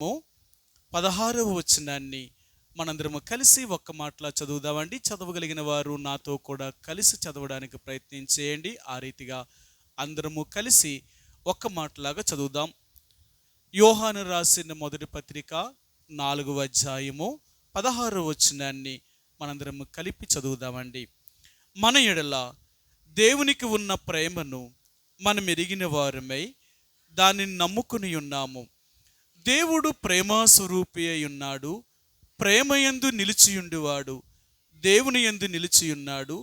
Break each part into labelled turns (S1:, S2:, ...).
S1: 16వ వచనాన్ని మనందరము కలిసి ఒక్క మాటలా చదువుదామండి. చదవగలిగిన వారు నాతో కూడా కలిసి చదవడానికి ప్రయత్నం చేయండి. ఆ రీతిగా అందరము కలిసి ఒక్క మాటలాగా చదువుదాం. యోహాను రాసిన మొదటి పత్రిక 4వ అధ్యాయము 16వ వచనాన్ని మనందరము కలిపి చదువుదామండి. మన ఎడల దేవునికి ఉన్న ప్రేమను మనం ఎరిగిన వారమై దానిని నమ్ముకుని ఉన్నాము. దేవుడు ప్రేమాస్వరూపి అయి ఉన్నాడు. ప్రేమయందు నిలిచియుండువాడు దేవుని యందు నిలిచియున్నాడు,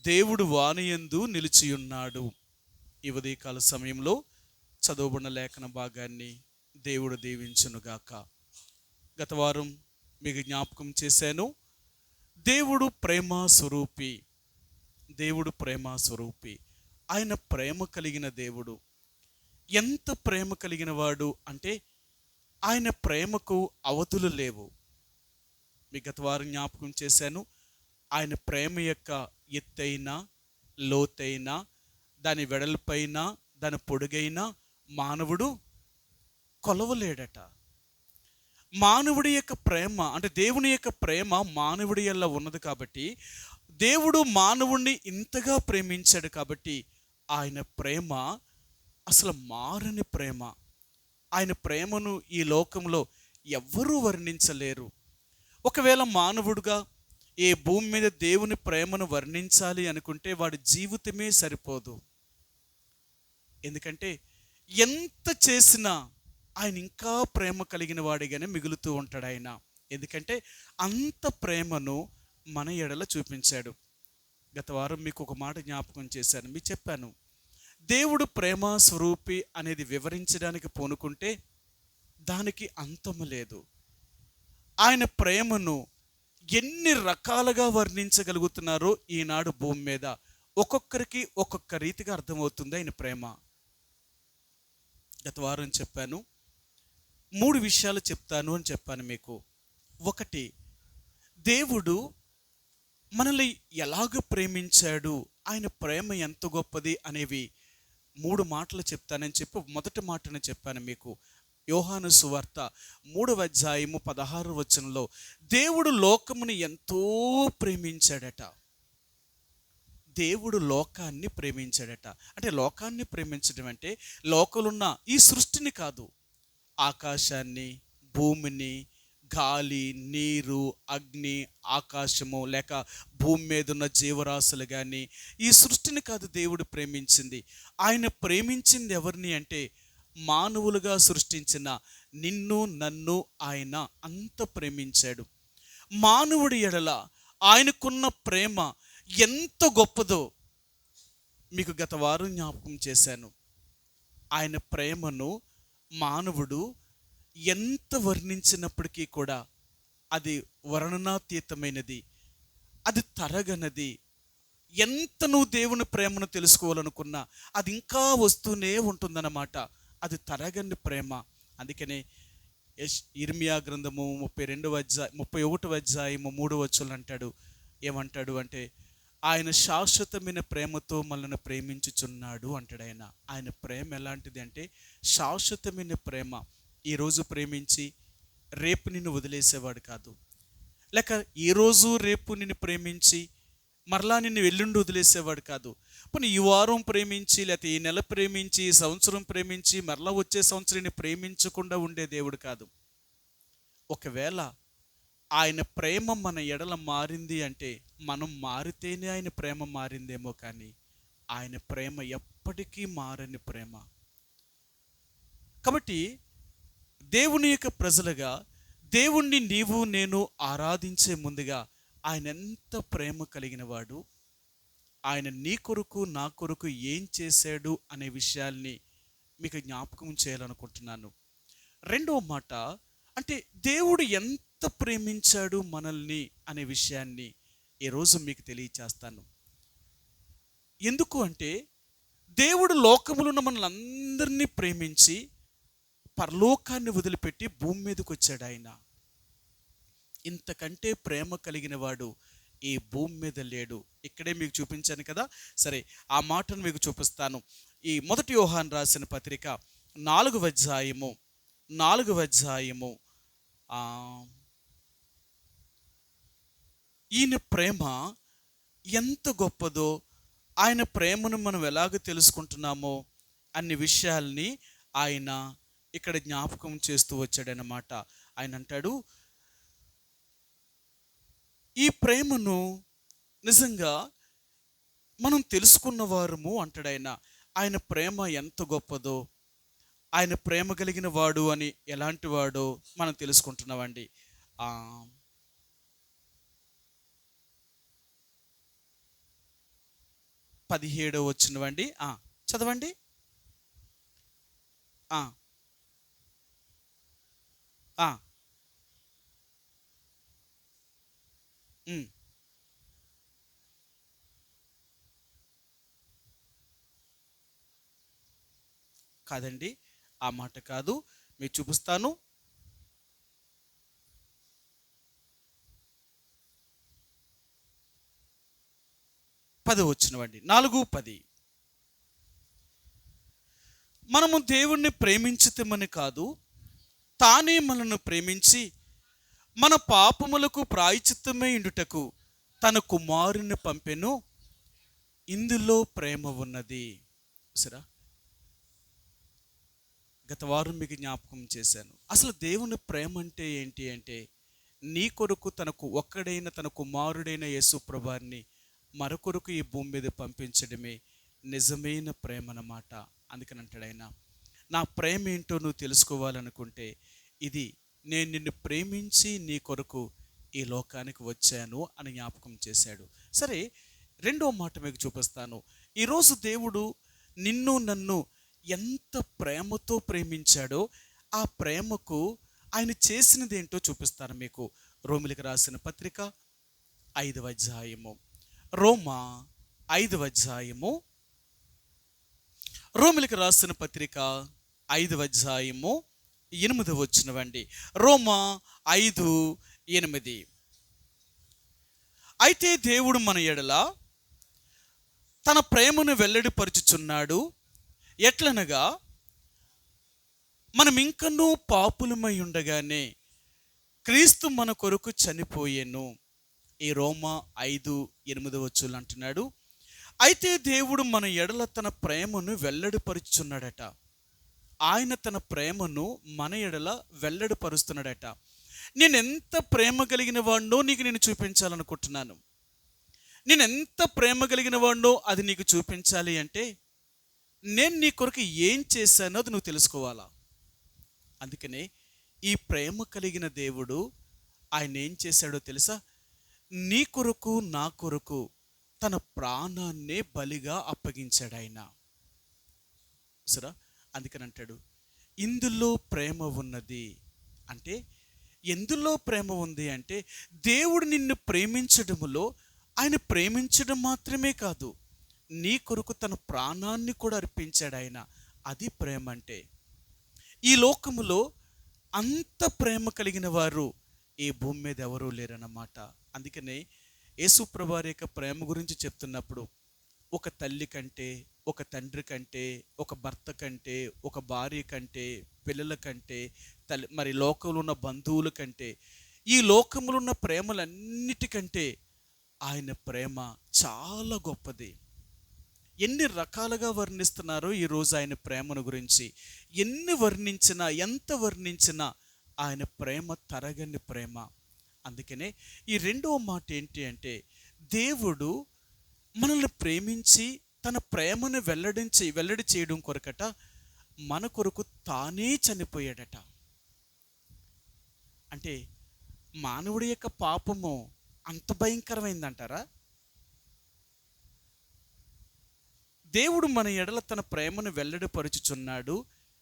S1: దేవుడు వానియందు నిలిచియున్నాడు. ఈ ఉదయకాల సమయంలో చదవబడిన లేఖన భాగాన్ని దేవుడు దీవించునుగాక. గత వారం మీకు జ్ఞాపకం చేశాను, దేవుడు ప్రేమాస్వరూపి. దేవుడు ప్రేమాస్వరూపి. ఆయన ప్రేమ కలిగిన దేవుడు. ఎంత ప్రేమ కలిగిన వాడు అంటే ఆయన ప్రేమకు అవధులు లేవు. మీ గత వారం జ్ఞాపకం చేశాను, ఆయన ప్రేమ యొక్క ఎత్తైన, లోతైన, దాని వెడల్పైన, దాని పొడుగైన మానవుడు కొలవలేడట. మానవుడి యొక్క ప్రేమ అంటే దేవుని యొక్క ప్రేమ మానవుడి వల్ల ఉన్నది కాబట్టి, దేవుడు మానవుణ్ణి ఇంతగా ప్రేమించాడు కాబట్టి ఆయన ప్రేమ అసలు మారని ప్రేమ. ఆయన ప్రేమను ఈ లోకంలో ఎవ్వరూ వర్ణించలేరు. ఒకవేళ మానవుడుగా ఈ భూమి మీద దేవుని ప్రేమను వర్ణించాలి అనుకుంటే వాడి జీవితమే సరిపోదు. ఎందుకంటే ఎంత చేసినా ఆయన ఇంకా ప్రేమ కలిగిన వాడిగానే మిగులుతూ ఉంటాడు ఆయన. ఎందుకంటే అంత ప్రేమను మన ఎడల చూపించాడు. గత వారం మీకు ఒక మాట జ్ఞాపకం చేశాను, మీకు చెప్పాను, దేవుడు ప్రేమ స్వరూపి అనేది వివరించడానికి పూనుకుంటే దానికి అంతము లేదు. ఆయన ప్రేమను ఎన్ని రకాలుగా వర్ణించగలుగుతున్నారో ఈనాడు భూమి మీద ఒక్కొక్కరికి ఒక్కొక్క రీతిగా అర్థమవుతుంది ఆయన ప్రేమ. గత వారం చెప్పాను, 3 విషయాలు చెప్తాను అని చెప్పాను మీకు. ఒకటి, దేవుడు మనల్ని ఎలాగ ప్రేమించాడు, ఆయన ప్రేమ ఎంత గొప్పది అనేవి 3 మాటలు చెప్తానని చెప్పి మొదటి మాటను చెప్పాను మీకు. యోహాను సువార్త 3వ అధ్యాయము 16వ వచనంలో దేవుడు లోకమును ఎంతో ప్రేమించాడట. దేవుడు లోకాన్ని ప్రేమించాడట. అంటే లోకాన్ని ప్రేమించడం అంటే లోకలున్న ఈ సృష్టిని కాదు, ఆకాశాన్ని, భూమిని, గాలి, నీరు, అగ్ని, ఆకాశము, లేక భూమి మీద ఉన్న జీవరాశులు కానీ ఈ సృష్టిని కాదు దేవుడు ప్రేమించింది. ఆయన ప్రేమించింది ఎవరిని అంటే మానవులుగా సృష్టించిన నిన్ను నన్ను ఆయన అంత ప్రేమించాడు. మానవుడి ఎడల ఆయనకున్న ప్రేమ ఎంత గొప్పదో మీకు గత వారం జ్ఞాపకం చేశాను. ఆయన ప్రేమను మానవుడు ఎంత వర్ణించినప్పటికీ కూడా అది వర్ణనాతీతమైనది, అది తరగనది. ఎంత నువ్వు దేవుని ప్రేమను తెలుసుకోవాలనుకున్నా అది ఇంకా వస్తూనే ఉంటుందన్నమాట. అది తరగని ప్రేమ. అందుకనే ఇర్మియా గ్రంథము 31వ అధ్యాయము 3వ వచనం అంటాడు, ఏమంటాడు అంటే ఆయన శాశ్వతమైన ప్రేమతో మనల్ని ప్రేమించుచున్నాడు అంటాడు. ఆయన ప్రేమ ఎలాంటిది అంటే శాశ్వతమైన ప్రేమ. ఈరోజు ప్రేమించి రేపు నిన్ను వదిలేసేవాడు కాదు, లేక ఈరోజు రేపు నిన్ను ప్రేమించి మరలా నిన్ను ఎల్లుండి వదిలేసేవాడు కాదు. పోనీ ఈ వారం ప్రేమించి, లేకపోతే ఈ నెల ప్రేమించి, ఈ సంవత్సరం ప్రేమించి మరలా వచ్చే సంవత్సరాన్ని ప్రేమించకుండా ఉండే దేవుడు కాదు. ఒకవేళ ఆయన ప్రేమ మన ఎడల మారింది అంటే మనం మారితేనే ఆయన ప్రేమ మారిందేమో, కానీ ఆయన ప్రేమ ఎప్పటికీ మారని ప్రేమ. కాబట్టి దేవుని యొక్క ప్రజలుగా దేవుణ్ణి నీవు నేను ఆరాధించే ముందుగా ఆయన ఎంత ప్రేమ కలిగిన వాడు, ఆయన నీ కొరకు నా కొరకు ఏం చేశాడు అనే విషయాల్ని మీకు జ్ఞాపకం చేయాలనుకుంటున్నాను. రెండవ మాట అంటే దేవుడు ఎంత ప్రేమించాడు మనల్ని అనే విషయాన్ని ఈరోజు మీకు తెలియచేస్తాను. ఎందుకు అంటే దేవుడు లోకములో ఉన్న మనల్ని అందరినీ ప్రేమించి పరలోకాన్ని వదిలిపెట్టి భూమి మీదకి వచ్చాడు. ఆయన ఇంతకంటే ప్రేమ కలిగిన వాడు ఈ భూమి మీద లేడు. ఇక్కడే మీకు చూపించాను కదా, సరే ఆ మాటను మీకు చూపిస్తాను. ఈ 1 యోహాను రాసిన పత్రిక 4వ అధ్యాయము 4వ అధ్యాయము ఆ, ఈయన ప్రేమ ఎంత గొప్పదో, ఆయన ప్రేమను మనం ఎలాగ తెలుసుకుంటున్నామో అన్ని విషయాల్ని ఆయన ఇక్కడ జ్ఞాపకం చేస్తూ వచ్చాడనమాట. ఆయన అంటాడు, ఈ ప్రేమను నిజంగా మనం తెలుసుకున్న వారము అంటాడు ఆయన. ఆయన ప్రేమ ఎంత గొప్పదో, ఆయన ప్రేమ కలిగిన వాడు అని ఎలాంటి వాడో మనం తెలుసుకుంటున్నామండి. 17వ వచనమండి. చదవండి. ఆ, ఆ, కాదండి, ఆ మాట కాదు, మీకు చూపిస్తాను. 10వ వచనమండి, 4:10. మనము దేవుణ్ణి ప్రేమించుతామని కాదు, తానే మనల్ని ప్రేమించి మన పాపములకు ప్రాయశ్చిత్తమై ఉండుటకు తన కుమారుని పంపెను, ఇందులో ప్రేమ ఉన్నది. సరే, గత వారం మీకు జ్ఞాపకం చేశాను. అసలు దేవుని ప్రేమ అంటే ఏంటి అంటే, నీ కొరకు తనకు ఒక్కడైన తన కుమారుడైన యేసు ప్రభువారిని మరొకరకు ఈ భూమి మీద పంపించడమే నిజమైన ప్రేమ అన్నమాట. అందుకని అంటాడు ఆయన, నా ప్రేమ ఏంటో నువ్వు తెలుసుకోవాలనుకుంటే ఇది, నేను నిన్ను ప్రేమించి నీ కొరకు ఈ లోకానికి వచ్చాను అని జ్ఞాపకం చేశాడు. సరే, రెండో మాట మీకు చూపిస్తాను. ఈరోజు దేవుడు నిన్ను నన్ను ఎంత ప్రేమతో ప్రేమించాడో, ఆ ప్రేమకు ఆయన చేసినది ఏంటో చూపిస్తాను మీకు. రోమిలికి రాసిన పత్రిక 5వ అధ్యాయము, రోమా 5వ అధ్యాయము, రోమిలికి రాసిన పత్రిక 5వ అధ్యాయము 8వ వచనమండి. రోమా 5:8. అయితే దేవుడు మన ఎడల తన ప్రేమను వెల్లడిపరుచుచున్నాడు, ఎట్లనగా మనం ఇంకనూ పాపులమై ఉండగానే క్రీస్తు మన కొరకు చనిపోయెను. ఈ రోమా 5:8 వచనం అంటున్నాడు, అయితే దేవుడు మన ఎడల తన ప్రేమను వెల్లడిపరుచుచున్నాడట. ఆయన తన ప్రేమను మన ఎడల వెల్లడిపరుస్తున్నాడట. నేను ఎంత ప్రేమ కలిగిన వాడినో నీకు నేను చూపించాలనుకుంటున్నాను. నేను ఎంత ప్రేమ కలిగిన వాడినో అది నీకు చూపించాలి అంటే, నేను నీ కొరకు ఏం చేశానో అది నువ్వు తెలుసుకోవాలా. అందుకనే ఈ ప్రేమ కలిగిన దేవుడు ఆయన ఏం చేశాడో తెలుసా? నీ కొరకు నా కొరకు తన ప్రాణాన్నే బలిగా అప్పగించాడు ఆయన. సరే, అందుకని అంటాడు, ఇందులో ప్రేమ ఉన్నది. అంటే ఎందులో ప్రేమ ఉంది అంటే, దేవుడు నిన్ను ప్రేమించడములో ఆయన ప్రేమించడం మాత్రమే కాదు, నీ కొరకు తన ప్రాణాన్ని కూడా అర్పించాడు ఆయన. అది ప్రేమ అంటే. ఈ లోకములో అంత ప్రేమ కలిగిన వారు ఈ భూమి మీద ఎవరూ లేరన్నమాట. అందుకనే యేసు ప్రభువారి యొక్క ప్రేమ గురించి చెప్తున్నప్పుడు, ఒక తల్లి కంటే, ఒక తండ్రి కంటే, ఒక భర్త కంటే, ఒక భార్య కంటే, పిల్లల కంటే, మరి లోకంలో ఉన్న బంధువుల కంటే, ఈ లోకములో ఉన్న ప్రేమలన్నిటికంటే ఆయన ప్రేమ చాలా గొప్పది. ఎన్ని రకాలుగా వర్ణిస్తున్నారో ఈరోజు ఆయన ప్రేమను గురించి. ఎన్ని వర్ణించినా, ఎంత వర్ణించినా ఆయన ప్రేమ తరగని ప్రేమ. అందుకనే ఈ రెండవ మాట ఏంటి అంటే, దేవుడు మనల్ని ప్రేమించి తన ప్రేమను వెల్లడి చేయడం కొరకట మన కొరకు తానే చనిపోయాడట. అంటే మానవుడి యొక్క పాపము అంత భయంకరమైందంటారా? దేవుడు మన ఎడల తన ప్రేమను వెల్లడిపరుచుచున్నాడు,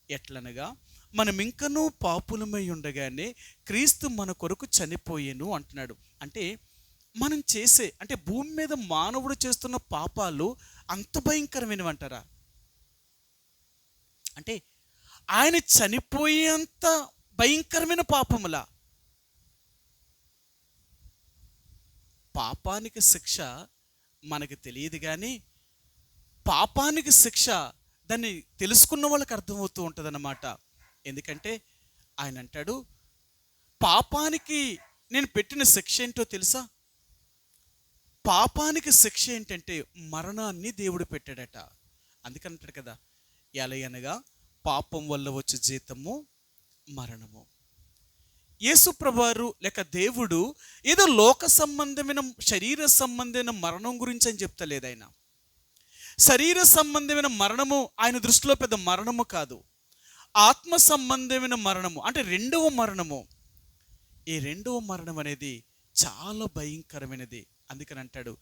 S1: ఎట్లనగా మనం ఇంకనూ పాపులమై ఉండగానే క్రీస్తు మన కొరకు చనిపోయేను అంటున్నాడు. అంటే మనం చేసే, అంటే భూమి మీద మానవుడు చేస్తున్న పాపాలు అంత భయంకరమైనవంటారా? అంటే ఆయన చనిపోయేంత భయంకరమైన పాపములా? పాపానికి శిక్ష మనకు తెలియదు, కానీ పాపానికి శిక్ష దాన్ని తెలుసుకున్న వాళ్ళకి అర్థమవుతూ ఉంటుంది అన్నమాట. ఎందుకంటే ఆయన అంటాడు, పాపానికి నేను పెట్టిన శిక్ష ఏంటో తెలుసా? పాపానికి శిక్ష ఏంటంటే మరణాన్ని దేవుడు పెట్టాడట. అందుకంటాడు కదా, ఎలయనగా పాపం వల్ల వచ్చే జీతము మరణము. యేసుప్రభువారు లేక దేవుడు ఏదో లోక సంబంధమైన శరీర సంబంధమైన మరణం గురించి అని చెప్తలేదు. ఆయన శరీర సంబంధమైన మరణము ఆయన దృష్టిలో పెద్ద మరణము కాదు, ఆత్మ సంబంధమైన మరణము, అంటే రెండవ మరణము. ఈ రెండవ మరణం అనేది చాలా భయంకరమైనది. అందుకని అంటాడు,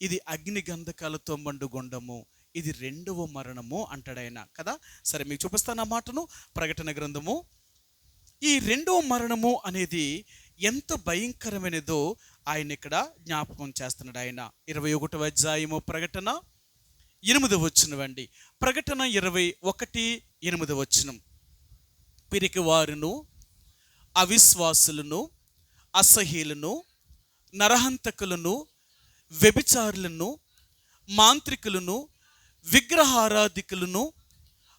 S1: ఇది అగ్ని గంధకాలతో మండు గుండము, ఇది రెండవ మరణము అంటాడు ఆయన కదా. సరే, మీకు చూపిస్తాను ఆ మాటను. ప్రకటన గ్రంథము, ఈ రెండవ మరణము అనేది ఎంత భయంకరమైనదో ఆయన ఇక్కడ జ్ఞాపకం చేస్తున్నాడు. ఆయన 21వ అధ్యాయము ప్రకటన 8వ వచనం అండి. ప్రకటన 21:8 వచనం. పిరికి వారును, అవిశ్వాసులను, అసహ్యులను, నరహంతకులను, వ్యభిచారులను, మాంత్రికులను, విగ్రహారాధికులను,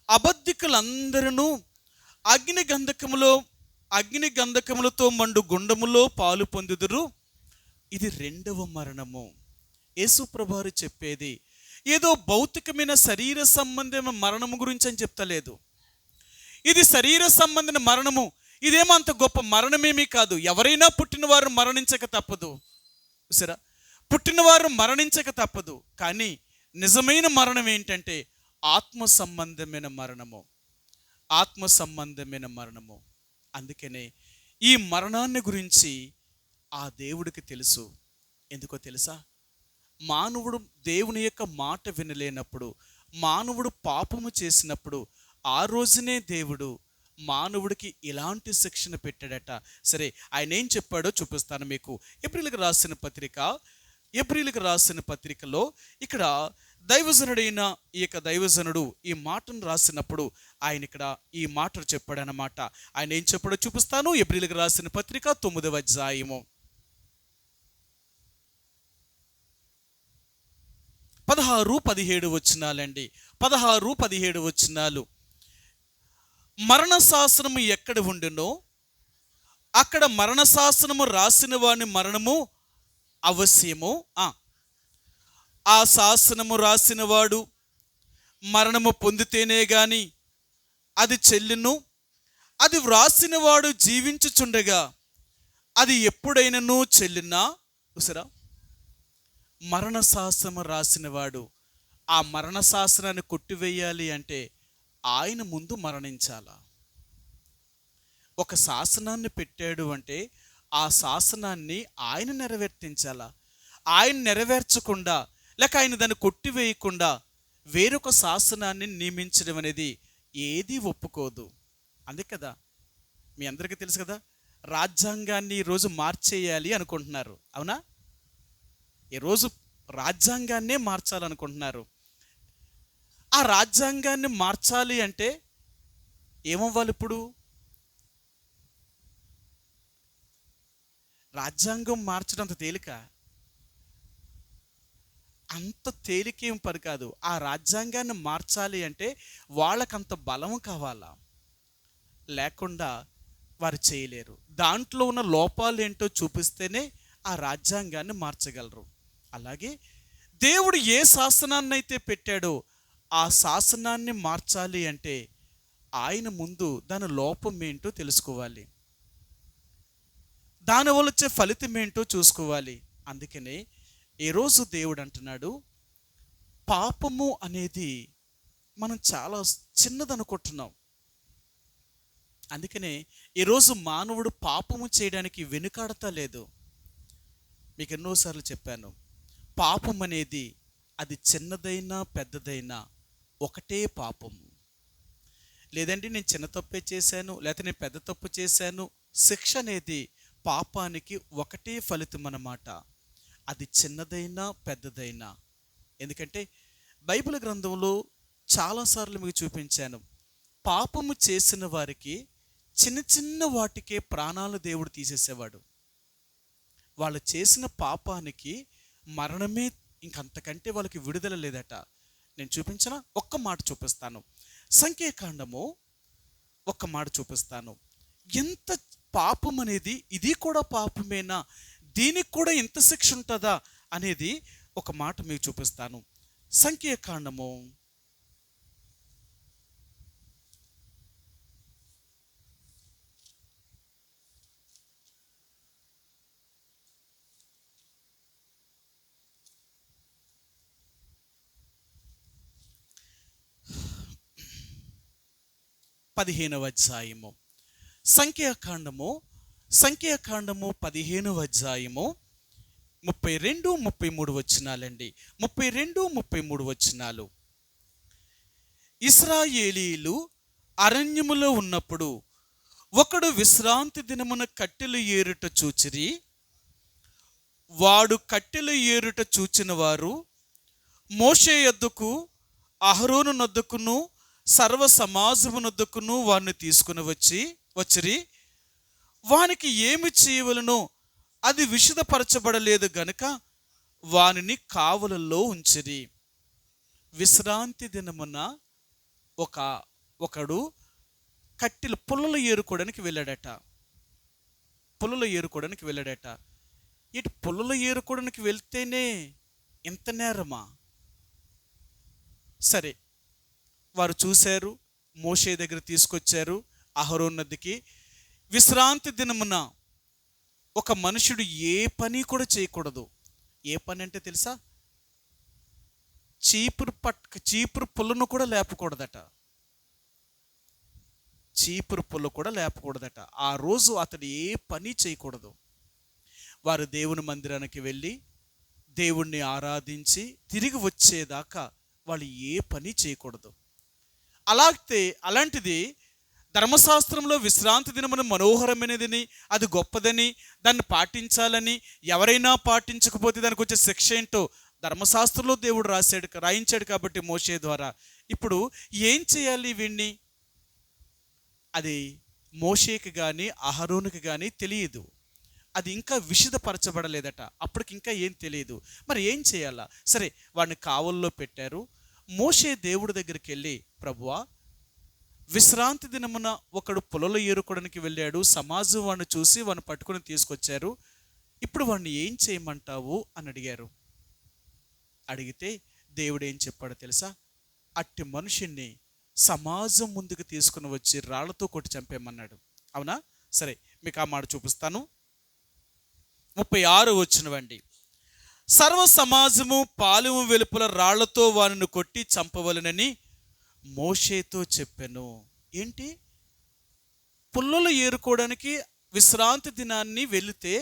S1: అబద్ధికులందరూ అగ్ని గంధకములతో మండు గుండములో పాలు పొందుదురు, ఇది రెండవ మరణము. యేసుప్రభువారు చెప్పేది ఏదో భౌతికమైన శరీర సంబంధమైన మరణము గురించి అని చెప్తలేదు. ఇది శరీర సంబంధమైన మరణము, ఇదేమో అంత గొప్ప మరణమేమీ కాదు. ఎవరైనా పుట్టినవారు మరణించక తప్పదు. సరే, పుట్టినవారు మరణించక తప్పదు. కానీ నిజమైన మరణం ఏంటంటే ఆత్మ సంబంధమైన మరణము, ఆత్మ సంబంధమైన మరణము. అందుకనే ఈ మరణాన్ని గురించి ఆ దేవుడికి తెలుసు. ఎందుకో తెలుసా? మానవుడు దేవుని యొక్క మాట వినలేనప్పుడు, మానవుడు పాపము చేసినప్పుడు, ఆ రోజునే దేవుడు మానవుడికి ఇలాంటి శిక్షణ పెట్టాడట. సరే, ఆయన ఏం చెప్పాడో చూపిస్తాను మీకు. ఏప్రిల్కి రాసిన పత్రికలో ఇక్కడ దైవజనుడైన ఈ యొక్క దైవజనుడు ఈ మాటను రాసినప్పుడు ఆయన ఇక్కడ ఈ మాటలు చెప్పాడనమాట. ఆయన ఏం చెప్పాడో చూపిస్తాను. ఏప్రిల్కి రాసిన పత్రిక 9వ అధ్యాయము 16-17 వచనాలండి. 16-17 వచనాలు. మరణ శాసనము ఎక్కడ ఉండునో అక్కడ మరణ శాసనము రాసిన వాని మరణము అవశ్యము. ఆ శాసనము రాసినవాడు మరణము పొందితేనే గాని అది చెల్లును. అది వ్రాసినవాడు జీవించుచుండగా అది ఎప్పుడైనను చెల్లునా? ఉసరా, మరణ శాసనము రాసినవాడు ఆ మరణ శాసనాన్ని కొట్టివేయాలి అంటే ఆయన ముందు మరణించాలా? ఒక శాసనాన్ని పెట్టాడు అంటే ఆ శాసనాన్ని ఆయన నెరవేర్తించాలా? ఆయన నెరవేర్చకుండా లేక ఆయన దాన్ని కొట్టివేయకుండా వేరొక శాసనాన్ని నియమించడం అనేది ఏది ఒప్పుకోదు. అందుకే కదా మీ అందరికీ తెలుసు కదా, రాజ్యాంగాన్ని ఈరోజు మార్చేయాలి అనుకుంటున్నారు. అవునా? ఈరోజు రాజ్యాంగాన్నే మార్చాలనుకుంటున్నారు. ఆ రాజ్యాంగాన్ని మార్చాలి అంటే ఏమవ్వాలి? ఇప్పుడు రాజ్యాంగం మార్చడం అంత తేలిక? అంత తేలికేం పని కాదు. ఆ రాజ్యాంగాన్ని మార్చాలి అంటే వాళ్ళకంత బలం కావాలా, లేకుండా వారు చేయలేరు. దాంట్లో ఉన్న లోపాలు ఏంటో చూపిస్తేనే ఆ రాజ్యాంగాన్ని మార్చగలరు. అలాగే దేవుడు ఏ శాసనాన్ని అయితే పెట్టాడో ఆ శాసనాన్ని మార్చాలి అంటే ఆయన ముందు దాని లోపం ఏంటో తెలుసుకోవాలి, దానివల్ల వచ్చే ఫలితం ఏంటో చూసుకోవాలి. అందుకనే ఈరోజు దేవుడు అంటున్నాడు, పాపము అనేది మనం చాలా చిన్నదనుకుంటున్నాం. అందుకనే ఈరోజు మానవుడు పాపము చేయడానికి వెనుకాడతా లేదు. మీకు ఎన్నోసార్లు చెప్పాను, పాపం అనేది అది చిన్నదైనా పెద్దదైనా ఒకటే పాపము. లేదంటే నేను చిన్న తప్పే చేశాను, లేకపోతే నేను పెద్ద తప్పు చేశాను, శిక్ష అనేది పాపానికి ఒకటే ఫలితం అన్నమాట. అది చిన్నదైనా పెద్దదైనా. ఎందుకంటే బైబిల్ గ్రంథంలో చాలాసార్లు మీకు చూపించాను, పాపము చేసిన వారికి చిన్న చిన్న వాటికే ప్రాణాలు దేవుడు తీసేసేవాడు. వాళ్ళు చేసిన పాపానికి మరణమే, ఇంకంతకంటే వాళ్ళకి విడుదల లేదట. నేను చూపించిన ఒక్క మాట చూపిస్తాను. సంఖ్యాకాండము ఒక్క మాట చూపిస్తాను. ఎంత పాపం అనేది, ఇది కూడా పాపమేనా, దీనికి కూడా ఇంత శిక్ష ఉంటుందా అనేది ఒక మాట మీకు చూపిస్తాను. సంఖ్యాకాండము 15వ అధ్యాయము. సంఖ్యాకాండము 15వ అధ్యాయము 32, 33 వచనాలండి. 32, 33 వచనాలు. ఇశ్రాయేలీయులు అరణ్యములో ఉన్నప్పుడు ఒకడు విశ్రాంతి దినమున కట్టెలు ఏరుట చూచిరి. వాడు కట్టెలు ఏరుట చూచిన వారు మోషే యొద్దకు, అహరోను నొద్దకును, సర్వ సమాజము నొద్దకును వారిని తీసుకుని వచ్చిరి. వానికి ఏమి చేయవలనో అది విశదపరచబడలేదు గనుక వానిని కావలలో ఉంచిరి. విశ్రాంతి దినమున ఒకడు కట్టెలు పుల్లలు ఏరుకోవడానికి వెళ్ళాడట. ఇటు పుల్లలు ఏరుకోవడానికి వెళ్తేనే ఎంత నేరమా? సరే, వారు చూశారు, మోషే దగ్గర తీసుకొచ్చారు, అహరోను నదికి. విశ్రాంతి దినమున ఒక మనుషుడు ఏ పని కూడా చేయకూడదు. ఏ పని అంటే తెలుసా? చీపురు పుల్లను కూడా లేపకూడదట. ఆ రోజు అతడు ఏ పని చేయకూడదు. వారు దేవుని మందిరానికి వెళ్ళి దేవుణ్ణి ఆరాధించి తిరిగి వచ్చేదాకా వాళ్ళు ఏ పని చేయకూడదు. అలాంటిది ధర్మశాస్త్రంలో విశ్రాంతి దినమున మనోహరమైనదని, అది గొప్పదని, దాన్ని పాటించాలని, ఎవరైనా పాటించకపోతే దానికి వచ్చే శిక్ష ఏంటో ధర్మశాస్త్రంలో దేవుడు రాయించాడు కాబట్టి మోషే ద్వారా. ఇప్పుడు ఏం చేయాలి వీణ్ణి? అది మోషేకి కానీ అహరోనుకి కానీ తెలియదు. అది ఇంకా విశదపరచబడలేదట. అప్పటికి ఇంకా ఏం తెలియదు. మరి ఏం చేయాలా? సరే, వాడిని కావల్లో పెట్టారు. మోషే దేవుడి దగ్గరికి వెళ్ళి, ప్రభువా, విశ్రాంతి దినమున ఒకడు పొలలో ఏరుకోవడానికి వెళ్ళాడు, సమాజం వాడిని చూసి వాడిని పట్టుకుని తీసుకొచ్చారు, ఇప్పుడు వాడిని ఏం చేయమంటావు అని అడిగితే దేవుడు ఏం చెప్పాడో తెలుసా? అట్టి మనుషుణ్ణి సమాజం ముందుకు తీసుకుని వచ్చి రాళ్లతో కొట్టి చంపేయమన్నాడు. అవునా? సరే, మీకు ఆ మాట చూపిస్తాను. 36 వచనమండి. సర్వ సమాజము పాలెము వెలుపల రాళ్లతో వానిని కొట్టి చంపవలనని మోషేతో చెప్పెను. ఏంటి? పుల్లలు ఏరుకోవడానికి విశ్రాంతి దినాన్ని వెళితే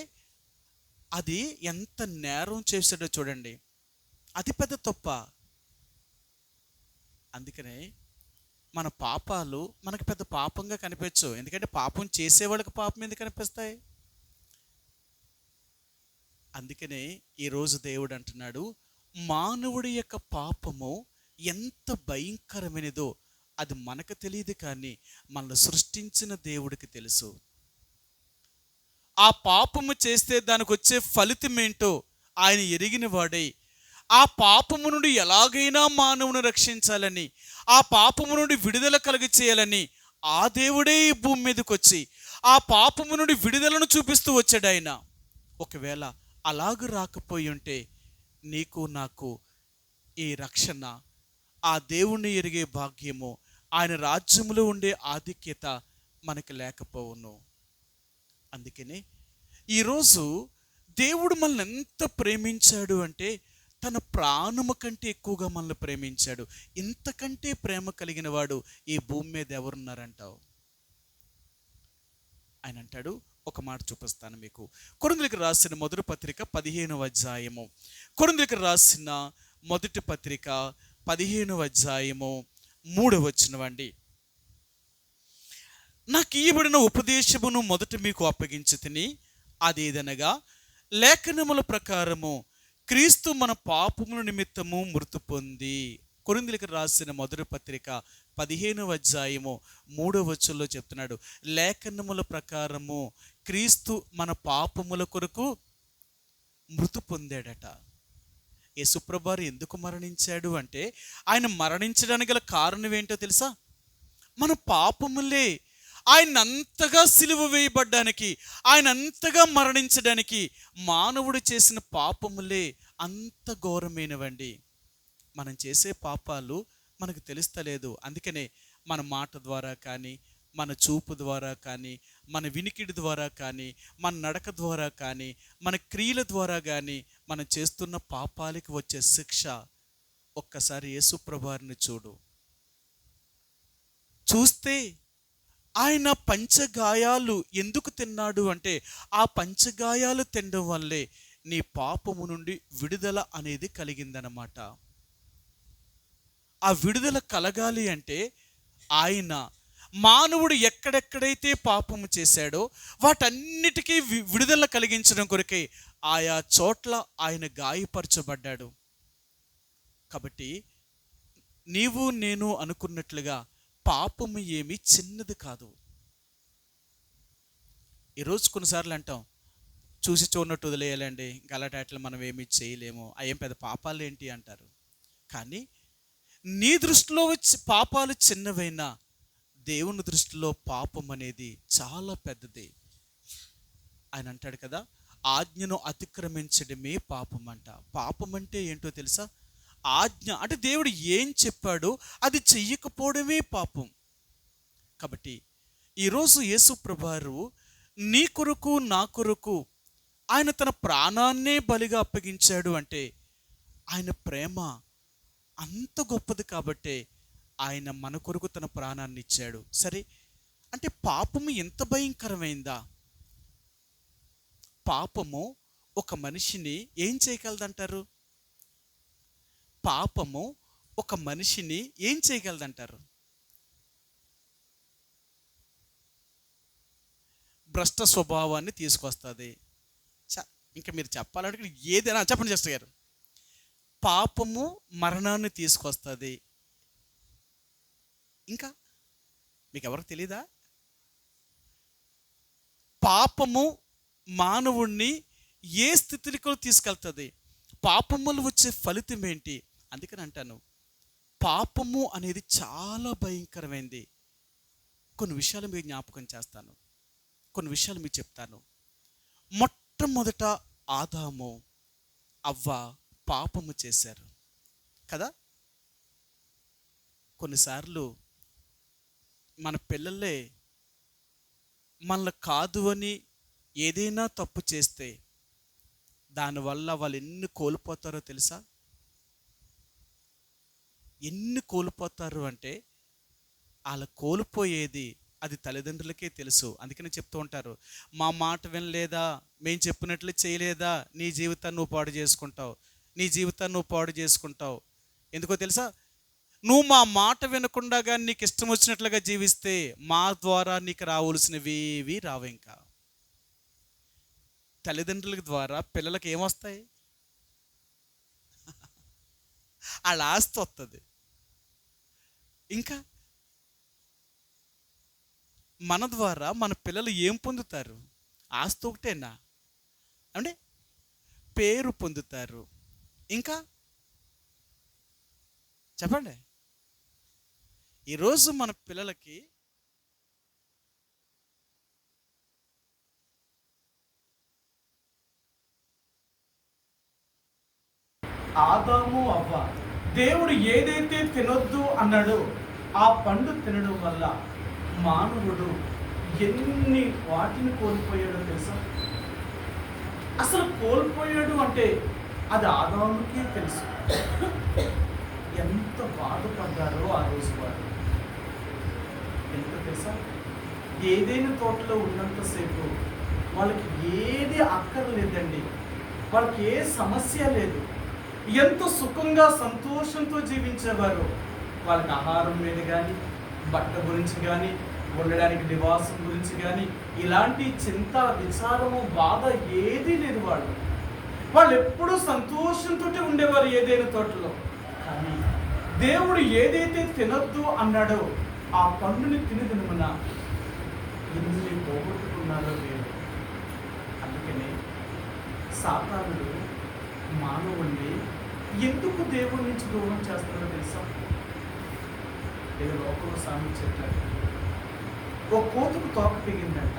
S1: అది ఎంత నేరం చేశాడో చూడండి. అది పెద్ద తప్ప. అందుకనే మన పాపాలు మనకు పెద్ద పాపంగా కనిపించవు. ఎందుకంటే పాపం చేసేవాళ్ళకి పాపం ఎందుకు కనిపిస్తాయి? అందుకనే ఈరోజు దేవుడు అంటున్నాడు, మానవుడి యొక్క పాపము ఎంత భయంకరమైనదో అది మనకు తెలియదు, కానీ మనల్ని సృష్టించిన దేవుడికి తెలుసు. ఆ పాపము చేస్తే దానికి వచ్చే ఫలితం ఏంటో ఆయన ఎరిగిన వాడై, ఆ పాపము నుండి ఎలాగైనా మానవుని రక్షించాలని, ఆ పాపము నుండి విడుదల కలిగి చేయాలని ఆ దేవుడే ఈ భూమి మీదకి వచ్చి ఆ పాపము నుండి విడుదలను చూపిస్తూ వచ్చాడు ఆయన. ఒకవేళ అలాగ రాకపోయి ఉంటే నీకు నాకు ఈ రక్షణ, ఆ దేవుణ్ణి ఎరిగే భాగ్యము, ఆయన రాజ్యములో ఉండే ఆధిక్యత మనకి లేకపోవును. అందుకనే ఈరోజు దేవుడు మనల్ని ఎంత ప్రేమించాడు అంటే తన ప్రాణము కంటే ఎక్కువగా మనల్ని ప్రేమించాడు. ఇంతకంటే ప్రేమ కలిగిన వాడు ఈ భూమి మీద ఎవరున్నారంటావు? ఆయన అంటాడు, ఒక మాట చూపిస్తాను మీకు. కొరింథీయులకు రాసిన మొదటి పత్రిక 15వ అధ్యాయము. కొరింథీయులకు రాసిన మొదటి పత్రిక 15వ అధ్యాయము 3వ వచనమండి. నాకు ఇయ్యబడిన ఉపదేశమును మొదట మీకు అప్పగించితిని, అదేదనగా లేఖనముల ప్రకారము క్రీస్తు మన పాపముల నిమిత్తము మృతి పొంది. కొరింథీయులకు రాసిన మొదటి పత్రిక 15వ అధ్యాయము 3వ వచనంలో చెప్తున్నాడు, లేఖనముల ప్రకారము క్రీస్తు మన పాపముల కొరకు మృతి పొందాడట. యేసుప్రభువారు ఎందుకు మరణించాడు అంటే, ఆయన మరణించడానికి గల కారణం ఏంటో తెలుసా? మన పాపములే. ఆయన అంతగా సిలువ వేయబడ్డానికి, ఆయన అంతగా మరణించడానికి మానవుడు చేసిన పాపములే అంత ఘోరమైనవండి. మనం చేసే పాపాలు మనకు తెలుస్తలేదు. అందుకనే మన మాట ద్వారా కానీ, మన చూపు ద్వారా కానీ, మన వినికిడి ద్వారా కానీ, మన నడక ద్వారా కానీ, మన క్రియల ద్వారా కానీ మనం చేస్తున్న పాపాలకి వచ్చే శిక్ష. ఒక్కసారి యేసుప్రభువారిని చూస్తే ఆయన పంచగాయాలు ఎందుకు తిన్నాడు అంటే, ఆ పంచగాయాలు తినడం వల్లే నీ పాపము నుండి విడుదల అనేది కలిగిందనమాట. ఆ విడుదల కలగాలి అంటే ఆయన మానవుడు ఎక్కడెక్కడైతే పాపము చేశాడో వాటన్నిటికీ విడుదల కలిగించడం కొరకే ఆయా చోట్ల ఆయన గాయపరచబడ్డాడు. కాబట్టి నీవు నేను అనుకున్నట్లుగా పాపము ఏమి చిన్నది కాదు. ఈరోజు కొన్నిసార్లు అంటాం, చూసి చూడనట్టు వదిలేయాలండి, గలటాట్లు మనం ఏమీ చేయలేము, అయ్యేం పెద్ద పాపాలు ఏంటి అంటారు. కానీ నీ దృష్టిలో వచ్చి పాపాలు చిన్నవైనా దేవుని దృష్టిలో పాపం అనేది చాలా పెద్దది. ఆయన అంటాడు కదా, ఆజ్ఞను అతిక్రమించడమే పాపం అంట. పాపం అంటే ఏంటో తెలుసా? ఆజ్ఞ అంటే దేవుడు ఏం చెప్పాడో అది చెయ్యకపోవడమే పాపం. కాబట్టి ఈరోజు యేసుప్రభువారు నీ కొరకు నా కొరకు ఆయన తన ప్రాణాన్నే బలిగా అప్పగించాడు అంటే ఆయన ప్రేమ అంత గొప్పది. కాబట్టే ఆయన మన కొరకు తన ప్రాణాన్ని ఇచ్చాడు. సరే, అంటే పాపము ఎంత భయంకరమైందా? పాపము ఒక మనిషిని ఏం చేయగలదంటారు? పాపము ఒక మనిషిని ఏం చేయగలదంటారు? భ్రష్ట స్వభావాన్ని తీసుకొస్తుంది. ఇంకా మీరు చెప్పాలంటే ఏదైనా చెప్పండి జస్ట్ గారు. పాపము మరణాన్ని తీసుకొస్తుంది. ఇంకా మీకు ఎవరికి తెలీదా? పాపము మానవుణ్ణి ఏ స్థితిలో తీసుకెళ్తుంది? పాపములు వచ్చే ఫలితం ఏంటి? అందుకని అంటాను, పాపము అనేది చాలా భయంకరమైంది. కొన్ని విషయాలు మీకు జ్ఞాపకం చేస్తాను, కొన్ని విషయాలు మీకు చెప్తాను. మొట్టమొదట ఆదాము అవ్వ పాపము చేశారు కదా. కొన్నిసార్లు మన పిల్లలే మనల్ని కాదు అని ఏదైనా తప్పు చేస్తే దానివల్ల వాళ్ళు ఎన్ని కోల్పోతారో తెలుసా? ఎన్ని కోల్పోతారు అంటే వాళ్ళ కోల్పోయేది అది తల్లిదండ్రులకే తెలుసు. అందుకని చెప్తూ ఉంటారు, మా మాట వినలేదా, మేము చెప్పినట్లు చేయలేదా, నీ జీవితాన్ని నువ్వు పాడు చేసుకుంటావు, నీ జీవితాన్ని నువ్వు పాడు చేసుకుంటావు. ఎందుకో తెలుసా? నువ్వు మా మాట వినకుండా కానీ నీకు ఇష్టం వచ్చినట్లుగా జీవిస్తే మా ద్వారా నీకు రావాల్సినవి రావు. ఇంకా తల్లిదండ్రుల ద్వారా పిల్లలకి ఏమొస్తాయి? వాళ్ళ ఆస్తి వస్తుంది. ఇంకా మన ద్వారా మన పిల్లలు ఏం పొందుతారు? ఆస్తి ఒకటేనా అంటే పేరు పొందుతారు. ఇంకా చెప్పండి, ఈరోజు మన పిల్లలకి ఆదాము అవ్వ దేవుడు ఏదైతే తినొద్దు అన్నాడో ఆ పండు తినడం వల్ల మానవుడు ఎన్ని వాటిని కోల్పోయాడో తెలుసా? అసలు కోల్పోయాడు అంటే అది ఆదాముకే తెలుసు. ఎంత బాధపడ్డారో ఆ రోజు వారు. ఎంత తెలుసా? ఏదైనా తోటలో ఉన్నంతసేపు వాళ్ళకి ఏది అక్కర్లేదండి, వాళ్ళకి ఏ సమస్య లేదు, ఎంతో సుఖంగా సంతోషంతో జీవించేవారు. వాళ్ళకి ఆహారం మీద కానీ, బట్ట గురించి కానీ, ఉండడానికి నివాసం గురించి కానీ ఇలాంటి చింత, విచారము, బాధ ఏదీ లేదు. వాళ్ళు ఎప్పుడూ సంతోషంతో ఉండేవారు ఏదైనా తోటలో. కానీ దేవుడు ఏదైతే తినొద్దు అన్నాడో ఆ పండుని తినదినమున ఎన్ని పోగొట్టుకున్నారో లేదు. అందుకనే సాతానుడు మానవుణ్ణి ఎందుకు దేవుడి నుంచి దూరం చేస్తున్నాడో తెలుసా? ఏదో లోకంలో సాధించేట్లేదు.
S2: ఒక కోతుకు తోక తెగిందంట.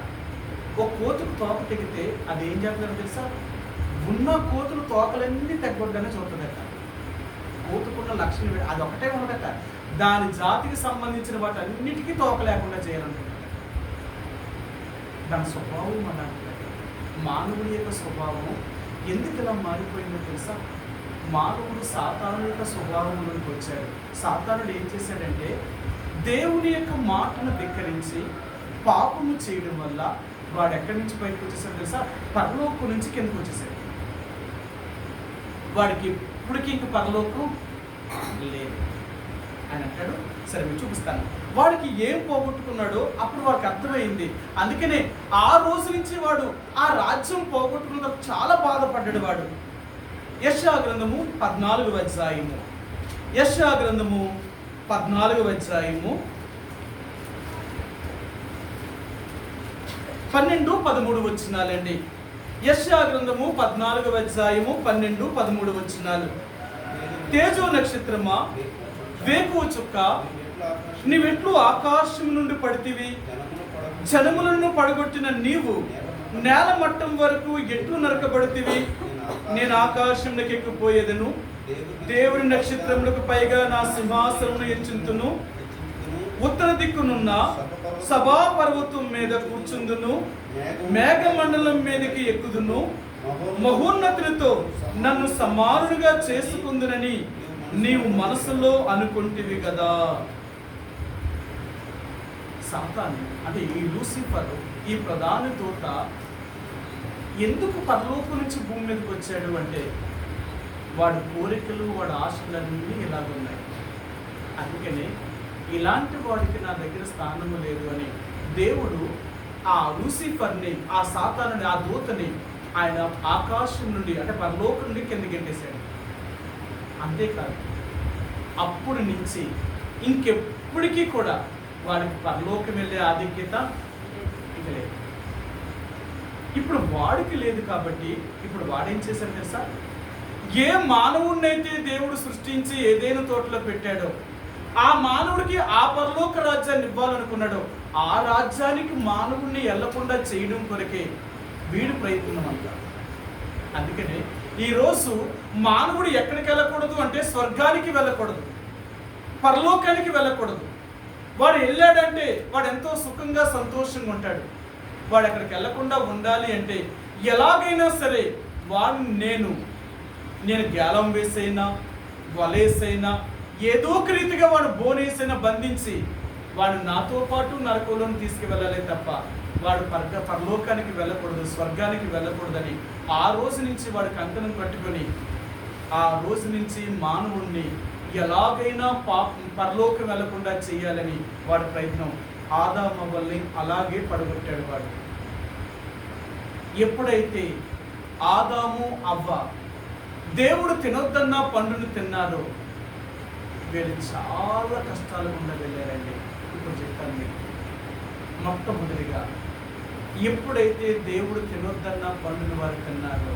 S2: ఒక కోతుకు తోక తెగితే అది ఏం చేస్తుందో తెలుసా? ఉన్న కోతులు తోకలన్నీ తగ్గొద్దనే చూస్తుందట. కోతుకున్న లక్షణం అది ఒకటే ఉండదట, దాని జాతికి సంబంధించిన వాటి అన్నిటికీ తోక లేకుండా చేయాలనుకుంటుంది. దాని స్వభావం అలాంటిది. మానవుడి యొక్క స్వభావం ఎందుకు ఇలా మారిపోయిందో తెలుసా? మానవుడు సాతాను యొక్క స్వభావంలోకి వచ్చాడు. సాతానుడు ఏం చేశాడంటే దేవుని యొక్క మాటను ధిక్కరించి పాపము చేయడం వల్ల వాడు ఎక్కడి నుంచి బయటకు వచ్చేసాడు తెలుసా? పరలోకం నుంచి కిందకు వచ్చేసాడు. వాడికి ఇప్పటికీ ఇంక పరలోకం లేదు. ఆయన అంటాడు, సరే మీరు చూపిస్తాను. వాడికి ఏం పోగొట్టుకున్నాడో అప్పుడు వాడికి అర్థమైంది. అందుకనే ఆ రోజు నుంచి వాడు ఆ రాజ్యం పోగొట్టుకున్నప్పుడు చాలా బాధపడ్డాడు వాడు. యెషయా గ్రంథము 14వ అధ్యాయము, యెషయా గ్రంథము 14వ అధ్యాయము 12-13 వచనాలండి. యెషయా గ్రంథము 14వ అధ్యాయము 12-13 వచనాలు. తేజో నక్షత్రమా, వేకువ చుక్క, నీవెట్లు ఆకాశం నుండి పడితివి, జనములను పడగొట్టిన నీవు నేల మట్టం వరకు ఎట్లు నరకబడితివి. నేను ఆకాశంలోకి ఎక్కిపోయేదను, దేవుని నక్షత్రములకు పైగా నా సింహాసనమును హెచ్చింతును, ఉత్తర దిక్కునున్న సభా పర్వతం మీద కూర్చుందును, మేఘమండలం మీదకి ఎక్కుదును, మహోన్నతులతో నన్ను సమానుడిగా చేసుకుందునని నీవు మనసులో అనుకుంటివి కదా. సాతాను అంటే ఈ లూసిఫర్, ఈ ప్రధాన దూత ఎందుకు పరలోకం నుంచి భూమి మీదకి వచ్చాడు అంటే వాడి కోరికలు, వాడి ఆశలన్నీ ఇలాగున్నాయి. అందుకనే ఇలాంటి వాడికి నా దగ్గర స్థానము లేదు అని దేవుడు ఆ లూసిఫర్ని, ఆ సాతానుని, ఆ దూతని ఆయన ఆకాశం నుండి అంటే పరలోకం నుండి కిందకి గెంటేశాడు. అంతేకాదు, అప్పుడు నుంచి ఇంకెప్పటికీ కూడా వాడికి పరలోకం వెళ్ళే ఆధిక్యత ఇక లేదు. ఇప్పుడు వాడికి లేదు కాబట్టి ఇప్పుడు వాడేం చేశాడు తెలుసా? ఏ మానవుడినైతే దేవుడు సృష్టించి ఏదైనా తోటలో పెట్టాడో ఆ మానవుడికి ఆ పరలోక రాజ్యాన్ని ఇవ్వాలనుకున్నాడో ఆ రాజ్యానికి మానవుడిని వెళ్లకుండా చేయడం కొరకే వీడు ప్రయత్నం అంటారు. అందుకనే ఈరోజు మానవుడు ఎక్కడికి వెళ్ళకూడదు అంటే స్వర్గానికి వెళ్ళకూడదు, పరలోకానికి వెళ్ళకూడదు. వాడు వెళ్ళాడంటే వాడు ఎంతో సుఖంగా సంతోషంగా ఉంటాడు. వాడు అక్కడికి వెళ్ళకుండా ఉండాలి అంటే ఎలాగైనా సరే వాడు నేను గ్యాలం వేసైనా వలేసైనా ఏదో ఒక రీతిగా వాడు బోనేసైనా బంధించి వాడు నాతో పాటు నరకంలోకి తీసుకువెళ్ళాలి తప్ప వాడు పరలోకానికి వెళ్ళకూడదు, స్వర్గానికి వెళ్ళకూడదని ఆ రోజు నుంచి వాడు కంకణం కట్టుకొని ఆ రోజు నుంచి మానవుణ్ణి ఎలాగైనా పరలోకం వెళ్లకుండా చేయాలని వాడి ప్రయత్నం. ఆదాము వల్లి అలాగే పడగొట్టాడు వాడు. ఎప్పుడైతే ఆదాము అవ్వ దేవుడు తినొద్దన్న పండును తిన్నారో వీళ్ళు చాలా కష్టాలు గుండా వెళ్ళారండి. ఇప్పుడు చెప్తాను మీకు. మొట్టమొదటిగా ఎప్పుడైతే దేవుడు తినొద్దన్న పండును వారు తిన్నారో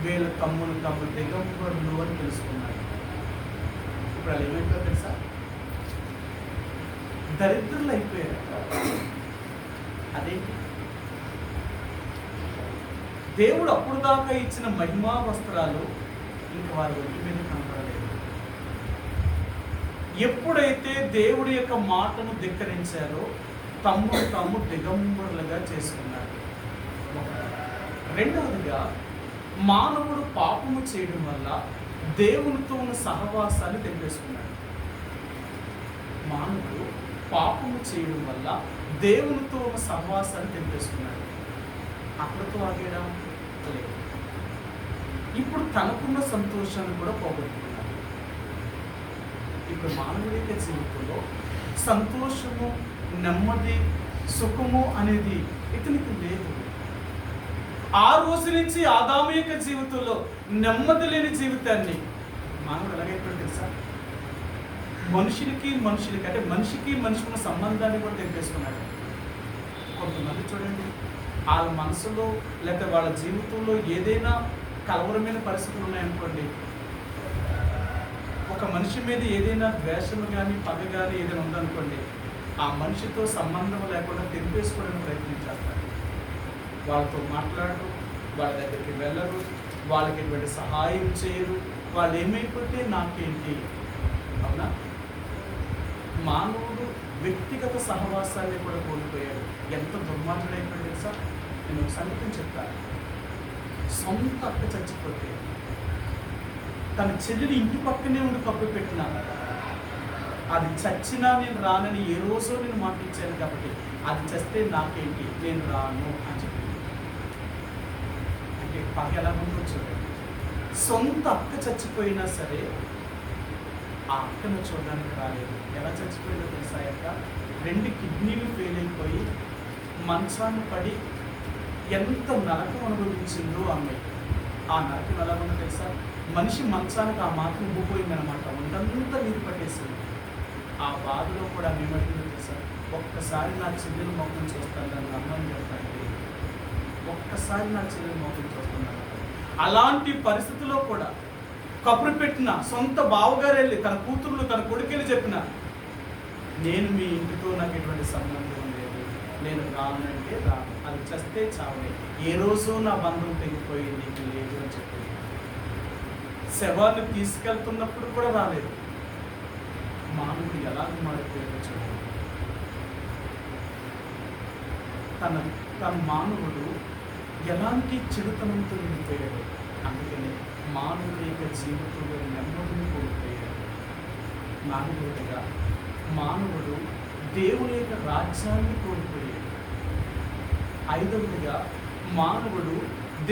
S2: వీళ్ళ తమ్ముడు దిగంబరులు అని తెలుసుకున్నారు. ఇప్పుడు వాళ్ళు ఏమైపోయారు తెలుసా? దరిద్రులు అయిపోయారు. అదేంటి? దేవుడు అప్పుడు దాకా ఇచ్చిన మహిమా వస్త్రాలు ఇంకా వారి ఒంటి మీద కనపడలేదు. ఎప్పుడైతే దేవుడి యొక్క మాటను ధిక్కరించారో తమ్ముడు దిగంబరులుగా చేసుకున్నారు. రెండవదిగా మానవుడు పాపము చేయడం వల్ల దేవునితో ఉన్న సహవాసాన్ని తెంపేసుకున్నాడు. మానవుడు పాపము చేయడం వల్ల దేవునితో ఉన్న సహవాసాన్ని తెంపేసుకున్నాడు. అక్కడితో ఆగేయడం లేదు. ఇప్పుడు తనకున్న సంతోషాన్ని కూడా పోగొట్టుకున్నాడు. ఇప్పుడు మానవుడి యొక్క జీవితంలో సంతోషము, నెమ్మది, సుఖము అనేది ఇతనికి లేదు. ఆ రోజు నుంచి ఆదాము యొక్క జీవితంలో నెమ్మది లేని జీవితాన్ని మానవుడు ఎలాగైపోయాడు తెలుసా? మనుషులకి అంటే మనిషికి ఉన్న సంబంధాన్ని కూడా తెంపేసుకున్నాడు. కొంతమంది చూడండి, వాళ్ళ మనసులో లేకపోతే వాళ్ళ జీవితంలో ఏదైనా కలవరమైన పరిస్థితులు ఉన్నాయనుకోండి, ఒక మనిషి మీద ఏదైనా ద్వేషం కానీ పగ కానీ ఏదైనా ఉందనుకోండి, ఆ మనిషితో సంబంధం లేకుండా తెంపేసుకోవడానికి ప్రయత్నం చేస్తారు. వాళ్ళతో మాట్లాడరు, వాళ్ళ దగ్గరికి వెళ్ళరు, వాళ్ళకి ఎటువంటి సహాయం చేయరు. వాళ్ళు ఏమైపోతే నాకేంటి. అవునా? మానవుడు వ్యక్తిగత సహవాసాన్ని కూడా కోల్పోయాడు. ఎంత దుర్మార్గుడైపోయాడు తెలుసా? నేను ఒక సంగతిని చెప్తాను. సొంత అక్క చచ్చిపోతే తన చెల్లిని ఇంటి పక్కనే ఉండి కప్పు పెట్టినా, అది చచ్చినా నేను రానని ఏ రోజో నేను మాట ఇచ్చాను కాబట్టి అది చస్తే నాకేంటి, నేను రాను అని చెప్పి. అంటే పగ ఎలా ఉందో చూడండి. సొంత అక్క చచ్చిపోయినా సరే ఆ అక్కను చూడడానికి రాలేదు. ఎలా చచ్చిపోయిందో తెలుసా? అక్క 2 కిడ్నీలు ఫెయిల్ అయిపోయి మంచాన్ని పడి ఎంత నరకం అనుభవించిందో అమ్మాయి. ఆ నరకం ఎలా ఉందో తెలుసా? మనిషి మంచానికి ఆ మాత్రం ఉబ్బిపోయిందనమాట. ఒంటంతా నీరు పట్టేసింది. ఆ బాధలో కూడా మేమట్టిందో తెలుసా? ఒక్కసారి నా చెల్లెలు మొక్కను చూస్తాను అని అమ్మని చెప్పండి. ఒక్కసారి నా చెల్లెలు మొక్కను చూస్తున్నాను. అలాంటి పరిస్థితిలో కూడా కబురు పెట్టిన సొంత బావగారు వెళ్ళి తన కూతుర్లు తన కొడుకుని చెప్పిన, నేను మీ ఇంటితో నాకు ఎటువంటి సంబంధం లేదు, నేను రానంటే రాను, అది చస్తే చావే, ఏ రోజు నా బంధం తెగిపోయింది, నీకు లేదు అని చెప్పి శవాన్ని తీసుకెళ్తున్నప్పుడు కూడా రాలేదు. మానవుడు ఎలా మారిపోయాడో చూడండి. తన మానవుడు ఎలాంటి చెడుతనంతో నిండిపోయాడు. అందుకని మానవుడి యొక్క జీవితంలో నెమ్మదిని కోల్పోయాడు. మానవుడు దేవుని యొక్క రాజ్యాన్ని కోల్పోయాడు. 5వదిగా మానవుడు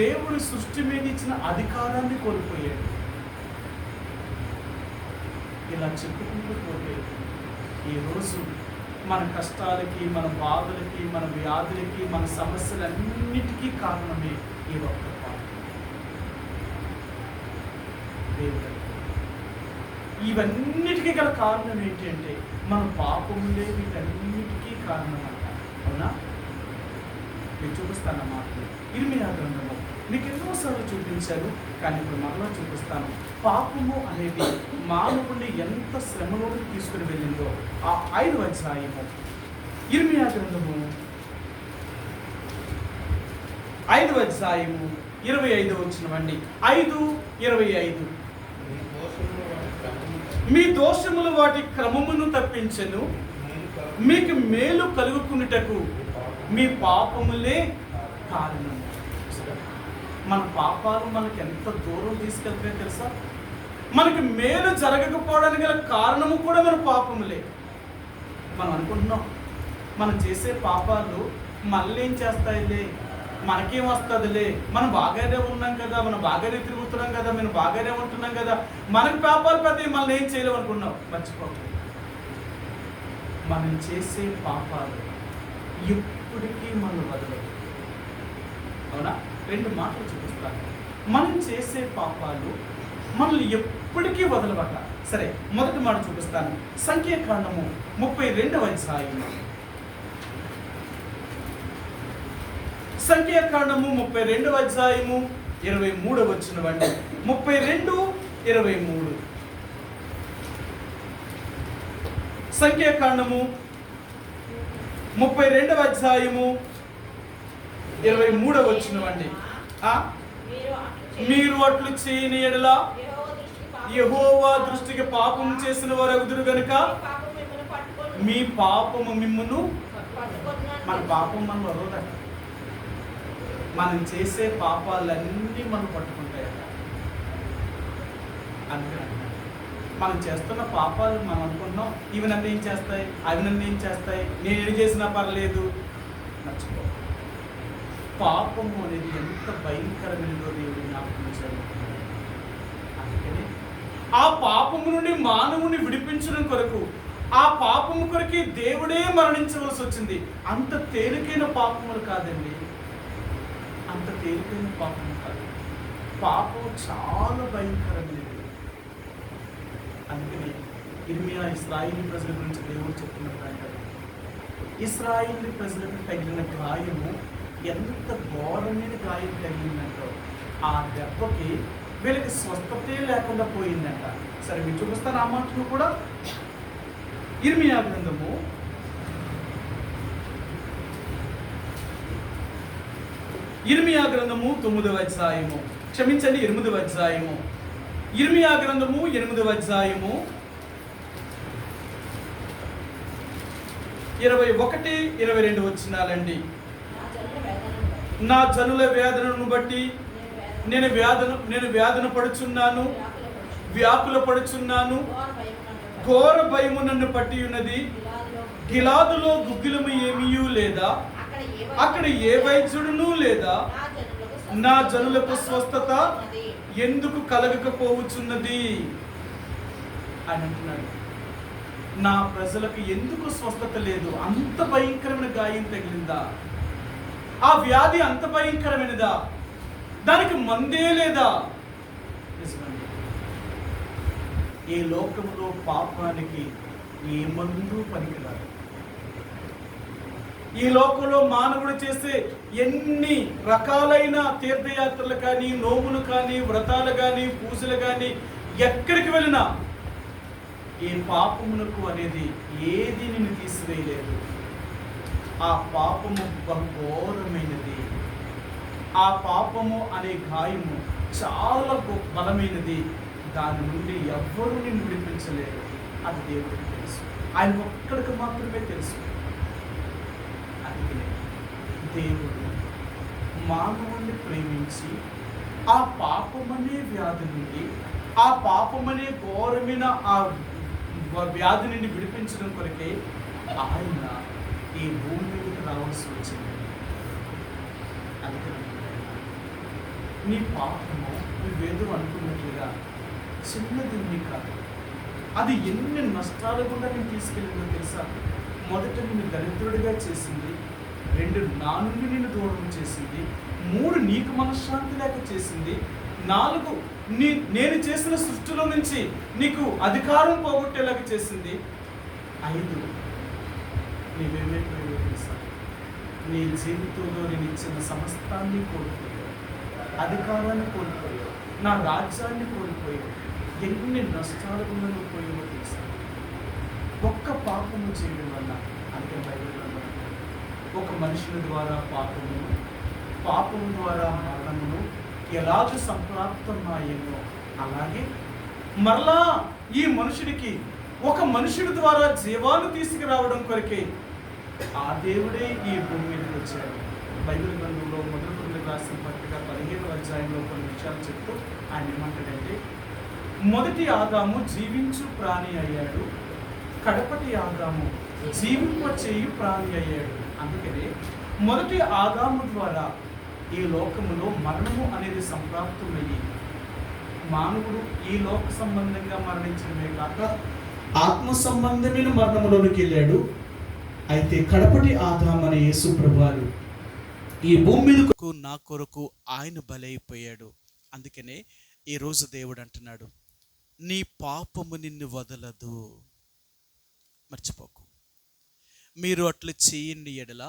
S2: దేవుడి సృష్టి మీద ఇచ్చిన అధికారాన్ని కోల్పోయాడు. ఇలా చెప్పుకుంటూ పోతే ఈరోజు మన కష్టాలకి, మన బాధలకి, మన వ్యాధులకి, మన సమస్యలన్నిటికీ కారణమే ఈ ఒక్క పాపం. దేవుడు ఇవన్నిటికీ గల కారణం ఏంటి అంటే మన పాపములే వీటన్నిటికీ కారణం అంట. అవునా? నేను చూపిస్తాను ఆ మాటలు. ఇర్మియా గ్రంథము మీకు ఎన్నోసార్లు చూపించాను, కానీ ఇప్పుడు మరలా చూపిస్తాను. పాపము అనేది మానవుడిని ఎంత శ్రమలోకి తీసుకుని వెళ్ళిందో ఆ 5వ అధ్యాయము ఇర్మియా గ్రంథము 5వ అధ్యాయము 25వ వచనమండి. 5:25 మీ దోషములు వాటి క్రమమును తప్పించెను, మీకు మేలు కలుగుకున్నటకు మీ పాపములే కారణము. మన పాపాలు మనకి ఎంత దూరం తీసుకెళ్తాయో తెలుసా? మనకి మేలు జరగకపోవడానికి గల కారణము కూడా మన పాపములే. మనం అనుకుంటున్నాం మనం చేసే పాపాలు మళ్ళీ ఏం చేస్తాయిలే, మనకేం వస్తుందిలే, మనం బాగానే ఉన్నాం కదా, మనం బాగానే తిరుగుతున్నాం కదా, మనం బాగానే ఉంటున్నాం కదా, మనకి పాపాలు పెద్ద మళ్ళీ ఏం చేయలేము అనుకున్నాం. మర్చిపోతుంది. మనం చేసే పాపాలు ఎప్పటికీ మనం వదలదు. అవునా? 2 మాటలు చూపిస్తాను. మనం చేసే పాపాలు మనల్ని ఎప్పటికీ వదలబట్ట. సరే, మొదటి మాట చూపిస్తాను. సంఖ్యాకాండము 32వ అధ్యాయము. సంఖ్యాకాండము 32వ అధ్యాయము 23వ వచనమండి. 32:23. సంఖ్యాకాండము 32వ అధ్యాయము 23వ వచనమండి. మీరు అట్లు చేయని ఎడల యెహోవా దృష్టికి పాపం చేసిన వారు అగుదురు గనుక మీ పాపము మిమ్మును, మన పాపం మనం వదలదట. మనం చేసే పాపాలన్నీ మనం పట్టుకుంటాయట. అందుకని మనం చేస్తున్న పాపాలు మనం అనుకుంటున్నాం ఇవి నన్ను ఏం చేస్తాయి, అవి నన్ను ఏం చేస్తాయి, నేను ఏం చేసినా పర్లేదు. మర్చిపో. పాపము అనేది ఎంత భయంకరమైనదో దేవుడు జ్ఞాపకం చేయాలి. అందుకని ఆ పాపము నుండి మానవుని విడిపించడం కొరకు, ఆ పాపము కొరకి దేవుడే మరణించవలసి వచ్చింది. అంత తేలికైన పాపములు కాదండి, అంత తేలికైన పాపము కాదు. పాపం చాలా భయంకరమైనది. అందుకని ఇర్మియా ఇశ్రాయేలు ప్రజల గురించి దేవుడు చెప్తున్నట్టు, ఇశ్రాయేలు ప్రజలకు తగిలిన గాయము ఎంత ఘోరమైన గాయం తగిలిందంటో ఆ దెబ్బకి వీళ్ళకి స్వస్థతే లేకుండా పోయిందంట. సరే, మీరు చూపిస్తాను ఆ మాటలు కూడా. ఇర్మియా గ్రంథము ఇర్మియా గ్రంథము 9వ అధ్యాయము, క్షమించండి 8వ అధ్యాయము. ఇర్మియా గ్రంథము 8వ అధ్యాయము 21, 22 వచనాలండి. నా జనుల వేదనను బట్టి నేను వేదన పడుచున్నాను, వ్యాకుల పడుచున్నాను. ఘోర భయము నన్ను పట్టి ఉన్నది. గిలాదులో గుగ్గిలము ఏమీయూ లేదా, అక్కడ ఏ వైద్యుడును లేదా. నా జనులకు స్వస్థత ఎందుకు కలగకపోవచ్చున్నది అని అంటున్నాడు. నా ప్రజలకు ఎందుకు స్వస్థత లేదు? అంత భయంకరమైన గాయం తగిలిందా? ఆ వ్యాధి అంత భయంకరమైనదా? దానికి మందే లేదా? నిజమండి, ఈ లోకములో పాపానికి ఏ మందు పనికిరాదు. ఈ లోకంలో మానవుడు చేసే ఎన్ని రకాలైన తీర్థయాత్రలు కానీ, నోములు కానీ, వ్రతాలు కానీ, పూజలు కానీ, ఎక్కడికి వెళ్ళినా ఈ పాపమునకు అనేది ఏది నిన్ను తీసివేయలేదు. ఆ పాపము బహుఘోరమైనది. ఆ పాపము అనే గాయము చాలా బలమైనది. దాని నుండి ఎవ్వరూ నిన్ను విడిపించలేరు. అది దేవుడికి తెలుసు, ఆయన ఒక్కడికి మాత్రమే తెలుసు. అందుకనే దేవుడు మానవుణ్ణి ప్రేమించి ఆ పాపమనే వ్యాధి నుండి, ఆ పాపమనే ఘోరమైన ఆ వ్యాధి నుండి విడిపించడం కొరకే ఆయన ఈ భూమి మీదకి రావాల్సి వచ్చింది. అందుకని నీ పాపము నువ్వేదో అనుకున్నట్లుగా చిన్నది కాదు. అది ఎన్ని నష్టాలు కూడా నేను తీసుకెళ్ళిందో తెలుసా? మొదట నిన్ను దరిద్రుడిగా చేసింది, 2 నా నుండి నిన్ను దూరం చేసింది, 3 నీకు మనశ్శాంతి లేక చేసింది, 4 నేను చేసిన సృష్టిలో నుంచి నీకు అధికారం పోగొట్టేలాగా చేసింది, 5 నీవేమైపోయావో తెలుసా? నీ జీవితంలో నేను ఇచ్చిన సమస్తాన్ని కోల్పోయావు, అధికారాన్ని కోల్పోయావు, నా రాజ్యాన్ని కోల్పోయావు. ఎన్ని నష్టాలు కూడా నువ్వు పోయావో తెలుసా? ఒక్క పాపము చేయడం వల్ల. అంటే బైబిల్లో ఒక మనుషుని ద్వారా పాపము ద్వారా మరణమును ఎలాగ సంప్రాప్తమాయేనో, అలాగే మరలా ఈ మనుషుడికి ఒక మనుషుడి ద్వారా జీవాన్ని తీసుకురావడం కొరకే ఆ దేవుడే ఈ భూమి మీదకి వచ్చాడు. బైబిల్ గ్రంథంలో మొదటి కొరింథీయులకు రాసిన పత్రిక 15వ అధ్యాయంలో కొన్ని విషయాలు చెప్తూ ఆయన ఏమంటాడంటే, మొదటి ఆదాము జీవించు ప్రాణి అయ్యాడు, కడపటి ఆదాము జీవింపచేయు ప్రాణి అయ్యాడు. అందుకనే మొదటి ఆదాము ద్వారా ఈ లోకములో మరణము అనేది సంప్రాప్తమయ్యి మానవుడు ఈ లోక సంబంధంగా మరణించడమే కాక ఆత్మ సంబంధమైన మరణములోనికి వెళ్ళాడు. అయితే కడపటి ఆదాము అనే యేసు ప్రభువారు ఈ భూమి మీదకు
S1: నా కొరకు ఆయన బలైపోయాడు. అందుకనే ఈరోజు దేవుడు అంటున్నాడు, నీ పాపము నిన్ను వదలదు. మర్చిపోకు. మీరు అట్లా చేయండి ఎడల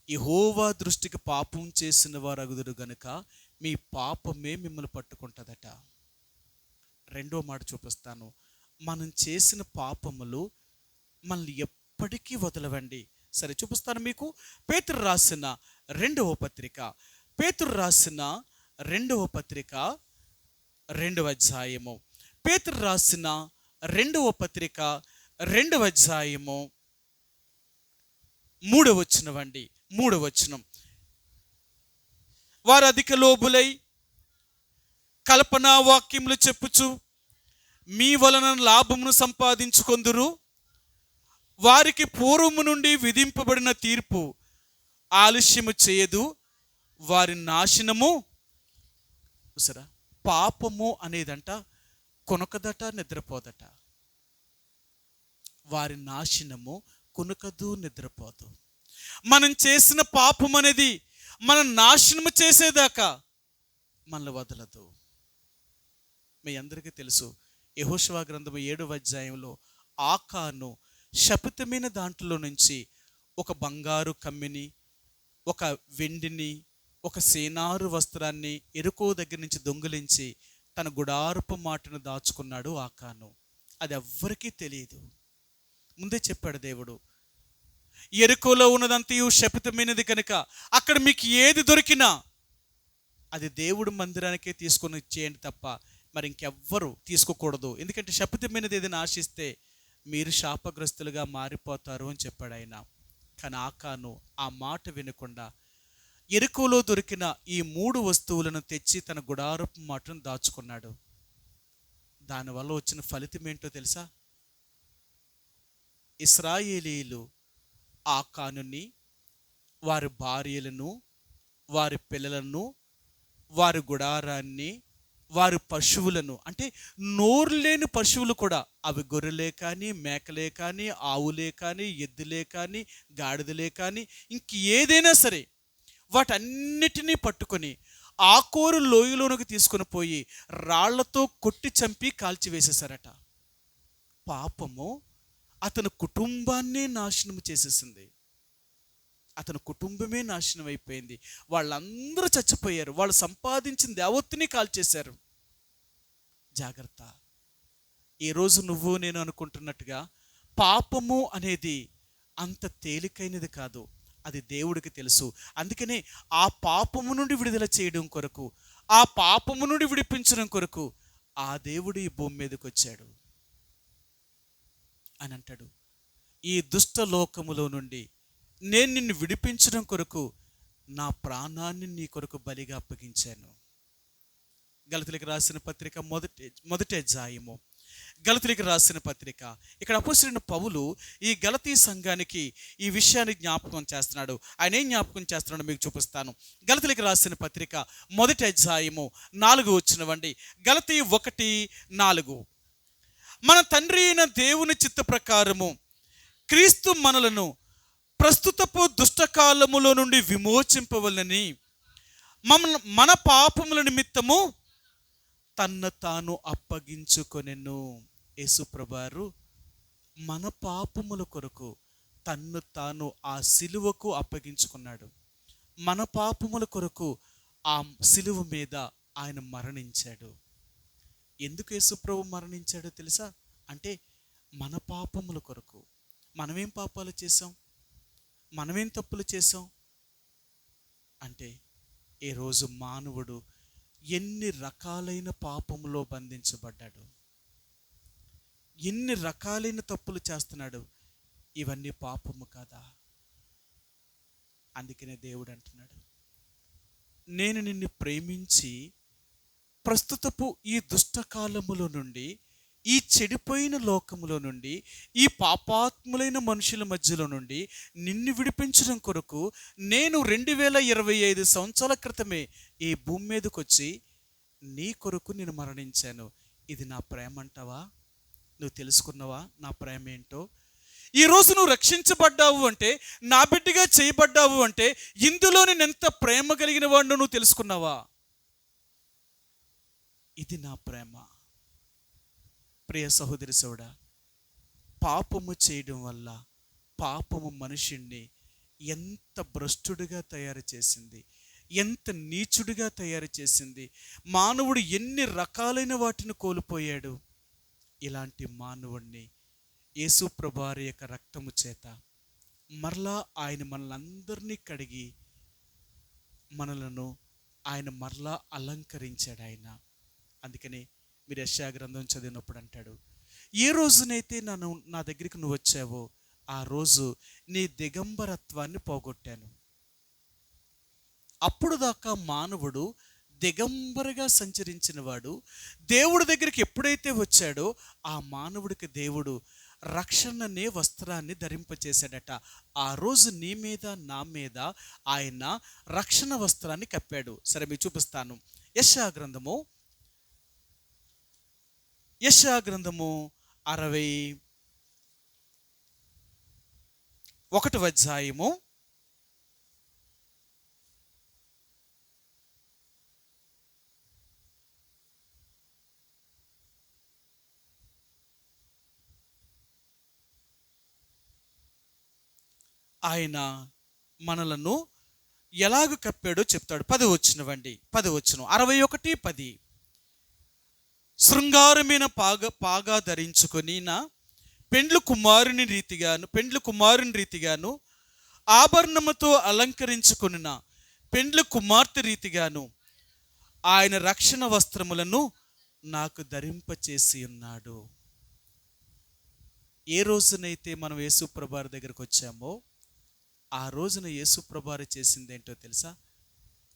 S1: యెహోవా దృష్టికి పాపం చేసిన వారు అగుదురు గనుక మీ పాపమే మిమ్మల్ని పట్టుకుంటుందట. 2వ మాట చూపిస్తాను. మనం చేసిన పాపములు మనల్ని ఎప్పటికీ వదలవండి. సరే, చూపిస్తాను మీకు. పేతురు రాసిన 2వ పత్రిక, 2వ అధ్యాయము, పేతురు రాసిన 2వ పత్రిక 2వ అధ్యాయము 3వ వచనం అండి. 3వ వచనం. వారు అధిక లోబులై కల్పనా వాక్యములు చెప్పుచు మీ వలన లాభమును సంపాదించుకొందురు. వారికి పూర్వము నుండి విధింపబడిన తీర్పు ఆలస్యము చేయదు, వారి నాశనము. సరే, పాపము అనేదంట కొనకదట, నిద్రపోదట. వారి నాశనము కొనకదు, నిద్రపోదు. మనం చేసిన పాపం అనేది మనం నాశనము చేసేదాకా మనల్ని వదలదు. మీ అందరికీ తెలుసు, యెహోషువ గ్రంథము 7వ అధ్యాయంలో ఆకాను శపితమైన దాంట్లో నుంచి ఒక బంగారు కమ్మిని, ఒక వెండిని, ఒక సేనారు వస్త్రాన్ని ఎరుకో దగ్గర నుంచి దొంగిలించి తన గుడారపు మాటను దాచుకున్నాడు ఆకాను. అది ఎవ్వరికీ తెలియదు. ముందే చెప్పాడు దేవుడు, ఎరుకోలో ఉన్నదంతయు శపితమైనది కనుక అక్కడ మీకు ఏది దొరికినా అది దేవుడి మందిరానికే తీసుకొని ఇచ్చేయండి తప్ప మరి ఇంకెవ్వరు తీసుకోకూడదు. ఎందుకంటే శపితమైనది ఏదైనా ఆశిస్తే మీరు శాపగ్రస్తులుగా మారిపోతారు అని చెప్పాడు ఆయన. కానీ ఆకాను ఆ మాట వినకుండా ఎరుకోలో దొరికిన ఈ 3 వస్తువులను తెచ్చి తన గుడారపు మాటను దాచుకున్నాడు. దానివల్ల వచ్చిన ఫలితం ఏంటో తెలుసా? ఇశ్రాయేలీయులు ఆకానుని, వారి భార్యలను, వారి పిల్లలను, వారి గుడారాన్ని, వారి పశువులను, అంటే నోరు లేని పశువులు కూడా, అవి గొర్రెలే కానీ, మేకలే కానీ, ఆవులే కానీ, ఎద్దులే కానీ, గాడిదలే కానీ, ఇంక ఏదైనా సరే వాటన్నిటినీ పట్టుకొని ఆకోరు లోయలోనికి తీసుకొని పోయి రాళ్లతో కొట్టి చంపి కాల్చివేసేశారట. పాపము అతని కుటుంబాన్నే నాశనం చేసేసింది. అతని కుటుంబమే నాశనం అయిపోయింది. వాళ్ళందరూ చచ్చిపోయారు. వాళ్ళు సంపాదించిన దేవతని కాల్చేశారు. జాగ్రత్త. ఈరోజు నువ్వు నేను అనుకుంటున్నట్టుగా పాపము అనేది అంత తేలికైనది కాదు. అది దేవుడికి తెలుసు. అందుకనే ఆ పాపము నుండి విడుదల చేయడం కొరకు, ఆ పాపము నుండి విడిపించడం కొరకు ఆ దేవుడు ఈ భూమి మీదకి వచ్చాడు అని అంటాడు. ఈ దుష్ట లోకములో నుండి నేను నిన్ను విడిపించడం కొరకు నా ప్రాణాన్ని నీ కొరకు బలిగా అప్పగించాను. గలతీయులకు రాసిన పత్రిక మొదటి అధ్యాయము. గలతీయులకు రాసిన పత్రిక. ఇక్కడ అపోస్తలుడైన పౌలు ఈ గలతీ సంఘానికి ఈ విషయాన్ని జ్ఞాపకం చేస్తున్నాడు. ఆయన ఏం జ్ఞాపకం చేస్తున్నాడో మీకు చూపిస్తాను. గలతీయులకు రాసిన పత్రిక మొదటి అధ్యాయము 4 వచనమండి. గలతీ 1:4. మన తండ్రి అయిన దేవుని చిత్త ప్రకారము క్రీస్తు మనలను ప్రస్తుతపు దుష్టకాలములో నుండి విమోచింపవలనని మన పాపముల నిమిత్తము తన్ను తాను అప్పగించుకొనెను. యేసుప్రభువారు మన పాపముల కొరకు తన్ను తాను ఆ సిలువకు అప్పగించుకున్నాడు. మన పాపముల కొరకు ఆ సిలువ మీద ఆయన మరణించాడు. ఎందుకు యేసుప్రభు మరణించాడో తెలుసా? అంటే మన పాపముల కొరకు. మనమేం పాపాలు చేసాం? మనమేం తప్పులు చేసాం? అంటే ఈరోజు మానవుడు ఎన్ని రకాలైన పాపములో బంధించబడ్డాడు, ఎన్ని రకాలైన తప్పులు చేస్తున్నాడు. ఇవన్నీ పాపము కాదా? అందుకనే దేవుడు అంటున్నాడు, నేను నిన్ను ప్రేమించి ప్రస్తుతపు ఈ దుష్టకాలములో నుండి, ఈ చెడిపోయిన లోకములో నుండి, ఈ పాపాత్ములైన మనుషుల మధ్యలో నుండి నిన్ను విడిపించడం కొరకు నేను 2025 సంవత్సరాల క్రితమే ఈ భూమి మీదకి వచ్చి నీ కొరకు నేను మరణించాను. ఇది నా ప్రేమ అంటావా? నువ్వు తెలుసుకున్నావా నా ప్రేమ ఏంటో? ఈరోజు నువ్వు రక్షించబడ్డావు అంటే, నా బిడ్డగా చేయబడ్డావు అంటే, ఇందులో నేను ఎంత ప్రేమ కలిగిన వాడినో నువ్వు తెలుసుకున్నావా? ఇది నా ప్రేమ. ప్రియ సహోదరి సోడా, పాపము చేయడం వల్ల పాపము మనుషుణ్ణి ఎంత భ్రష్టుడిగా తయారు చేసింది, ఎంత నీచుడిగా తయారు చేసింది. మానవుడు ఎన్ని రకాలైన వాటిని కోల్పోయాడు. ఇలాంటి మానవుడిని యేసుప్రభువారి యొక్క రక్తము చేత మరలా ఆయన మనలందరినీ కడిగి మనలను ఆయన మరలా అలంకరించాడు ఆయన. అందుకని మీరు యెషయా గ్రంథం చదివినప్పుడు అంటాడు, ఏ రోజునైతే నా దగ్గరికి నువ్వు వచ్చావో ఆ రోజు నీ దిగంబరత్వాన్ని పోగొట్టాను. అప్పుడు దాకా మానవుడు దిగంబరగా సంచరించిన వాడు దేవుడి దగ్గరికి ఎప్పుడైతే వచ్చాడో ఆ మానవుడికి దేవుడు రక్షణ అనే వస్త్రాన్ని ధరింపచేశాడట. ఆ రోజు నీ మీద నా మీద ఆయన రక్షణ వస్త్రాన్ని కప్పాడు. సరే మీకు చూపిస్తాను. యెషయా గ్రంథము 61 అధ్యాయము 'ఆయన మనలను ఎలాగ కప్పాడో చెప్తాడు. 10 వచనమండి. 10 వచనం. 61:10. శృంగారమైన పాగా ధరించుకొని పెండ్లు కుమారుని రీతిగాను ఆభరణముతో అలంకరించుకొనిన పెండ్లు కుమార్తె రీతిగాను ఆయన రక్షణ వస్త్రములను నాకు ధరింపచేసి ఉన్నాడు. ఏ రోజునైతే మనం యేసుప్రభువారి దగ్గరకు వచ్చామో ఆ రోజున యేసుప్రభువారు చేసింది ఏంటో తెలుసా?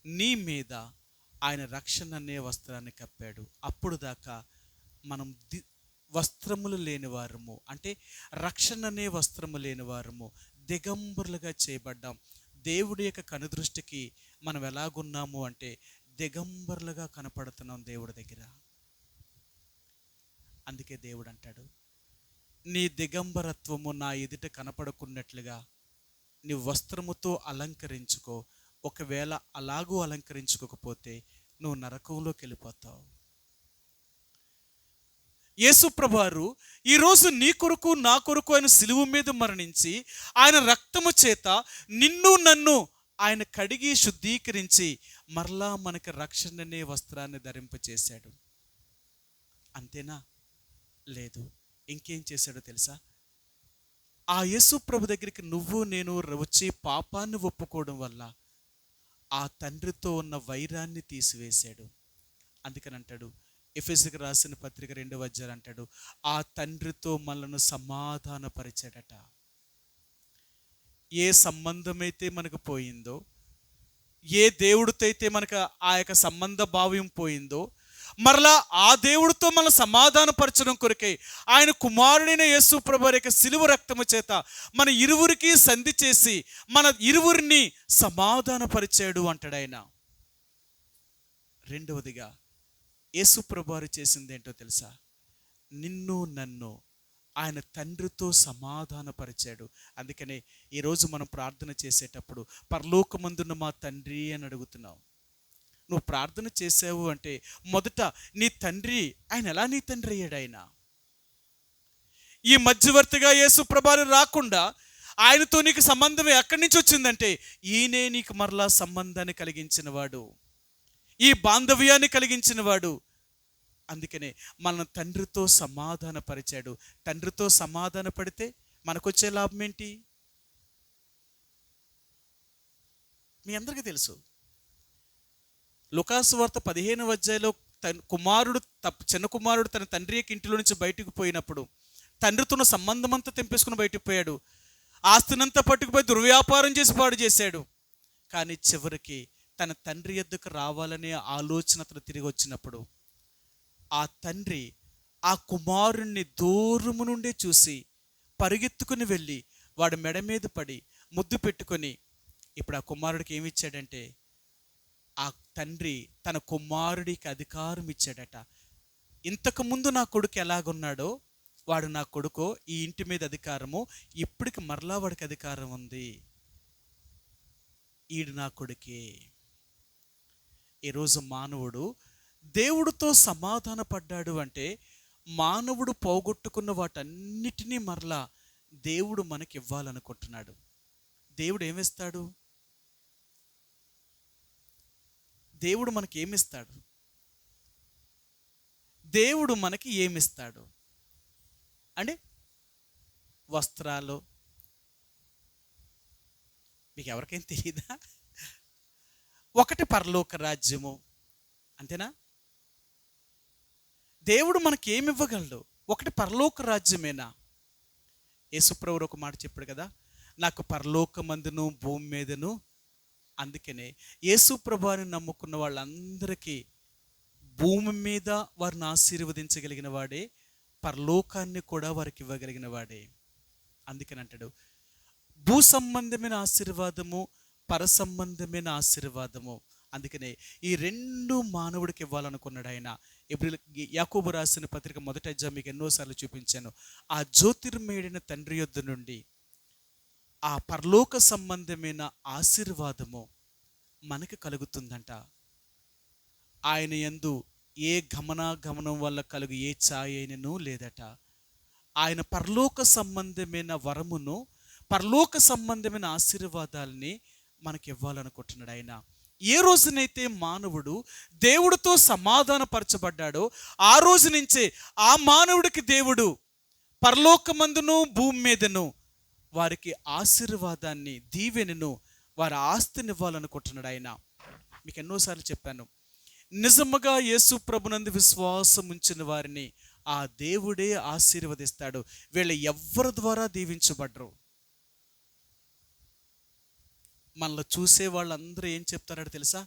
S1: నీ మీద ఆయన రక్షణ అనే వస్త్రాన్ని కప్పాడు. అప్పుడు దాకా మనం వస్త్రములు లేని వారము, అంటే రక్షణ అనే వస్త్రము లేని వారము, దిగంబరులుగా చేయబడ్డాం. దేవుడి యొక్క కనుదృష్టికి మనం ఎలాగున్నాము అంటే దిగంబరులుగా కనపడుతున్నాం దేవుడి దగ్గర. అందుకే దేవుడు అంటాడు, నీ దిగంబరత్వము నా ఎదుట కనపడకున్నట్లుగా నీ వస్త్రముతో అలంకరించుకో. ఒకవేళ అలాగూ అలంకరించుకోకపోతే నువ్వు నరకంలోకి వెళ్ళిపోతావు. యేసుప్రభువారు ఈరోజు నీ కొరకు నా కొరకు ఆయన సిలువ మీద మరణించి ఆయన రక్తము చేత నిన్ను నన్ను ఆయన కడిగి శుద్ధీకరించి మరలా మనకి రక్షణ అనే వస్త్రాన్ని ధరింపచేశాడు. అంతేనా? లేదు, ఇంకేం చేశాడో తెలుసా? ఆ యేసు ప్రభు దగ్గరికి నువ్వు నేను వచ్చి పాపాన్ని ఒప్పుకోవడం వల్ల ఆ తండ్రితో ఉన్న వైరాన్ని తీసివేశాడు. అందుకని అంటాడు, ఎఫెసీయులకు రాసిన పత్రిక 2వ అధ్యాయం అంటాడు, ఆ తండ్రితో మనలను సమాధానపరిచాడట. ఏ సంబంధమైతే మనకు పోయిందో, ఏ దేవుడితో అయితే మనకు ఆ యొక్క సంబంధ భావ్యం పోయిందో, మరలా ఆ దేవుడితో మనం సమాధానపరచడం కొరకై ఆయన కుమారుడైన యేసు ప్రభువారి యొక్క సిలువ రక్తము చేత మన ఇరువురికి సంధి చేసి మన ఇరువురిని సమాధానపరిచాడు అంటాడు ఆయన. రెండవదిగా యేసు ప్రభువారు చేసింది ఏంటో తెలుసా? నిన్ను నన్ను ఆయన తండ్రితో సమాధానపరిచాడు. అందుకనే ఈరోజు మనం ప్రార్థన చేసేటప్పుడు పరలోకమందున్న మా తండ్రి అని అడుగుతున్నాం. నువ్వు ప్రార్థన చేసావు అంటే మొదట నీ తండ్రి, ఆయన ఎలా నీ తండ్రి అయ్యాడు? ఆయన ఈ మధ్యవర్తిగా యేసు ప్రభువారు రాకుండా ఆయనతో నీకు సంబంధం ఎక్కడి నుంచి వచ్చిందంటే ఈయనే నీకు మరలా సంబంధాన్ని కలిగించిన వాడు, ఈ బాంధవ్యాన్ని కలిగించిన వాడు. అందుకనే మన తండ్రితో సమాధానపరిచాడు. తండ్రితో సమాధాన పడితే మనకొచ్చే లాభం ఏంటి? మీ అందరికీ తెలుసు. లూకాసు వార్త 15వ అధ్యాయంలో చిన్న కుమారుడు తన తండ్రి యొక్క ఇంటిలో నుంచి బయటకు పోయినప్పుడు తండ్రితో సంబంధం అంతా తెంపేసుకుని బయటకు పోయాడు. ఆస్తినంతా పట్టుకుపోయి దుర్వ్యాపారం చేసి పాడు చేశాడు. కానీ చివరికి తన తండ్రి యొద్దకు రావాలనే ఆలోచన అతను తిరిగి వచ్చినప్పుడు ఆ తండ్రి ఆ కుమారుణ్ణి దూరము నుండే చూసి పరిగెత్తుకుని వెళ్ళి వాడి మెడ మీద పడి ముద్దు పెట్టుకొని, ఇప్పుడు ఆ కుమారుడికి ఏమి ఇచ్చాడంటే ఆ తండ్రి తన కుమారుడికి అధికారం ఇచ్చాడట. ఇంతకుముందు నా కొడుకు ఎలాగున్నాడో వాడు నా కొడుకో, ఈ ఇంటి మీద అధికారము, ఇప్పటికి మరలా వాడికి అధికారం ఉంది. ఈడు నా కొడుకే. ఈరోజు మానవుడు దేవుడితో సమాధాన పడ్డాడు అంటే మానవుడు పోగొట్టుకున్న వాటన్నిటినీ మరలా దేవుడు మనకి ఇవ్వాలనుకుంటున్నాడు. దేవుడు ఏమిస్తాడు? దేవుడు మనకి ఏమిస్తాడు? దేవుడు మనకి ఏమిస్తాడు అంటే వస్త్రాలు. మీకు ఎవరికైనా తెలియదా? ఒకటి పరలోక రాజ్యము, అంతేనా? దేవుడు మనకి ఏమి ఇవ్వగలడు? ఒకటి పరలోక రాజ్యమేనా? యేసుప్రభువు ఒక మాట చెప్పాడు కదా, నాకు పరలోకమందును భూమి మీదను. అందుకనే యేసుప్రభువుని నమ్ముకున్న వాళ్ళందరికీ భూమి మీద వారిని ఆశీర్వదించగలిగిన వాడే, పరలోకాన్ని కూడా వారికి ఇవ్వగలిగిన వాడే. అందుకని అంటాడు, భూ సంబంధమైన ఆశీర్వాదము, పర సంబంధమైన ఆశీర్వాదము. అందుకనే ఈ రెండు మానవుడికి ఇవ్వాలనుకున్నాడు ఆయన. యాకోబు రాసిన పత్రిక 1వ అధ్యాయం మీకు ఎన్నోసార్లు చూపించాను. ఆ జ్యోతిర్మయుడైన తండ్రి యొద్ద నుండి ఆ పరలోక సంబంధమైన ఆశీర్వాదము మనకు కలుగుతుందంట. ఆయన యందు ఏ గమనం వల్ల కలుగు ఏ ఛాయైనను లేదట. ఆయన పరలోక సంబంధమైన వరమును, పరలోక సంబంధమైన ఆశీర్వాదాలని మనకి ఇవ్వాలనుకుంటున్నాడు ఆయన. ఏ రోజునైతే మానవుడు దేవుడితో సమాధానపరచబడ్డాడో ఆ రోజు నుంచే ఆ మానవుడికి దేవుడు పరలోకమందును భూమి మీదను వారికి ఆశీర్వాదాన్ని, దీవెనను, వారి ఆస్తిని ఇవ్వాలనుకుంటున్నాడు ఆయన. మీకు ఎన్నోసార్లు చెప్పాను, నిజముగా యేసు ప్రభునందు విశ్వాసం ఉంచిన వారిని ఆ దేవుడే ఆశీర్వదిస్తాడు. వీళ్ళు ఎవ్వరి ద్వారా దీవించబడ్డరు. మనల్ని చూసే వాళ్ళందరూ ఏం చెప్తారట తెలుసా?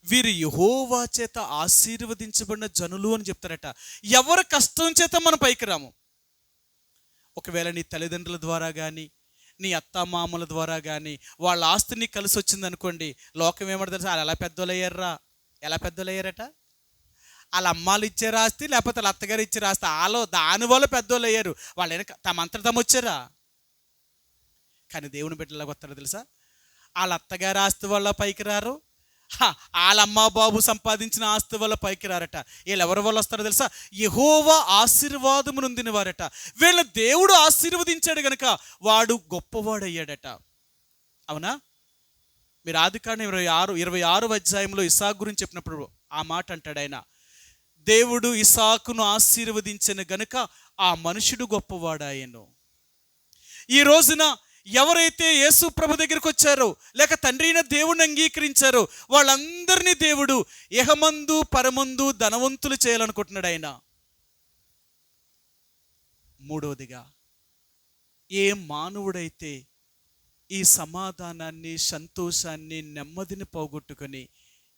S1: వీరు యెహోవా చేత ఆశీర్వదించబడిన జనులు అని చెప్తారట. ఎవరి కష్టం చేత మనం పైకి రాము. ఒకవేళ నీ తల్లిదండ్రుల ద్వారా కానీ, నీ అత్తమామల ద్వారా కానీ వాళ్ళ ఆస్తిని కలిసి వచ్చింది అనుకోండి, లోకం ఏమంటారు తెలుసా? వాళ్ళు ఎలా పెద్దోళ్ళయ్యారట? వాళ్ళ అమ్మాలు ఇచ్చారు ఆస్తి, లేకపోతే వాళ్ళ అత్తగారు ఇచ్చారు ఆస్తి, దానివల్ల పెద్దోళ్ళు అయ్యారు. వాళ్ళు తమంతట వచ్చారా? కానీ దేవుని బిడ్డలాగా వస్తారో తెలుసా? వాళ్ళ అత్తగారి ఆస్తి వల్ల పైకి రారు, వాళ్ళ అమ్మ బాబు సంపాదించిన ఆస్తి వల్ల పైకి రారట. వీళ్ళు ఎవరి వల్ల వస్తారో తెలుసా? యెహోవా ఆశీర్వాదము నొందిన వారట. వీళ్ళ దేవుడు ఆశీర్వదించాడు గనక వాడు గొప్పవాడయ్యాడట. అవునా? మీరు ఆదికాండం 26వ అధ్యాయంలో ఇస్సాకు గురించి చెప్పినప్పుడు ఆ మాట అంటాడు ఆయన, దేవుడు ఇస్సాకును ఆశీర్వదించిన గనుక ఆ మనుషుడు గొప్పవాడాయను. ఈ రోజున ఎవరైతే యేసు ప్రభు దగ్గరికి వచ్చారో, లేక తండ్రి అయిన దేవుణ్ణి అంగీకరించారో, వాళ్ళందరినీ దేవుడు ఇహమందు పరమందు ధనవంతులు చేయాలనుకుంటున్నాడు ఆయన. మూడవదిగా, ఏ మానవుడైతే ఈ సమాధానాన్ని, సంతోషాన్ని, నెమ్మదిని పోగొట్టుకొని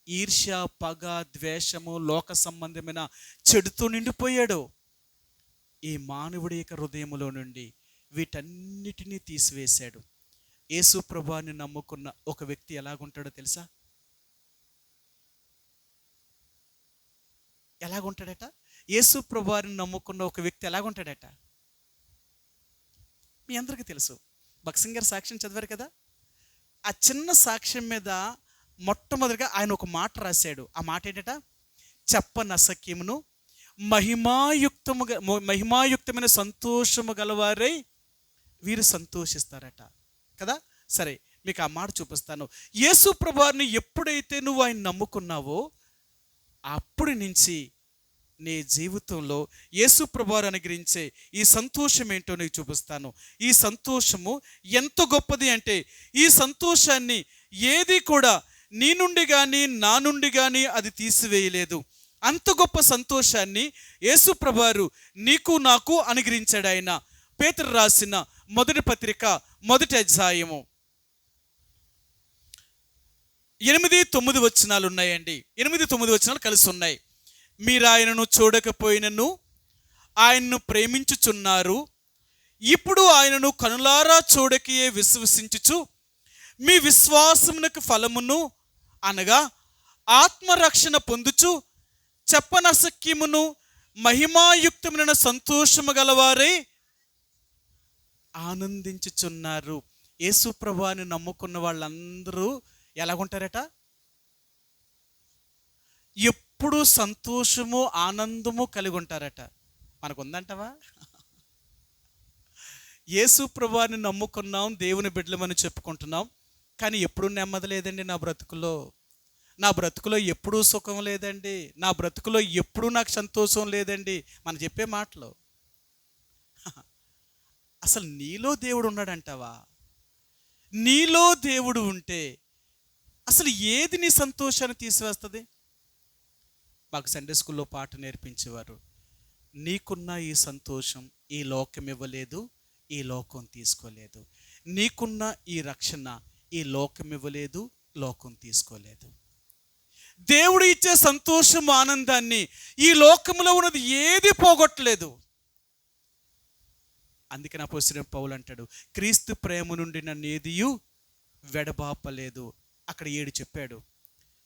S1: ఈర్ష్య, పగ, ద్వేషము, లోక సంబంధమైన చెడుతో నిండిపోయాడో, ఈ మానవుడి యొక్క హృదయంలో నుండి వీటన్నిటినీ తీసివేశాడు. యేసు ప్రభువుని నమ్ముకున్న ఒక వ్యక్తి ఎలాగుంటాడో తెలుసా? ఎలాగుంటాడట? యేసు ప్రభువుని నమ్ముకున్న ఒక వ్యక్తి ఎలాగుంటాడట? మీ అందరికీ తెలుసు. భక్సింగ్ గారు సాక్ష్యం చదివారు కదా. ఆ చిన్న సాక్ష్యం మీద మొట్టమొదటిగా ఆయన ఒక మాట రాశాడు. ఆ మాట ఏంటట? చెప్పనసక్యమును మహిమాయుక్తమైన సంతోషము గలవారై వీరు సంతోషిస్తారట కదా. సరే, మీకు ఆ మాట చూపిస్తాను. యేసు ప్రభువుని ఎప్పుడైతే నువ్వు ఆయన నమ్ముకున్నావో అప్పటి నుంచి నీ జీవితంలో యేసు ప్రభువు అనుగ్రహించే ఈ సంతోషం ఏంటో నీకు చూపిస్తాను. ఈ సంతోషము ఎంత గొప్పది అంటే, ఈ సంతోషాన్ని ఏది కూడా నీ నుండి కానీ నా నుండి కానీ అది తీసివేయలేదు. అంత గొప్ప సంతోషాన్ని యేసు ప్రభువు నీకు నాకు అనుగ్రహించాడు ఆయన. పేతురు రాసిన మొదటి పత్రిక 1వ అధ్యాయము 8-9 వచనాలు ఉన్నాయండి. 8-9 వచనాలు కలిసి ఉన్నాయి. మీరు ఆయనను చూడకపోయినను ఆయన్ను ప్రేమించుచున్నారు, ఇప్పుడు ఆయనను కనులారా చూడకయే విశ్వసించుచు మీ విశ్వాసమునకు ఫలమును అనగా ఆత్మరక్షణ పొందుచు చెప్పనసక్యమును మహిమాయుక్తమైన సంతోషము గలవారై ఆనందించుచున్నారు. యేసు ప్రభువుని నమ్ముకున్న వాళ్ళందరూ ఎలాగుంటారట? ఎప్పుడు సంతోషము, ఆనందము కలిగి ఉంటారట. మనకు ఉందంటవా? యేసు ప్రభువుని నమ్ముకున్నాం, దేవుని బిడ్డలమని చెప్పుకుంటున్నాం, కానీ ఎప్పుడు నెమ్మది లేదండి నా బ్రతుకులో. నా బ్రతుకులో ఎప్పుడూ సుఖం లేదండి, నా బ్రతుకులో ఎప్పుడూ నాకు సంతోషం లేదండి మనం చెప్పే మాటలు. అసలు నీలో దేవుడు ఉన్నాడంటావా? నీలో దేవుడు ఉంటే అసలు ఏది నీ సంతోషాన్ని తీసివేస్తుంది? మాకు సండే స్కూల్లో పాట నేర్పించేవారు, నీకున్న ఈ సంతోషం ఈ లోకం ఇవ్వలేదు, ఈ లోకం తీసుకోలేదు. నీకున్న ఈ రక్షణ ఈ లోకం ఇవ్వలేదు, లోకం తీసుకోలేదు. దేవుడు ఇచ్చే సంతోషం, ఆనందాన్ని ఈ లోకంలో ఉన్నది ఏది పోగొట్టలేదు. అందుకని అపోస్తలుడైన పౌలు అంటాడు, క్రీస్తు ప్రేమ నుండి నన్ను ఏదియు వెడబాపలేదు. అక్కడ 7 చెప్పాడు.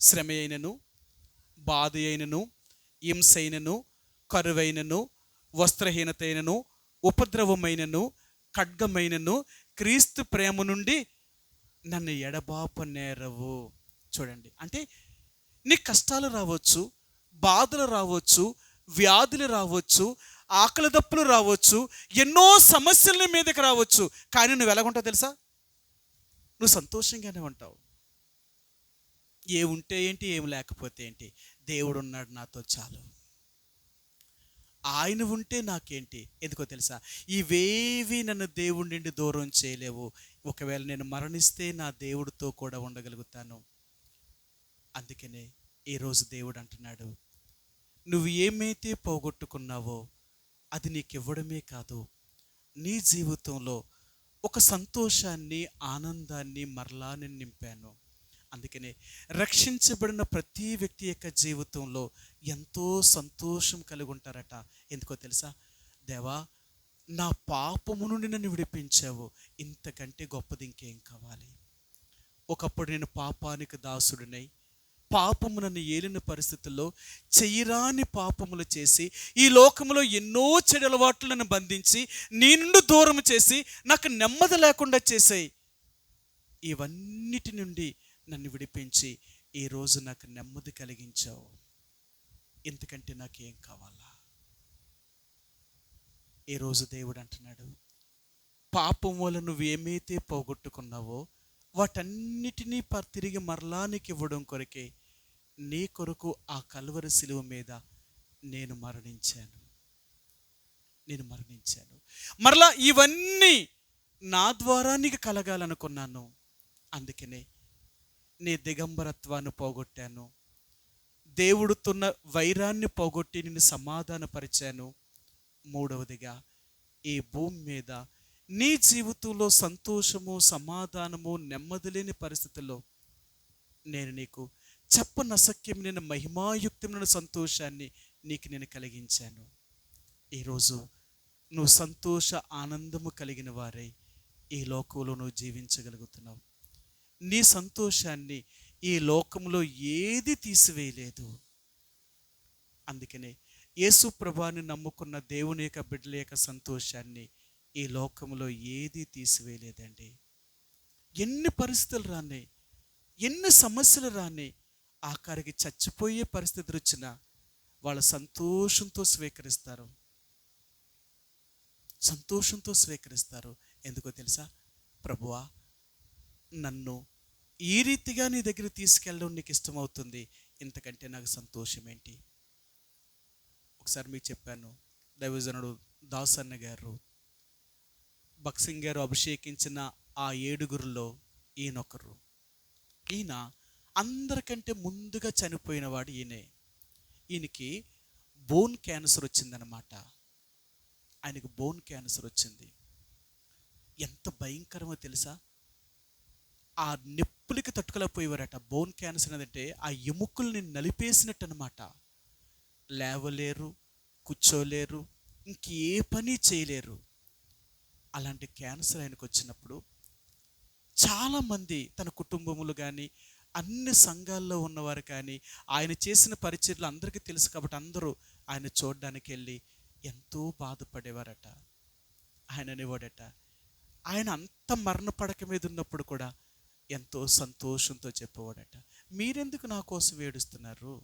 S1: శ్రమ అయినను, బాధ అయినను, హింసైనను, కరువైనను, వస్త్రహీనత అయినను, ఉపద్రవమైనను, ఖడ్గమైనను క్రీస్తు ప్రేమ నుండి నన్ను ఎడబాపనేరవు. చూడండి, అంటే నీ కష్టాలు రావచ్చు, బాధలు రావచ్చు, వ్యాధులు రావచ్చు, ఆకలి దప్పులు రావచ్చు, ఎన్నో సమస్యల మీదకి రావచ్చు, కానీ నువ్వు ఎలాగుంటావు తెలుసా? నువ్వు సంతోషంగానే ఉంటావు. ఏ ఉంటే ఏంటి, ఏమి లేకపోతే ఏంటి, దేవుడు ఉన్నాడు నాతో చాలు. ఆయన ఉంటే నాకేంటి? ఎందుకో తెలుసా? ఇవేవి నన్ను దేవుడి నుండి దూరం చేయలేవు. ఒకవేళ నేను మరణిస్తే నా దేవుడితో కూడా ఉండగలుగుతాను. అందుకనే ఈరోజు దేవుడు అంటున్నాడు, నువ్వు ఏమైతే పోగొట్టుకున్నావో అది నీకు ఇవ్వడమే కాదు, నీ జీవితంలో ఒక సంతోషాన్ని, ఆనందాన్ని మరలా నేను నింపాను. అందుకనే రక్షించబడిన ప్రతి వ్యక్తి యొక్క జీవితంలో ఎంతో సంతోషం కలిగి ఉంటారట. ఎందుకో తెలుసా? దేవా, నా పాపము నుండి నన్ను విడిపించావు, ఇంతకంటే గొప్పది ఇంకేం కావాలి? ఒకప్పుడు నేను పాపానికి దాసుడినై, పాపము నన్ను ఏలిన పరిస్థితుల్లో చెయ్యరాని పాపములు చేసి, ఈ లోకంలో ఎన్నో చెడు అలవాట్లు నన్ను బంధించి, నీ నుండి దూరం చేసి, నాకు నెమ్మది లేకుండా చేసాయి. ఇవన్నిటి నుండి నన్ను విడిపించి ఈరోజు నాకు నెమ్మది కలిగించావు, ఇంతకంటే నాకేం కావాలా? ఈరోజు దేవుడు అంటున్నాడు, పాపం వల్ల నువ్వు ఏమైతే పోగొట్టుకున్నావో వాటన్నిటినీ తిరిగి మరలా నీకు ఇవ్వడం కొరకే నీ కొరకు ఆ కల్వరి శిలువ మీద నేను మరణించాను. మరలా ఇవన్నీ నా ద్వారా నీకు కలగాలనుకున్నాను. అందుకనే నీ దిగంబరత్వాన్ని పోగొట్టాను, దేవుడుతున్న వైరాన్ని పోగొట్టి నిన్ను సమాధానపరిచాను. మూడవదిగా, ఈ భూమి మీద నీ జీవితంలో సంతోషము, సమాధానము, నెమ్మది లేని పరిస్థితుల్లో నేను నీకు చెప్పనసక్యమైన మహిమాయుక్తమైన సంతోషాన్ని నీకు నేను కలిగించాను. ఈరోజు నువ్వు సంతోష ఆనందము కలిగిన వారై ఈ లోకంలో నువ్వు జీవించగలుగుతున్నావు. నీ సంతోషాన్ని ఈ లోకంలో ఏది తీసివేయలేదు. అందుకనే యేసు ప్రభువుని నమ్ముకున్న దేవుని యొక్క బిడ్డల యొక్క సంతోషాన్ని ఈ లోకంలో ఏది తీసివేయలేదండి. ఎన్ని పరిస్థితులు రాని, ఎన్ని సమస్యలు రాని, ఆఖరికి చచ్చిపోయే పరిస్థితులు వచ్చినా వాళ్ళు సంతోషంతో స్వీకరిస్తారు. ఎందుకో తెలుసా? ప్రభువా, నన్ను ఈ రీతిగా నీ దగ్గర తీసుకెళ్ళడం నీకు ఇష్టమవుతుంది, ఇంతకంటే నాకు సంతోషం ఏంటి? ఒకసారి మీకు చెప్పాను, దైవజనుడు దాసన్న గారు, భక్సింగ్ గారు అభిషేకించిన ఆ 7గురిలో ఈయనొకరు. ఈయన అందరికంటే ముందుగా చనిపోయిన వాడు ఈయనే. ఈయనకి బోన్ క్యాన్సర్ వచ్చిందనమాట. ఆయనకు బోన్ క్యాన్సర్ వచ్చింది. ఎంత భయంకరమో తెలుసా? ఆ నొప్పులకి తట్టుకోలేకపోయేవారట. బోన్ క్యాన్సర్ అంటే ఆ ఎముకల్ని నలిపేసినట్టు అనమాట. లేవలేరు, కూర్చోలేరు, ఇంకే పని చేయలేరు. అలాంటి క్యాన్సర్ ఆయనకు వచ్చినప్పుడు చాలామంది తన కుటుంబములు కానీ, అన్ని సంఘాల్లో ఉన్నవారు కానీ, ఆయన చేసిన పరిచర్యలు అందరికీ తెలుసు కాబట్టి అందరూ ఆయన చూడడానికి వెళ్ళి ఎంతో బాధపడేవారట. ఆయన అనేవాడట, ఆయన అంత మరణ పడక మీద ఉన్నప్పుడు కూడా ఎంతో సంతోషంతో చెప్పేవాడట, మీరెందుకు నా కోసం ఏడుస్తున్నారు?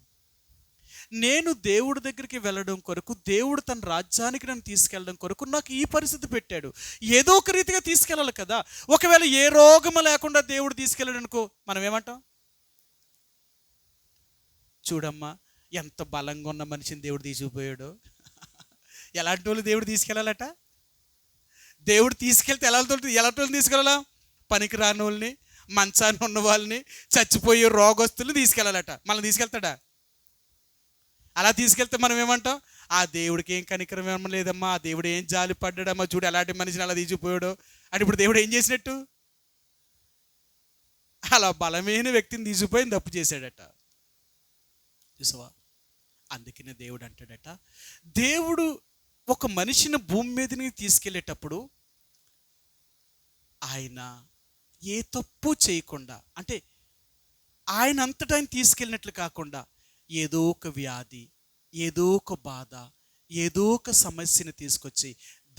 S1: నేను దేవుడి దగ్గరికి వెళ్ళడం కొరకు, దేవుడు తన రాజ్యానికి నన్ను తీసుకెళ్ళడం కొరకు నాకు ఈ పరిస్థితి పెట్టాడు. ఏదో ఒక రీతిగా తీసుకెళ్ళాలి కదా. ఒకవేళ ఏ రోగము లేకుండా దేవుడు తీసుకెళ్ళాడు అనుకో, మనం ఏమంటాం? చూడమ్మా, ఎంత బలంగా ఉన్న మనిషిని దేవుడు తీసుకుపోయాడు. ఎలాంటి వాళ్ళు దేవుడు తీసుకెళ్ళాలట? దేవుడు తీసుకెళ్తే ఎలాంటి వాళ్ళని తీసుకెళ్ళాలా? పనికి రాని వాళ్ళని, మంచాన్ని ఉన్న వాళ్ళని, చచ్చిపోయే రోగస్తుల్ని తీసుకెళ్ళాలట. మనల్ని తీసుకెళ్తాడా? అలా తీసుకెళ్తే మనం ఏమంటాం? ఆ దేవుడికి ఏం కనికరం ఏమో లేదమ్మా, ఆ దేవుడు ఏం జాలి పడ్డాడమ్మా, చూడు ఎలాంటి మనిషిని అలా తీసుకుపోయాడు అంటే ఇప్పుడు దేవుడు ఏం చేసినట్టు? అలా బలమైన వ్యక్తిని తీసుకుపోయి తప్పు చేశాడట. చూసావా? అందుకనే దేవుడు అంటాడట, దేవుడు ఒక మనిషిని భూమి మీదకి తీసుకెళ్ళేటప్పుడు ఆయన ఏ తప్పు చేయకుండా, అంటే ఆయన అంతటా ఆయన తీసుకెళ్ళినట్లు కాకుండా ఏదో ఒక వ్యాధి, ఏదో ఒక బాధ, ఏదో ఒక సమస్యను తీసుకొచ్చి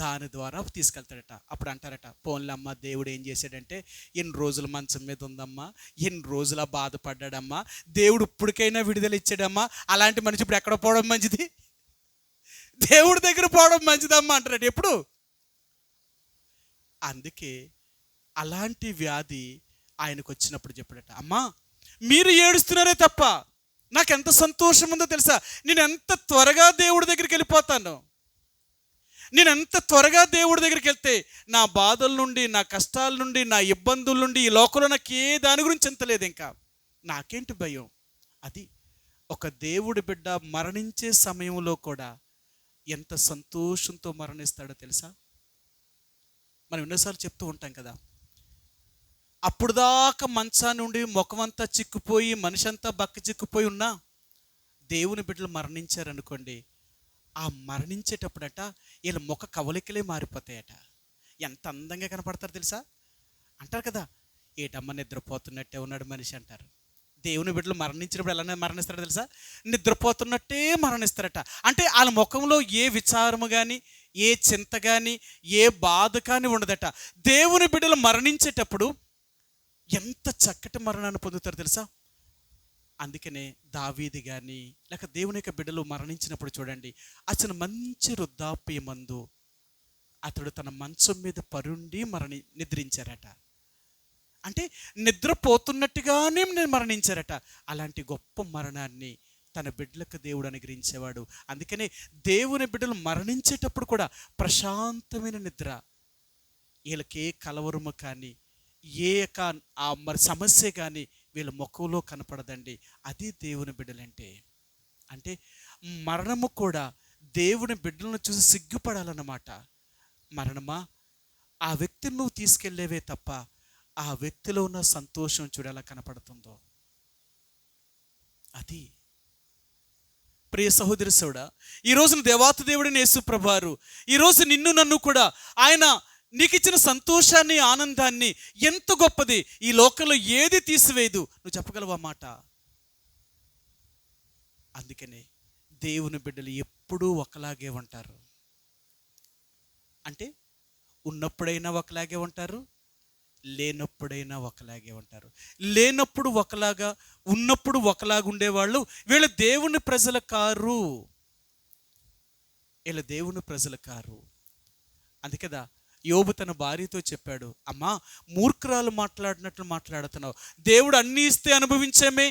S1: దాని ద్వారా తీసుకెళ్తాడట. అప్పుడు అంటారట, పోన్లమ్మ దేవుడు ఏం చేశాడంటే ఎన్ని రోజులు మంచం మీద ఉందమ్మా, ఎన్ని రోజుల బాధపడ్డాడమ్మా, దేవుడు ఇప్పటికైనా విడుదల ఇచ్చాడమ్మా, అలాంటి మనిషి ఇప్పుడు ఎక్కడ పోవడం మంచిది? దేవుడి దగ్గర పోవడం మంచిదమ్మా అంటారట. ఎప్పుడు? అందుకే అలాంటి వ్యాధి ఆయనకు వచ్చినప్పుడు చెప్పాడట, అమ్మా మీరు ఏడుస్తున్నారే తప్ప నాకు ఎంత సంతోషం ఉందో తెలుసా? నేను ఎంత త్వరగా దేవుడి దగ్గరికి వెళ్ళిపోతాను. నేను ఎంత త్వరగా దేవుడి దగ్గరికి వెళ్తే నా బాధల నుండి, నా కష్టాల నుండి, నా ఇబ్బందుల నుండి, ఈ లోకంలో నాకు ఏ దాని గురించి ఎంత లేదు, ఇంకా నాకేంటి భయం? అది ఒక దేవుడి బిడ్డ మరణించే సమయంలో కూడా ఎంత సంతోషంతో మరణిస్తాడో తెలుసా? మనం ఎన్నోసార్లు చెప్తూ ఉంటాం కదా, అప్పుడు దాకా మంచాన్ని ఉండి ముఖమంతా చిక్కుపోయి మనిషి అంతా బక్క చిక్కుపోయి ఉన్నా దేవుని బిడ్డలు మరణించారనుకోండి, ఆ మరణించేటప్పుడట వీళ్ళ ముఖ కవలికలే మారిపోతాయట. ఎంత అందంగా కనపడతారు తెలుసా? అంటారు కదా, ఏటమ్మ నిద్రపోతున్నట్టే ఉన్నాడు మనిషి అంటారు. దేవుని బిడ్డలు మరణించినప్పుడు ఎలా మరణిస్తారో తెలుసా? నిద్రపోతున్నట్టే మరణిస్తారట. అంటే వాళ్ళ ముఖంలో ఏ విచారము కానీ, ఏ చింత కానీ, ఏ బాధ కానీ ఉండదట. దేవుని బిడ్డలు మరణించేటప్పుడు ఎంత చక్కటి మరణాన్ని పొందుతారు తెలుసా? అందుకనే దావీదు కానీ లేక దేవుని యొక్క బిడ్డలు మరణించినప్పుడు చూడండి, అతను మంచి వృద్ధాప్యమందు అతడు తన మంచం మీద పరుండి నిద్రించారట. అంటే నిద్రపోతున్నట్టుగానే మరణించారట. అలాంటి గొప్ప మరణాన్ని తన బిడ్డలకు దేవుడు అనుగ్రహించేవాడు. అందుకనే దేవుని బిడ్డలు మరణించేటప్పుడు కూడా ప్రశాంతమైన నిద్ర, వీళ్ళకి ఏ కలవరము కానీ, ఏ మరి సమస్య కానీ వీళ్ళ ముఖంలో కనపడదండి. అది దేవుని బిడ్డలంటే. అంటే మరణము కూడా దేవుని బిడ్డలను చూసి సిగ్గుపడాలన్నమాట. మరణమా, ఆ వ్యక్తిని నువ్వు తీసుకెళ్ళేవే తప్ప ఆ వ్యక్తిలో ఉన్న సంతోషం చూడేలా కనపడుతుందో అది. ప్రియ సహోదరి సోడా, ఈరోజు దేవాతి దేవుడిని యేసు ప్రభువారు ఈరోజు నిన్ను నన్ను కూడా ఆయన నీకు ఇచ్చిన సంతోషాన్ని, ఆనందాన్ని ఎంత గొప్పది, ఈ లోకంలో ఏది తీసివేయదు. నువ్వు చెప్పగలవా మాట? అందుకనే దేవుని బిడ్డలు ఎప్పుడూ ఒకలాగే ఉంటారు. అంటే ఉన్నప్పుడైనా ఒకలాగే ఉంటారు, లేనప్పుడైనా ఒకలాగే ఉంటారు. లేనప్పుడు ఒకలాగా, ఉన్నప్పుడు ఒకలాగా ఉండేవాళ్ళు వీళ్ళ దేవుని ప్రజలు కారు. వీళ్ళ దేవుని ప్రజలు కారు. అందుకదా యోబు తన భార్యతో చెప్పాడు, అమ్మా మూర్ఖురాలు మాట్లాడినట్లు మాట్లాడుతున్నావు. దేవుడు అన్నీ ఇస్తే అనుభవించామే,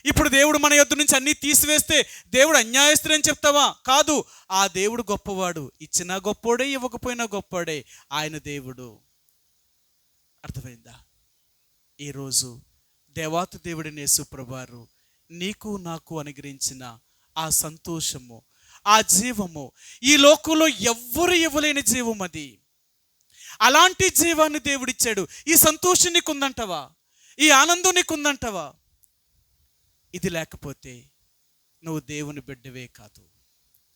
S1: ఇప్పుడు దేవుడు మన యొద్ద నుంచి అన్నీ తీసివేస్తే దేవుడు అన్యాయస్తుడని చెప్తావా? కాదు, ఆ దేవుడు గొప్పవాడు. ఇచ్చినా గొప్పోడే, ఇవ్వకపోయినా గొప్పోడే. ఆయన దేవుడు. అర్థమైందా? ఈరోజు దేవాతి దేవుడిని యేసు ప్రభువారు నీకు నాకు అనుగ్రహించిన ఆ సంతోషము, ఆ జీవము ఈ లోకంలో ఎవ్వరు ఇవ్వలేని జీవం అది. అలాంటి జీవాన్ని దేవుడిచ్చాడు. ఈ సంతోషం నీకు ఉందంటావా? ఈ ఆనందం నీకు ఉందంటావా? ఇది లేకపోతే నువ్వు దేవుని బిడ్డవే కాదు.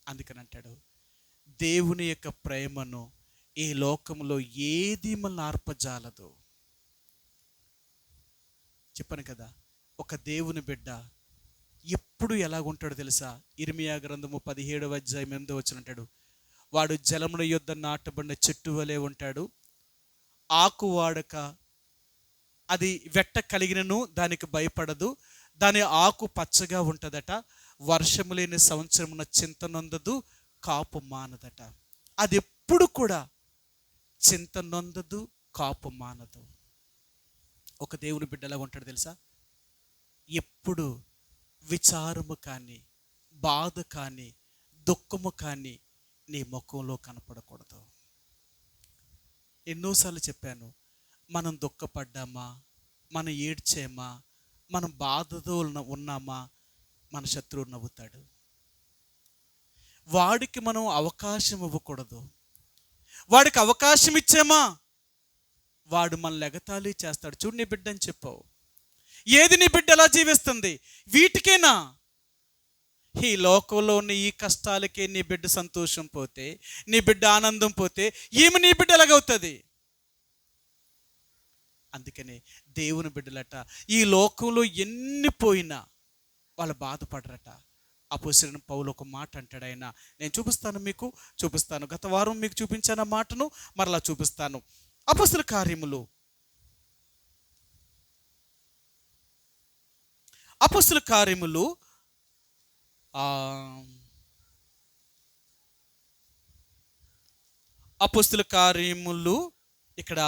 S1: అందుకని అంటాడు, దేవుని యొక్క ప్రేమను ఈ లోకంలో ఏది మనల్ని ఆర్పజాలదు. చెప్పాను కదా, ఒక దేవుని బిడ్డ ఎప్పుడు ఎలాగుంటాడో తెలుసా? ఇర్మియా గ్రంథము 17వ అధ్యాయం 8వ వచనం అంటాడు, వాడు జలముల యొద్ద నాటబడిన చెట్టు వలె ఉంటాడు, ఆకు వాడక అది వెట్ట కలిగినను దానికి భయపడదు, దాని ఆకు పచ్చగా ఉంటుందట, వర్షము లేని సంవత్సరమున చింత నొందదు, కాపు మానదట. అది ఎప్పుడు కూడా చింత నొందదు, కాపు మానదు. ఒక దేవుని బిడ్డలా ఉంటాడు తెలుసా? ఎప్పుడు విచారము కానీ, బాధ కానీ, దుఃఖము కానీ నీ ముఖంలో కనపడకూడదు. ఎన్నోసార్లు చెప్పాను, మనం దుఃఖపడ్డామా, మనం ఏడ్చామా, మనం బాధతో ఉన్నామా, మన శత్రువు నవ్వుతాడు. వాడికి మనం అవకాశం ఇవ్వకూడదు. వాడికి అవకాశం ఇచ్చామా వాడు మనల్ని ఎగతాళి చేస్తాడు. చూడు నీ బిడ్డ అని చెప్పావు, ఏది నీ బిడ్డ ఎలా జీవిస్తుంది? వీటికేనా? ఈ లోకంలో ఉన్న ఈ కష్టాలకే నీ బిడ్డ సంతోషం పోతే, నీ బిడ్డ ఆనందం పోతే ఈమె నీ బిడ్డ ఎలాగవుతుంది? అందుకనే దేవుని బిడ్డలట ఈ లోకంలో ఎన్ని పోయినా వాళ్ళు బాధపడరట. అపోస్తలుడైన పౌలు ఒక మాట అంటాడు, ఆయన నేను చూపిస్తాను. గత వారం మీకు చూపించాను ఆ మాటను, మరలా చూపిస్తాను. అపోస్తల కార్యములు 21వ ఇక్కడ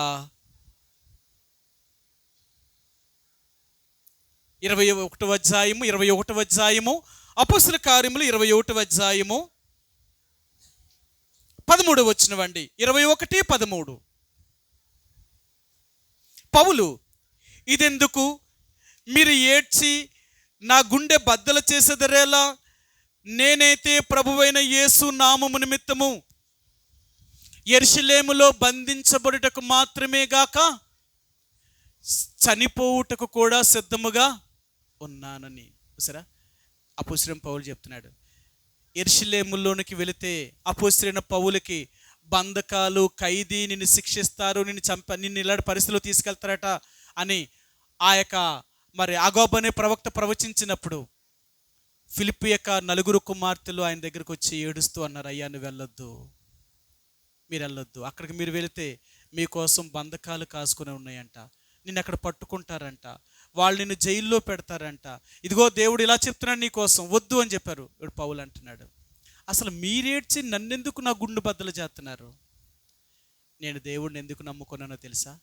S1: 21వ అధ్యాయము అపోస్తల కార్యములు 21వ అధ్యాయము 13వ వచనమండి. 21:13 పౌలు, ఇదెందుకు మీరు ఏడ్చి నా గుండె బద్దలు చేసేదరేలా? నేనైతే ప్రభువైన యేసు నామము నిమిత్తము యెరూషలేములో బంధించబడుటకు మాత్రమే గాక చనిపోవుటకు కూడా సిద్ధముగా ఉన్నానని. సరే, అపోస్తలుడైన పౌలు చెప్తున్నాడు. యెరూషలేములోనికి వెళితే అపోస్తలుడైన పౌలుకి బంధకాలు, ఖైదీ, నిన్ను శిక్షిస్తారు, నిన్ను ఇలాంటి పరిస్థితిలో తీసుకెళ్తారట అని ఆ యొక్క మరి అగోబు అనే ప్రవక్త ప్రవచించినప్పుడు ఫిలిప్పీ యొక్క 4 కుమార్తెలు ఆయన దగ్గరకు వచ్చి ఏడుస్తూ అన్నారు, అయ్యా నువ్వు వెళ్ళొద్దు, మీరు వెళ్ళొద్దు, అక్కడికి మీరు వెళితే మీకోసం బంధకాలు కాసుకుని ఉన్నాయంట, నిన్ను అక్కడ పట్టుకుంటారంట, వాళ్ళు నిన్ను జైల్లో పెడతారంట, ఇదిగో దేవుడు ఇలా చెప్తున్నాడు నీ కోసం, వద్దు అని చెప్పారు. ఇప్పుడు పౌలు అంటున్నాడు, అసలు మీరేడ్చి నన్నెందుకు నా గుండు బద్దలు చేస్తున్నారు? నేను దేవుడిని ఎందుకు నమ్ముకున్నానో తెలుసా?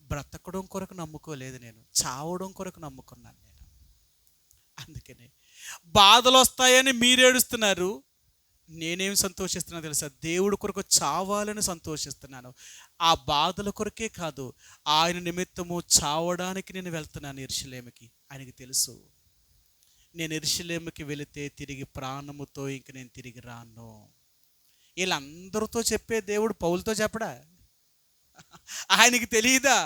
S1: బ్రతకడం కొరకు నమ్ముకోలేదు, నేను చావడం కొరకు నమ్ముకున్నాను నేను. అందుకనే బాధలు వస్తాయని మీరేడుస్తున్నారు, నేనేం సంతోషిస్తున్నా తెలుసా? దేవుడి కొరకు చావాలని సంతోషిస్తున్నాను. ఆ బాధల కొరకే కాదు, ఆయన నిమిత్తము చావడానికి నేను వెళ్తున్నాను యెరూషలేముకి. ఆయనకి తెలుసు నేను యెరూషలేముకి వెళితే తిరిగి ప్రాణముతో ఇంక నేను తిరిగి రాను. వీళ్ళందరితో చెప్పే దేవుడు పౌలుతో చెప్పడా? ఆయనకి తెలియదా?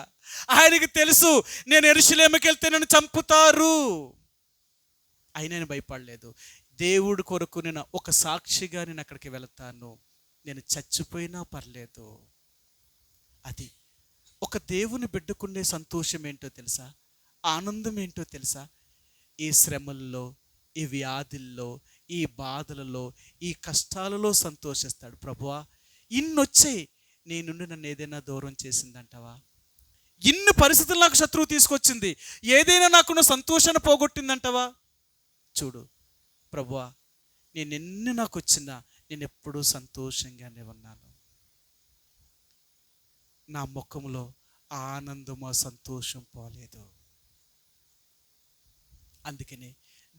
S1: ఆయనకి తెలుసు నేను యెరూషలేముకి వెళ్తే నన్ను చంపుతారు. అయినా నేను భయపడలేదు. దేవుడి కొరకు నేను ఒక సాక్షిగా నేను అక్కడికి వెళతాను, నేను చచ్చిపోయినా పర్లేదు. అది ఒక దేవుని బిడ్డకుండే సంతోషం ఏంటో తెలుసా? ఆనందం ఏంటో తెలుసా? ఈ శ్రమల్లో, ఈ వ్యాధుల్లో, ఈ బాధలలో, ఈ కష్టాలలో సంతోషిస్తాడు. ప్రభువా ఇన్నొచ్చాయి, నీ నుండి నన్ను ఏదైనా దూరం చేసిందంటావా? ఇన్ని పరిస్థితులు నాకు శత్రువు తీసుకొచ్చింది, ఏదైనా నాకున్న సంతోషాన్ని పోగొట్టిందంటావా? చూడు ప్రభువా, నేను ఎన్ని నాకు వచ్చినా నేను ఎప్పుడూ సంతోషంగానే ఉన్నాను. నా ముఖంలో ఆనందము, సంతోషం పోలేదు. అందుకనే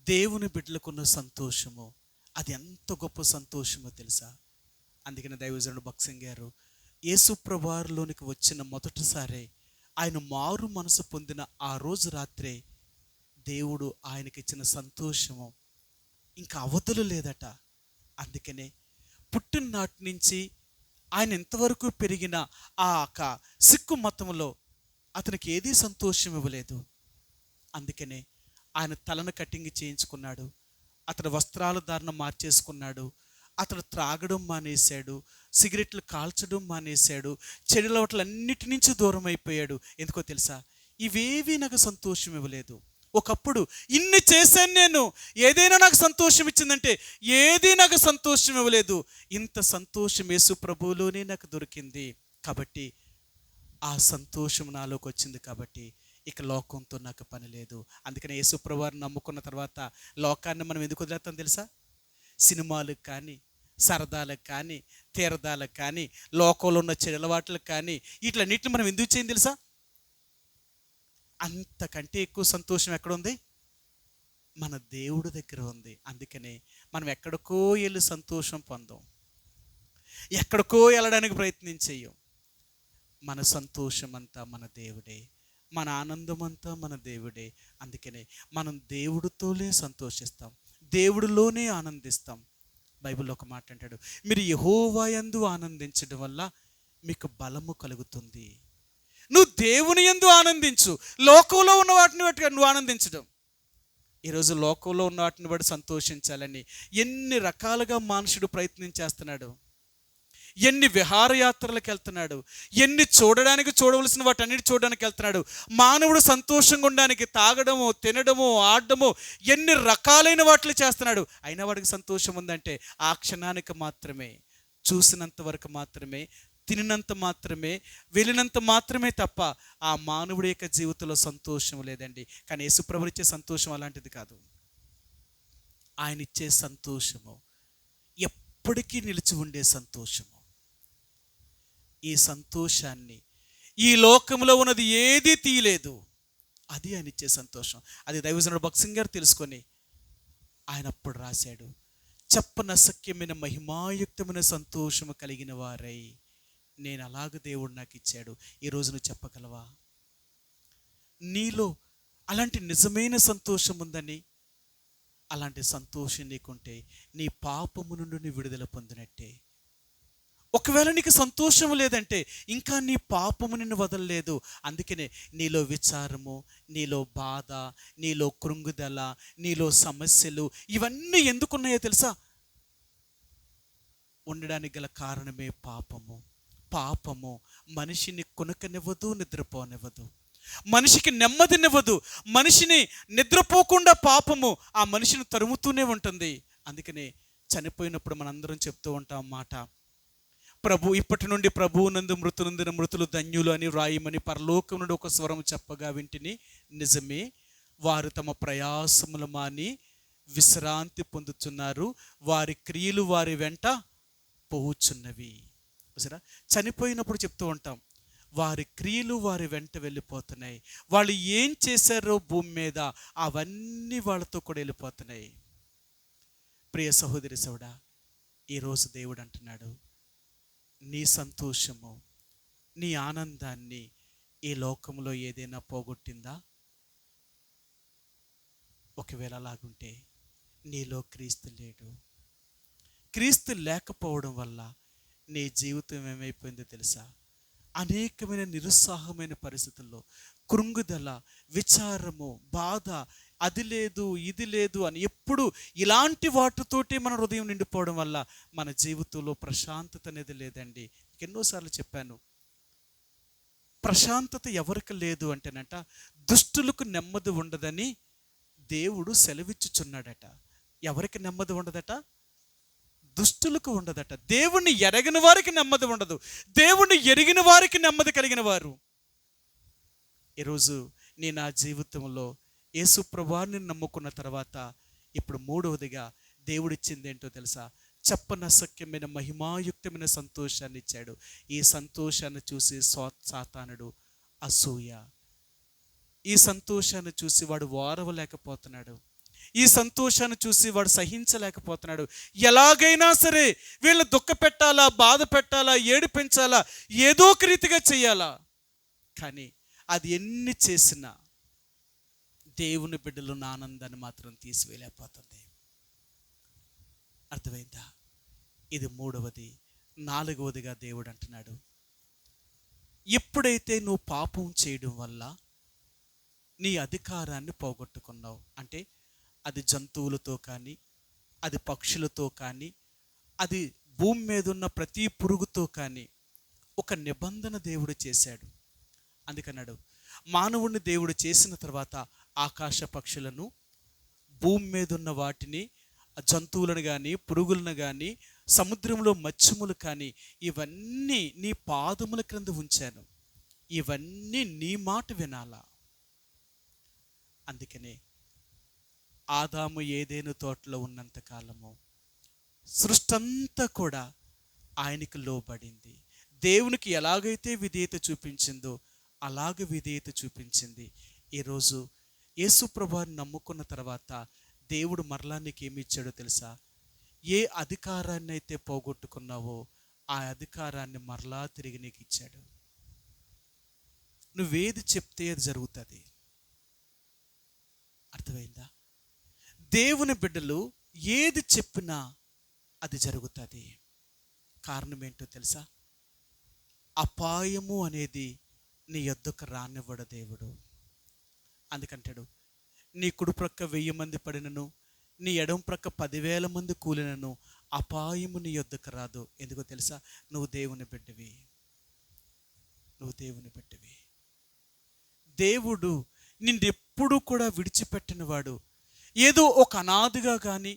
S1: దేవుని బిడ్డలకున్న సంతోషము అది ఎంత గొప్ప సంతోషమో తెలుసా? అందుకనే దైవజనుడు భక్సింగ్ గారు యేసు ప్రభువారిలోనికి వచ్చిన మొదటిసారి ఆయన మారు మనసు పొందిన ఆ రోజు రాత్రే దేవుడు ఆయనకి ఇచ్చిన సంతోషము ఇంకా అవధులు లేదట. అందుకనే పుట్టిన నాటి నుంచి ఆయన ఎంతవరకు పెరిగిన ఆ సిక్కు మతంలో అతనికి ఏదీ సంతోషం ఇవ్వలేదు. అందుకనే ఆయన తలను కటింగ్ చేయించుకున్నాడు, అతడు వస్త్రాల ధారణ మార్చేసుకున్నాడు, అతడు త్రాగడం మానేశాడు, సిగరెట్లు కాల్చడం మానేశాడు, చెడులవట్లన్నిటి నుంచి దూరం అయిపోయాడు. ఎందుకో తెలుసా? ఇవేవి నాకు సంతోషం ఇవ్వలేదు. ఒకప్పుడు ఇన్ని చేశాను నేను, ఏదైనా నాకు సంతోషం ఇచ్చిందంటే ఏది నాకు సంతోషం ఇవ్వలేదు. ఇంత సంతోషం యేసు ప్రభువులోనే నాకు దొరికింది కాబట్టి ఆ సంతోషం నాలోకి వచ్చింది కాబట్టి ఇక లోకంతో నాకు పని లేదు. అందుకని యేసు ప్రభువారిని నమ్ముకున్న తర్వాత లోకాన్ని మనం ఎందుకు వదిలేస్తాం తెలుసా? సినిమాలకు కానీ, సరదాలకు కానీ, తీరదాలకు కానీ, లోకంలో ఉన్న చెడలవాట్లకు కానీ, వీటిలన్నిటిని మనం ఎందుకు చేయం తెలుసా? అంతకంటే ఎక్కువ సంతోషం ఎక్కడుంది? మన దేవుడి దగ్గర ఉంది. అందుకనే మనం ఎక్కడికో వెళ్ళి సంతోషం పొందాం, ఎక్కడికో వెళ్ళడానికి ప్రయత్నం చేయం. మన సంతోషం అంతా మన దేవుడే, మన ఆనందం అంతా మన దేవుడే. అందుకనే మనం దేవుడితోనే సంతోషిస్తాం, దేవుడిలోనే ఆనందిస్తాం. బైబిల్లో ఒక మాట అంటాడు, మీరు యెహోవా యందు ఆనందించడం వల్ల మీకు బలము కలుగుతుంది. నువ్వు దేవుని యందు ఆనందించు, లోకంలో ఉన్న వాటిని బట్టి నువ్వు ఆనందించడం. ఈరోజు లోకంలో ఉన్న వాటిని బట్టి సంతోషించాలని ఎన్ని రకాలుగా మనుషుడు ప్రయత్నం చేస్తున్నాడు, ఎన్ని విహారయాత్రలకు వెళ్తున్నాడు, ఎన్ని చూడవలసిన వాటన్నిటి చూడడానికి వెళ్తున్నాడు. మానవుడు సంతోషంగా ఉండడానికి తాగడము, తినడము, ఆడడము, ఎన్ని రకాలైన వాటిని చేస్తున్నాడు. అయినా వాడికి సంతోషం ఉందంటే ఆ క్షణానికి మాత్రమే, చూసినంత వరకు మాత్రమే, తినినంత మాత్రమే, వెళ్ళినంత మాత్రమే తప్ప ఆ మానవుడి యొక్క జీవితంలో సంతోషం లేదండి. కానీ యేసుప్రభువు ఇచ్చే సంతోషం అలాంటిది కాదు. ఆయన ఇచ్చే సంతోషము ఎప్పటికీ నిలిచి ఉండే సంతోషము. ఈ సంతోషాన్ని ఈ లోకంలో ఉన్నది ఏదీ తీయలేదు. అది ఆయన ఇచ్చే సంతోషం. అది దైవజనుడు భక్సింగ్ గారు తెలుసుకొని ఆయన అప్పుడు రాశాడు, చెప్పనసక్యమైన మహిమాయుక్తమైన సంతోషము కలిగిన వారై నేను అలాగ దేవుడు నాకు ఇచ్చాడు. ఈరోజు నువ్వు చెప్పగలవా? నీలో అలాంటి నిజమైన సంతోషం ఉందని, అలాంటి సంతోషం నీకుంటే నీ పాపము నుండి నీ విడుదల పొందినట్టే. ఒకవేళ నీకు సంతోషం లేదంటే ఇంకా నీ పాపము నిన్ను వదలలేదు. అందుకనే నీలో విచారము, నీలో బాధ, నీలో కృంగుదల, నీలో సమస్యలు ఇవన్నీ ఎందుకున్నాయో తెలుసా? ఉండడానికి గల కారణమే పాపము. పాపము మనిషిని కొనకనివ్వదు, నిద్రపోనివ్వదు, మనిషికి నెమ్మదినివ్వదు. మనిషిని నిద్రపోకుండా పాపము ఆ మనిషిని తరుముతూనే ఉంటుంది. అందుకనే చనిపోయినప్పుడు మనందరం చెప్తూ ఉంటాం మాట, ప్రభు ఇప్పటి నుండి ప్రభువునందు మృతునందున మృతులు ధన్యులు అని వ్రాయమని పరలోకం నుండి ఒక స్వరం చెప్పగా వింటిని. నిజమే, వారు తమ ప్రయాసములు మాని విశ్రాంతి పొందుతున్నారు, వారి క్రియలు వారి వెంట పోవుచున్నవి. సరే, చనిపోయినప్పుడు చెప్తూ ఉంటాం, వారి క్రియలు వారి వెంట వెళ్ళిపోతున్నాయి. వాళ్ళు ఏం చేశారో భూమి మీద అవన్నీ వాళ్ళతో కూడా వెళ్ళిపోతున్నాయి. ప్రియ సహోదరి సోడా, ఈరోజు దేవుడు అంటున్నాడు, నీ సంతోషము, నీ ఆనందాన్ని ఈ లోకంలో ఏదైనా పోగొట్టిందా? ఒకవేళ అలాగుంటే నీలో క్రీస్తు లేడు. క్రీస్తు లేకపోవడం వల్ల నీ జీవితం ఏమైపోయిందో తెలుసా? అనేకమైన నిరుత్సాహమైన పరిస్థితుల్లో కృంగుదల, విచారము, బాధ, అది లేదు ఇది లేదు అని ఎప్పుడు ఇలాంటి వాటితోటి మన హృదయం నిండిపోవడం వల్ల మన జీవితంలో ప్రశాంతత అనేది లేదండి. ఎన్నోసార్లు చెప్పాను, ప్రశాంతత ఎవరికి లేదు అంటేనట దుష్టులకు నెమ్మది ఉండదని దేవుడు సెలవిచ్చుచున్నాడట. ఎవరికి నెమ్మది ఉండదట? దుష్టులకు ఉండదట. దేవుణ్ణి ఎరగిన వారికి నెమ్మది ఉండదు, దేవుణ్ణి ఎరిగిన వారికి నెమ్మది కలిగిన వారు. ఈరోజు నేను నా జీవితంలో యేసు ప్రభువుని నమ్ముకున్న తర్వాత ఇప్పుడు మూడవదిగా దేవుడిచ్చింది ఏంటో తెలుసా? చెప్పనసక్యమైన మహిమాయుక్తమైన సంతోషాన్ని ఇచ్చాడు. ఈ సంతోషాన్ని చూసి సాతానుడు అసూయ, ఈ సంతోషాన్ని చూసి వాడు ఓర్వలేకపోతున్నాడు, ఈ సంతోషాన్ని చూసి వాడు సహించలేకపోతున్నాడు. ఎలాగైనా సరే వీళ్ళని దుఃఖ పెట్టాలా, బాధ పెట్టాలా, ఏడిపించాలా, ఏదో ఒక రీతిగా చెయ్యాలా. కానీ అది ఎన్ని చేసినా దేవుని బిడ్డలున్న ఆనందాన్ని మాత్రం తీసివేయలేకపోతుంది. అర్థమైందా? ఇది మూడవది. నాలుగవదిగా దేవుడు అంటున్నాడు, ఎప్పుడైతే నువ్వు పాపం చేయడం వల్ల నీ అధికారాన్ని పోగొట్టుకున్నావు, అంటే అది జంతువులతో కానీ, అది పక్షులతో కానీ, అది భూమి మీద ఉన్న ప్రతి పురుగుతో కానీ ఒక నిబంధన దేవుడు చేశాడు. అందుకన్నాడు, మానవుడిని దేవుడు చేసిన తర్వాత ఆకాశ పక్షులను, భూమి మీద ఉన్న వాటిని, జంతువులను కానీ, పురుగులను కానీ, సముద్రంలో మత్స్యములు కానీ, ఇవన్నీ నీ పాదముల క్రింద ఉంచాను. ఇవన్నీ నీ మాట వినాలా. అందుకనే ఆదాము ఏదేను తోటలో ఉన్నంత కాలము సృష్టి అంతా కూడా ఆయనకు లోబడింది. దేవునికి ఎలాగైతే విధేయత చూపించిందో అలాగే విధేయత చూపించింది. ఈరోజు యేసు ప్రభువుని నమ్ముకున్న తర్వాత దేవుడు మరలా నీకు ఏమి ఇచ్చాడో తెలుసా? ఏ అధికారాన్ని అయితే పోగొట్టుకున్నావో ఆ అధికారాన్ని మరలా తిరిగి నీకు ఇచ్చాడు. నువ్వేది చెప్తే అది జరుగుతుంది. అర్థమైందా? దేవుని బిడ్డలు ఏది చెప్పినా అది జరుగుతుంది. కారణం ఏంటో తెలుసా? అపాయము అనేది నీ యొద్దకు రానివ్వడు దేవుడు. అందుకంటాడు, నీ కుడి ప్రక్క 1000 మంది పడినను, నీ ఎడమ ప్రక్క 10,000 మంది కూలినను అపాయము నీ యొద్దకు రాదు. ఎందుకో తెలుసా? నువ్వు దేవుని బిడ్డవి. నువ్వు దేవుని బిడ్డవి. దేవుడు నిన్నెప్పుడు కూడా విడిచిపెట్టిన వాడు. ఏదో ఒక అనాథగా కానీ,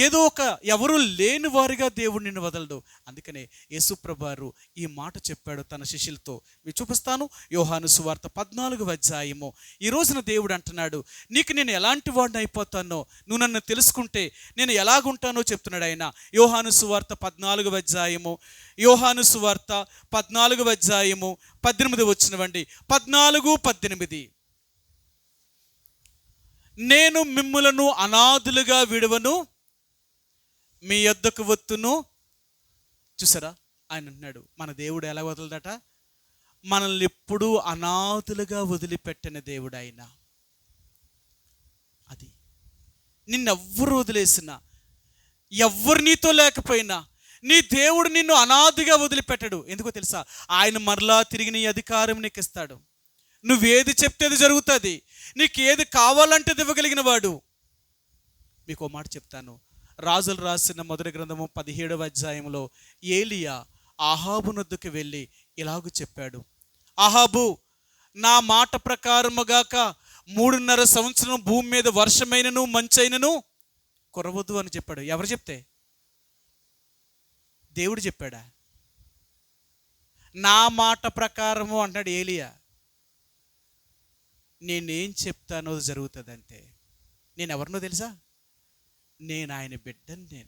S1: ఏదో ఒక ఎవరు లేని వారిగా దేవుడు నిన్ను వదలడు. అందుకనే యేసుప్రభువారు ఈ మాట చెప్పాడు తన శిష్యులతో. మీకు చూపిస్తాను, యోహాను సువార్త 14వ అధ్యాయము. ఈ రోజున దేవుడు అంటున్నాడు, నీకు నేను ఎలాంటి వాడిని అయిపోతానో, నువ్వు నన్ను తెలుసుకుంటే నేను ఎలాగుంటానో చెప్తున్నాడు ఆయన. యోహాను సువార్త 14వ అధ్యాయము, యోహాను సువార్త 14వ అధ్యాయము 18 వచ్చినవండి. 14:18. నేను మిమ్ములను అనాథులుగా విడువను, మీ యొద్దకు వత్తును. చూసారా, ఆయన అంటున్నాడు, మన దేవుడు ఎలా వదలదట? మనల్ని ఎప్పుడూ అనాథులుగా వదిలిపెట్టిన దేవుడు ఆయన. అది నిన్నెవ్వరు వదిలేసినా, ఎవ్వరు నీతో లేకపోయినా నీ దేవుడు నిన్ను అనాదిగా వదిలిపెట్టడు. ఎందుకో తెలుసా? ఆయన మరలా తిరిగి నీ అధికారం నీకు ఇస్తాడు. నువ్వేది చెప్తే అది జరుగుతుంది. నీకు ఏది కావాలంటే అది ఇవ్వగలిగిన వాడు. మీకు ఓ మాట చెప్తాను. రాజులు రాసిన మొదటి గ్రంథము 17వ అధ్యాయంలో ఏలియా ఆహాబు నొద్దకు వెళ్ళి ఇలాగ చెప్పాడు, ఆహాబు, నా మాట ప్రకారముగాక 3.5 సంవత్సరం భూమి మీద వర్షమైనను మంచైనను కురవద్దు అని చెప్పాడు. ఎవరు చెప్తే? దేవుడు చెప్పాడా? నా మాట ప్రకారము అంటాడు ఏలియా. నేనేం చెప్తానో జరుగుతుంది అంతే. నేను ఎవరినో తెలుసా? నేను ఆయన బిడ్డని.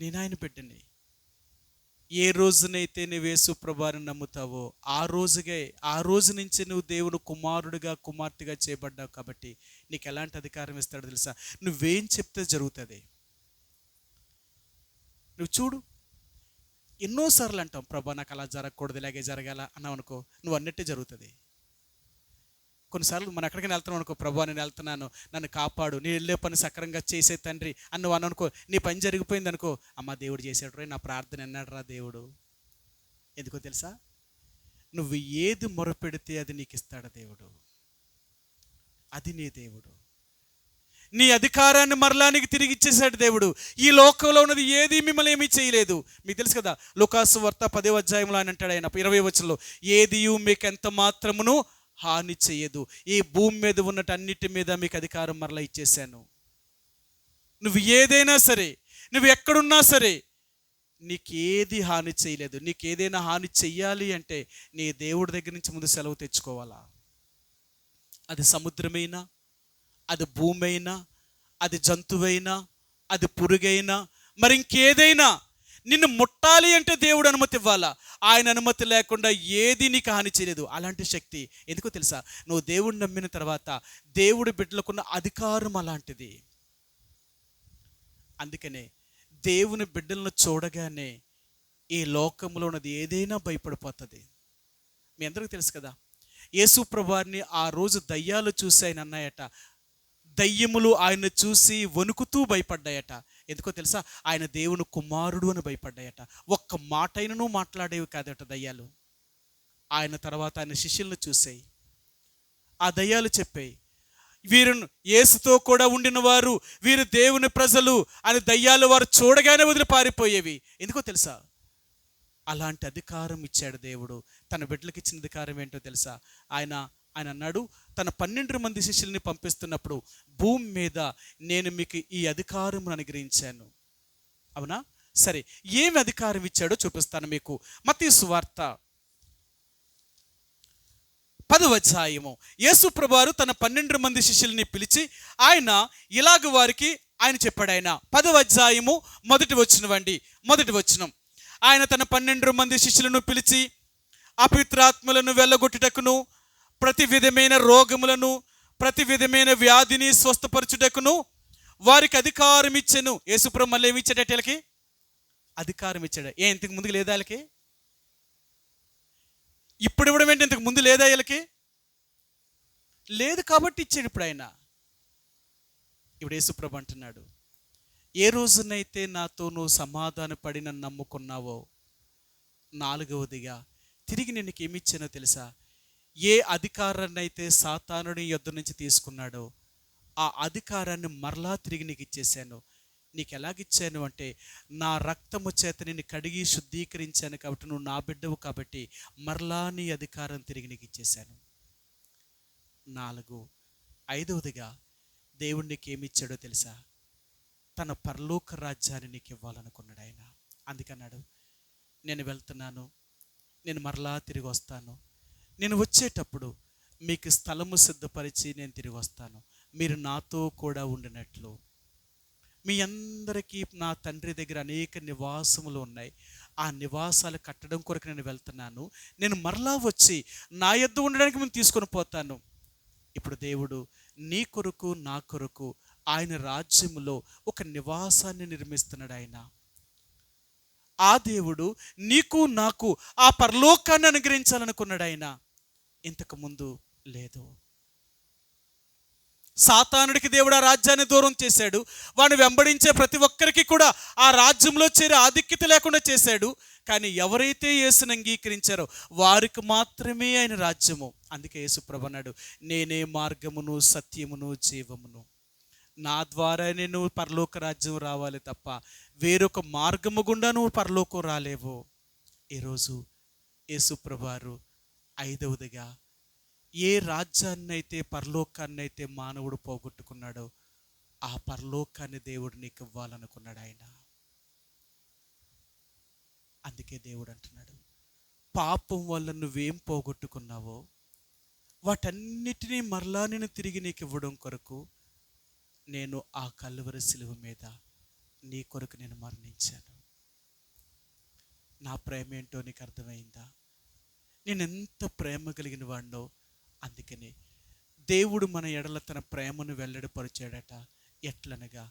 S1: నేను ఆయన బిడ్డని. ఏ రోజునైతే నువ్వు యేసు ప్రభువుని నమ్ముతావో ఆ రోజు నుంచి నువ్వు దేవుడు కుమారుడిగా కుమార్తెగా చేయబడ్డావు. కాబట్టి నీకు ఎలాంటి అధికారం ఇస్తాడో తెలుసా? నువ్వేం చెప్తే జరుగుతుంది. నువ్వు చూడు, ఎన్నోసార్లు అంటాం, ప్రభా నాకు అలా జరగకూడదు, ఇలాగే జరగాల అన్నావు అనుకో, నువ్వు అన్నట్టే జరుగుతుంది. కొన్నిసార్లు మనం ఎక్కడికైనా వెళ్తున్నాం అనుకో, ప్రభా నేను వెళ్తున్నాను, నన్ను కాపాడు, నేను వెళ్ళే పని సక్రంగా చేసే తండ్రి అన్ను అనుకో, నీ పని జరిగిపోయింది అనుకో, అమ్మ దేవుడు చేసాడు రా, నా ప్రార్థన ఎన్నాడు రా దేవుడు. ఎందుకో తెలుసా? నువ్వు ఏది మొరపెడితే అది నీకు ఇస్తాడు దేవుడు. అది నీ దేవుడు. నీ అధికారాన్ని మరలా నీకు తిరిగి ఇచ్చేసాడు దేవుడు. ఈ లోకంలో ఉన్నది ఏది మిమ్మల్ని ఏమీ చేయలేదు. మీకు తెలుసు కదా, లూకాసు వార్త 10వ అధ్యాయంలో ఆయన అంటాడు, ఆయన 20వ వచనంలో, ఏదియు మీకు ఎంత మాత్రమును హాని చేయదు, ఈ భూమి మీద ఉన్నట్టు అన్నిటి మీద మీకు అధికారం మరలా ఇచ్చేసాను. నువ్వు ఏదైనా సరే, నువ్వు ఎక్కడున్నా సరే, నీకేది హాని చేయలేదు. నీకు ఏదైనా హాని చెయ్యాలి అంటే నీ దేవుడి దగ్గర నుంచి ముందు సెలవు తెచ్చుకోవాలా. అది సముద్రమైనా, అది భూమి అయినా, అది జంతువైనా, అది పురుగైనా, మరి ఇంకేదైనా నిన్ను ముట్టాలి అంటే దేవుడు అనుమతి ఇవ్వాలా. ఆయన అనుమతి లేకుండా ఏది నీకు హాని చేయలేదు. అలాంటి శక్తి ఎందుకో తెలుసా? నువ్వు దేవుడిని నమ్మిన తర్వాత దేవుడి బిడ్డలకున్న అధికారం అలాంటిది. అందుకనే దేవుని బిడ్డలను చూడగానే ఈ లోకంలో ఉన్నది ఏదైనా భయపడిపోతుంది. మీ అందరికీ తెలుసు కదా, యేసు ప్రభువారిని ఆ రోజు దయ్యాలు చూసి ఆయన అన్నాయట, దయ్యములు ఆయన చూసి వణుకుతూ భయపడ్డాయట. ఎందుకో తెలుసా? ఆయన దేవుని కుమారుడు అని భయపడ్డాయట. ఒక్క మాట అయినను మాట్లాడేవి కాదట దయ్యాలు. ఆయన తర్వాత ఆయన శిష్యులను చూసాయి. ఆ దయ్యాలు చెప్పాయి, వీరును యేసుతో కూడా ఉండిన వారు, వీరు దేవుని ప్రజలు అని దయ్యాలు వారు చూడగానే వదిలి పారిపోయేవి. ఎందుకో తెలుసా? అలాంటి అధికారం ఇచ్చాడు దేవుడు. తన బిడ్డలకు ఇచ్చిన అధికారం ఏంటో తెలుసా? ఆయన అన్నాడు, తన 12 మంది శిష్యుల్ని పంపిస్తున్నప్పుడు, భూమి మీద నేను మీకు ఈ అధికారం అనుగ్రహించాను. అవునా? సరే, ఏమి అధికారం ఇచ్చాడో చూపిస్తాను మీకు. మత్తయి సువార్త 10వ అధ్యాయము. యేసు ప్రభువారు తన 12 మంది శిష్యుల్ని పిలిచి ఆయన ఇలాగ వారికి ఆయన చెప్పాడు. ఆయన 10వ అధ్యాయము మొదటి వచనం. ఆయన తన 12 మంది శిష్యులను పిలిచి, అపవిత్రాత్మలను వెళ్ళగొట్టుటకును, ప్రతి విధమైన రోగములను, ప్రతి విధమైన వ్యాధిని స్వస్థపరచుటకును వారికి అధికారం ఇచ్చెను. యేసుప్రభు మళ్ళీ ఏమి ఇచ్చాడట? వీళ్ళకి అధికారం ఇచ్చాడు. ఇంతకు ముందుకు లేదా వీళ్ళకి? ఇప్పుడు ఇవ్వడం ఏంటి? ఇంతకు ముందు లేదా వీళ్ళకి? లేదు కాబట్టి ఇచ్చాడు ఇప్పుడు ఆయన. ఇప్పుడు యేసుప్రభు అంటున్నాడు, ఏ రోజునైతే నాతో నువ్వు సమాధాన పడి నన్ను నమ్ముకున్నావో, 4వదిగా తిరిగి నేను నీకు ఏమిచ్చానో తెలుసా? ఏ అధికారాన్ని అయితే సాతానుని యొద్ద నుంచి తీసుకున్నాడో ఆ అధికారాన్ని మరలా తిరిగి నీకు ఇచ్చేసాను. నీకు ఎలాగిచ్చాను అంటే, నా రక్తము చేత నిన్ను కడిగి శుద్ధీకరించాను కాబట్టి నువ్వు నా బిడ్డవు కాబట్టి మరలా నీ అధికారం తిరిగి నీకు ఇచ్చేసాను. 5వదిగా దేవుడు నీకు ఏమిచ్చాడో తెలుసా? తన పరలోక రాజ్యాన్ని నీకు ఇవ్వాలనుకున్నాడు ఆయన. అందుకన్నాడు, నేను వెళ్తున్నాను, నేను మరలా తిరిగి వస్తాను, నేను వచ్చేటప్పుడు మీకు స్థలము సిద్ధపరిచి నేను తిరిగి వస్తాను, మీరు నాతో కూడా ఉండినట్లు. మీ అందరికీ నా తండ్రి దగ్గర అనేక నివాసములు ఉన్నాయి. ఆ నివాసాలు కట్టడం కొరకు నేను వెళ్తున్నాను. నేను మరలా వచ్చి నా యొద్ద ఉండడానికి మేము తీసుకొని పోతాను. ఇప్పుడు దేవుడు నీ కొరకు నా కొరకు ఆయన రాజ్యములో ఒక నివాసాన్ని నిర్మిస్తున్నాడు. ఆయన ఆ దేవుడు నీకు నాకు ఆ పరలోకాన్ని అనుగ్రహించాలనుకున్నాడు. ఆయన ఇంతకు ముందు లేదు. సాతానుడికి దేవుడు ఆ రాజ్యాన్ని దూరం చేశాడు. వాడిని వెంబడించే ప్రతి ఒక్కరికి కూడా ఆ రాజ్యంలో చేరే ఆధిక్యత లేకుండా చేశాడు. కానీ ఎవరైతే యేసుని అంగీకరించారో వారికి మాత్రమే ఆయన రాజ్యము. అందుకే యేసు ప్రభు అన్నాడు, నేనే మార్గమును సత్యమును జీవమును, నా ద్వారానే నువ్వు పరలోక రాజ్యం రావాలి తప్ప వేరొక మార్గము గుండా నువ్వు పరలోకం రాలేవు. ఈరోజు యేసు ప్రభువారు ఐదవదిగా ఏ రాజ్యాన్నైతే పరలోకాన్నైతే మానవుడు పోగొట్టుకున్నాడో ఆ పరలోకాన్ని దేవుడు నీకు ఇవ్వాలనుకున్నాడు ఆయన. అందుకే దేవుడు అంటున్నాడు, పాపం వల్ల నువ్వేం పోగొట్టుకున్నావో వాటన్నిటినీ మరలా నేను తిరిగి నీకు ఇవ్వడం కొరకు నేను ఆ కల్వరి శిలువ మీద నీ కొరకు నేను మరణించాను. నా ప్రేమ ఏంటో నీకు అర్థమైందా? నేను ఎంత ప్రేమ కలిగిన వాడినో. అందుకని దేవుడు మన ఎడల తన ప్రేమను వెల్లడిపరిచాడట. ఎట్లనగా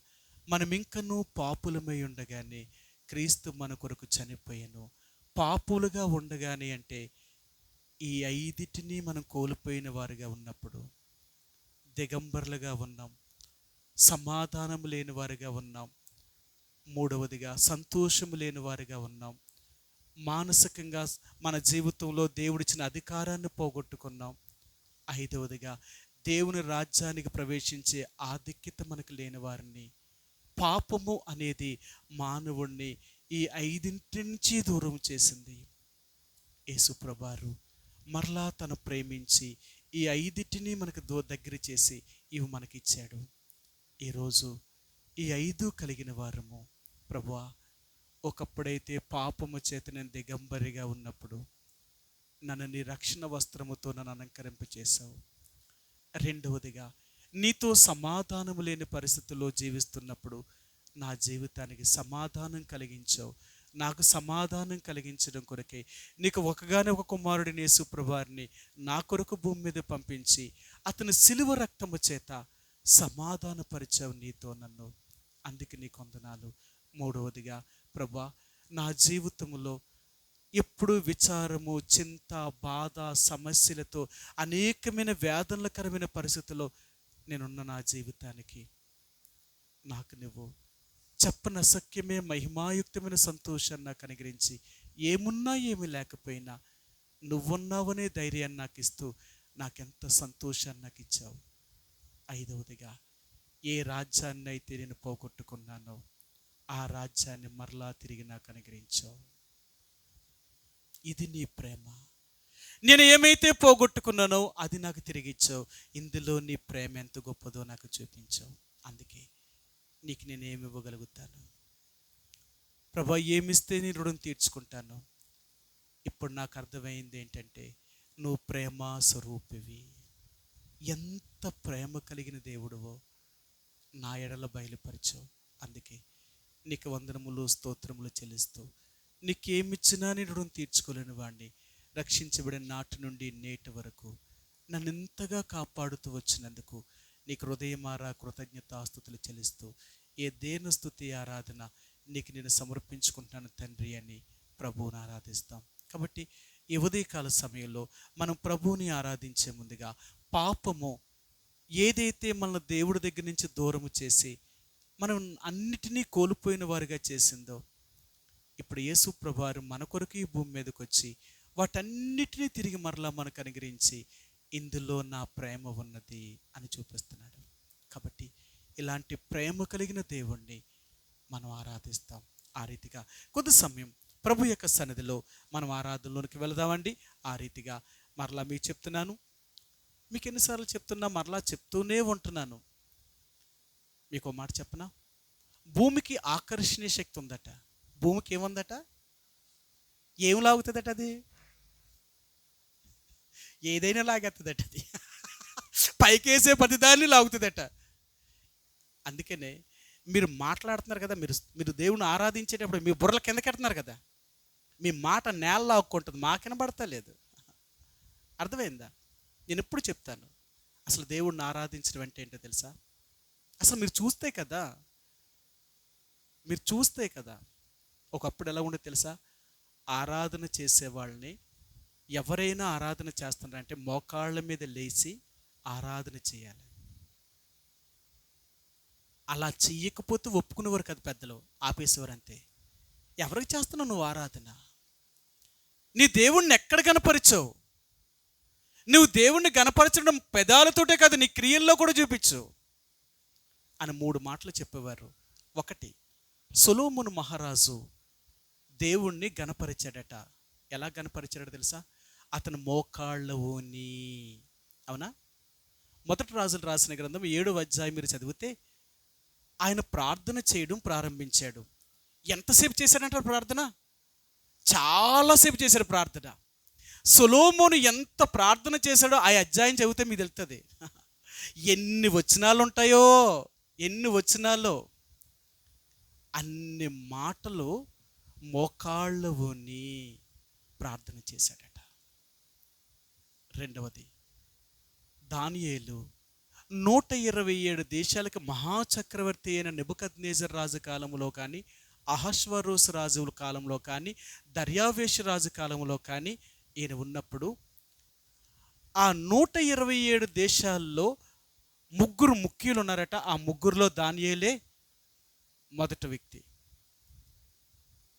S1: మనం ఇంకనూ పాపులమై ఉండగానే క్రీస్తు మన కొరకు చనిపోయాను. పాపులుగా ఉండగానే అంటే ఈ ఐదిటిని మనం కోల్పోయిన వారిగా ఉన్నప్పుడు, దిగంబరులుగా ఉన్నాం, సమాధానం లేని వారిగా ఉన్నాం, మూడవదిగా సంతోషము లేని వారిగా ఉన్నాం, మానసికంగా మన జీవితంలో దేవుడిచ్చిన అధికారాన్ని పోగొట్టుకున్నాం, ఐదవదిగా దేవుని రాజ్యానికి ప్రవేశించే ఆధిక్యత మనకు లేని వారిని. పాపము అనేది మానవుణ్ణి ఈ ఐదింటి నుంచి దూరం చేసింది. యేసు ప్రభువారు మరలా తను ప్రేమించి ఈ ఐదింటిని మనకు దగ్గర చేసి ఇవి మనకిచ్చాడు. ఈరోజు ఈ ఐదు కలిగిన వారము. ప్రభువా, ఒకప్పుడైతే పాపము చేత నేను దిగంబరిగా ఉన్నప్పుడు నన్ను నీ రక్షణ వస్త్రముతో నన్ను అలంకరింప చేశావు. రెండవదిగా నీతో సమాధానము లేని పరిస్థితుల్లో జీవిస్తున్నప్పుడు నా జీవితానికి సమాధానం కలిగించావు. నాకు సమాధానం కలిగించడం కొరకే నీకు ఒకగానే ఒక కుమారుడిని యేసు ప్రభువారిని నా కొరకు భూమి మీద పంపించి అతని సిలువ రక్తము చేత సమాధానపరిచావు నీతో నన్ను. అందుకే నీకు వందనాలు. మూడవదిగా ప్రభువా, నా జీవితంలో ఎప్పుడు విచారము, చింత, బాధ, సమస్యలతో అనేకమైన వేదనకరమైన పరిస్థితుల్లో నేనున్న నా జీవితానికి నాకు నువ్వు చెప్పనసక్యమే మహిమాయుక్తమైన సంతోషాన్ని నాకు అనుగ్రహించి ఏమున్నా ఏమి లేకపోయినా నువ్వున్నావనే ధైర్యాన్ని నాకు ఇస్తూ నాకెంత సంతోషాన్ని నాకు ఇచ్చావు. ఐదవదిగా ఏ రాజ్యాన్ని అయితే నేను పోగొట్టుకున్నానో ఆ రాజ్యాన్ని మరలా తిరిగి నాకు అనుగ్రహించావు. ఇది నీ ప్రేమ. నేను ఏమైతే పోగొట్టుకున్నానో అది నాకు తిరిగి ఇచ్చావు. ఇందులో నీ ప్రేమ ఎంత గొప్పదో నాకు చూపించావు. అందుకే నీకు నేను ఏమి ఇవ్వగలుగుతాను ప్రభా? ఏమిస్తే నీ రుణం తీర్చుకుంటాను? ఇప్పుడు నాకు అర్థమైంది ఏంటంటే నువ్వు ప్రేమ స్వరూపివి. ఎంత ప్రేమ కలిగిన దేవుడువో నా ఎడల బయలుపరిచావు. అందుకే నీకు వందనములు స్తోత్రములు చెల్లిస్తూ నీకేమిచ్చినా నీ రుణం తీర్చుకోలేని వాడిని రక్షించబడిన నాటి నుండి నేటి వరకు నన్ను ఎంతగా కాపాడుతూ వచ్చినందుకు నీకు హృదయమారా కృతజ్ఞతాస్తుతులు చెల్లిస్తూ ఏ దేన స్తుతి ఆరాధన నీకు నేను సమర్పించుకుంటాను తండ్రి అని ప్రభువుని ఆరాధిస్తాం. కాబట్టి ఈ ఉదయకాల సమయంలో మనం ప్రభువుని ఆరాధించే ముందుగా పాపము ఏదైతే మన దేవుడి దగ్గర నుంచి దూరము చేసి మనం అన్నిటినీ కోల్పోయిన వారిగా చేసిందో, ఇప్పుడు యేసు ప్రభువారు మన కొరకు ఈ భూమి మీదకి వచ్చి వాటన్నిటినీ తిరిగి మరలా మనకు అనుగ్రహించి ఇందులో నా ప్రేమ ఉన్నది అని చూపిస్తున్నాడు. కాబట్టి ఇలాంటి ప్రేమ కలిగిన దేవుణ్ణి మనం ఆరాధిస్తాం. ఆ రీతిగా కొద్ది సమయం ప్రభు యొక్క సన్నిధిలో మనం ఆరాధనలోనికి వెళదామండి. ఆ రీతిగా మరలా మీకు చెప్తున్నాను, మీకు ఎన్నిసార్లు చెప్తున్నా మరలా చెప్తూనే ఉంటున్నాను. మీకు మాట చెప్పనా? భూమికి ఆకర్షణీయ శక్తి ఉందట. భూమికి ఏముందట? ఏం లాగుతుందట? అది ఏదైనా లాగేస్తుందట. అది పైకేసే ప్రతిదాన్ని లాగుతుందట. అందుకనే మీరు మాట్లాడుతున్నారు కదా, మీరు దేవుని ఆరాధించేటప్పుడు మీ బుర్రల కిందకెడుతున్నారు కదా, మీ మాట నేల లాక్కుంటుంది, మాకు వినబడతలేదు. అర్థమైందా? నేను ఎప్పుడు చెప్తాను, అసలు దేవుడిని ఆరాధించడం అంటే ఏంటో తెలుసా? అసలు మీరు చూస్తే కదా ఒకప్పుడు ఎలా ఉండేది తెలుసా? ఆరాధన చేసేవాళ్ళని ఎవరైనా ఆరాధన చేస్తున్నారంటే మోకాళ్ళ మీద లేచి ఆరాధన చేయాలి. అలా చెయ్యకపోతే ఒప్పుకునేవారు కదా పెద్దలు, ఆపేసేవారు అంతే. ఎవరికి చేస్తున్నావు నువ్వు ఆరాధన? నీ దేవుణ్ణి ఎక్కడ కనపరిచావు? నువ్వు దేవుణ్ణి కనపరచడం పెదాలతోటే కాదు, నీ క్రియల్లో కూడా చూపించు అని 3 మాటలు చెప్పేవారు. ఒకటి, సొలొమోను మహారాజు దేవుణ్ణి గణపరిచాడట. ఎలా గణపరిచాడో తెలుసా? అతను మోకాళ్ళ ఊని. అవునా? మొదటి రాజులు రాసిన గ్రంథం 7వ అధ్యాయం మీరు చదివితే ఆయన ప్రార్థన చేయడం ప్రారంభించాడు. ఎంతసేపు చేశాడంటారు ప్రార్థన? చాలాసేపు చేశాడు ప్రార్థన. సొలొమోను ఎంత ప్రార్థన చేశాడో ఆ అధ్యాయం చదివితే మీకు తెలుస్తుంది. ఎన్ని వచనాలు ఉంటాయో, ఎన్ని వచనాలు, అన్ని మాటలు మోకాళ్ళ ఊని ప్రార్థన చేశాడట. రెండవది, దానియేలు 127 దేశాలకు మహాచక్రవర్తి అయిన నెబుకద్నెజర్ రాజు కాలంలో కానీ, అహష్వరోసు రాజుల కాలంలో కానీ, దర్యావేషు రాజు కాలంలో కానీ ఈయన ఉన్నప్పుడు ఆ 127 దేశాల్లో 3 ముఖ్యులు ఉన్నారట. ఆ 3లో దానియేలే మొదటి వ్యక్తి.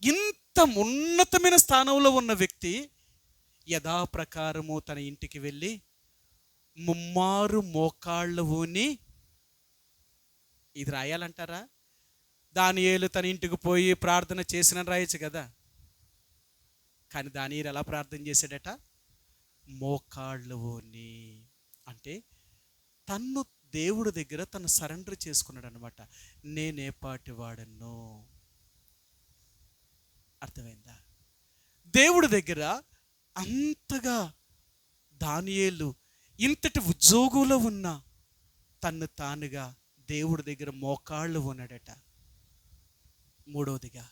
S1: ఇంత ఉన్నతమైన స్థానంలో ఉన్న వ్యక్తి యథాప్రకారము తన ఇంటికి వెళ్ళి ముమ్మారు మోకాళ్ళ ఊని, ఇది రాయాలంటారా? దానియేలు తన ఇంటికి పోయి ప్రార్థన చేసిన రాయొచ్చు కదా. కానీ దానియేలు ఎలా ప్రార్థన చేశాడట? మోకాళ్ళ ఊని. అంటే తన్ను దేవుడి దగ్గర తను సరెండర్ చేసుకున్నాడు అనమాట. నేనే పాటి వాడను. అర్థమైందా? దేవుడి దగ్గర అంతగా దానియేలు ఇంతటి ఉద్యోగంలో ఉన్న తన్ను తానుగా దేవుడి దగ్గర మోకాళ్ళు ఉన్నాడట. మూడవదిగా,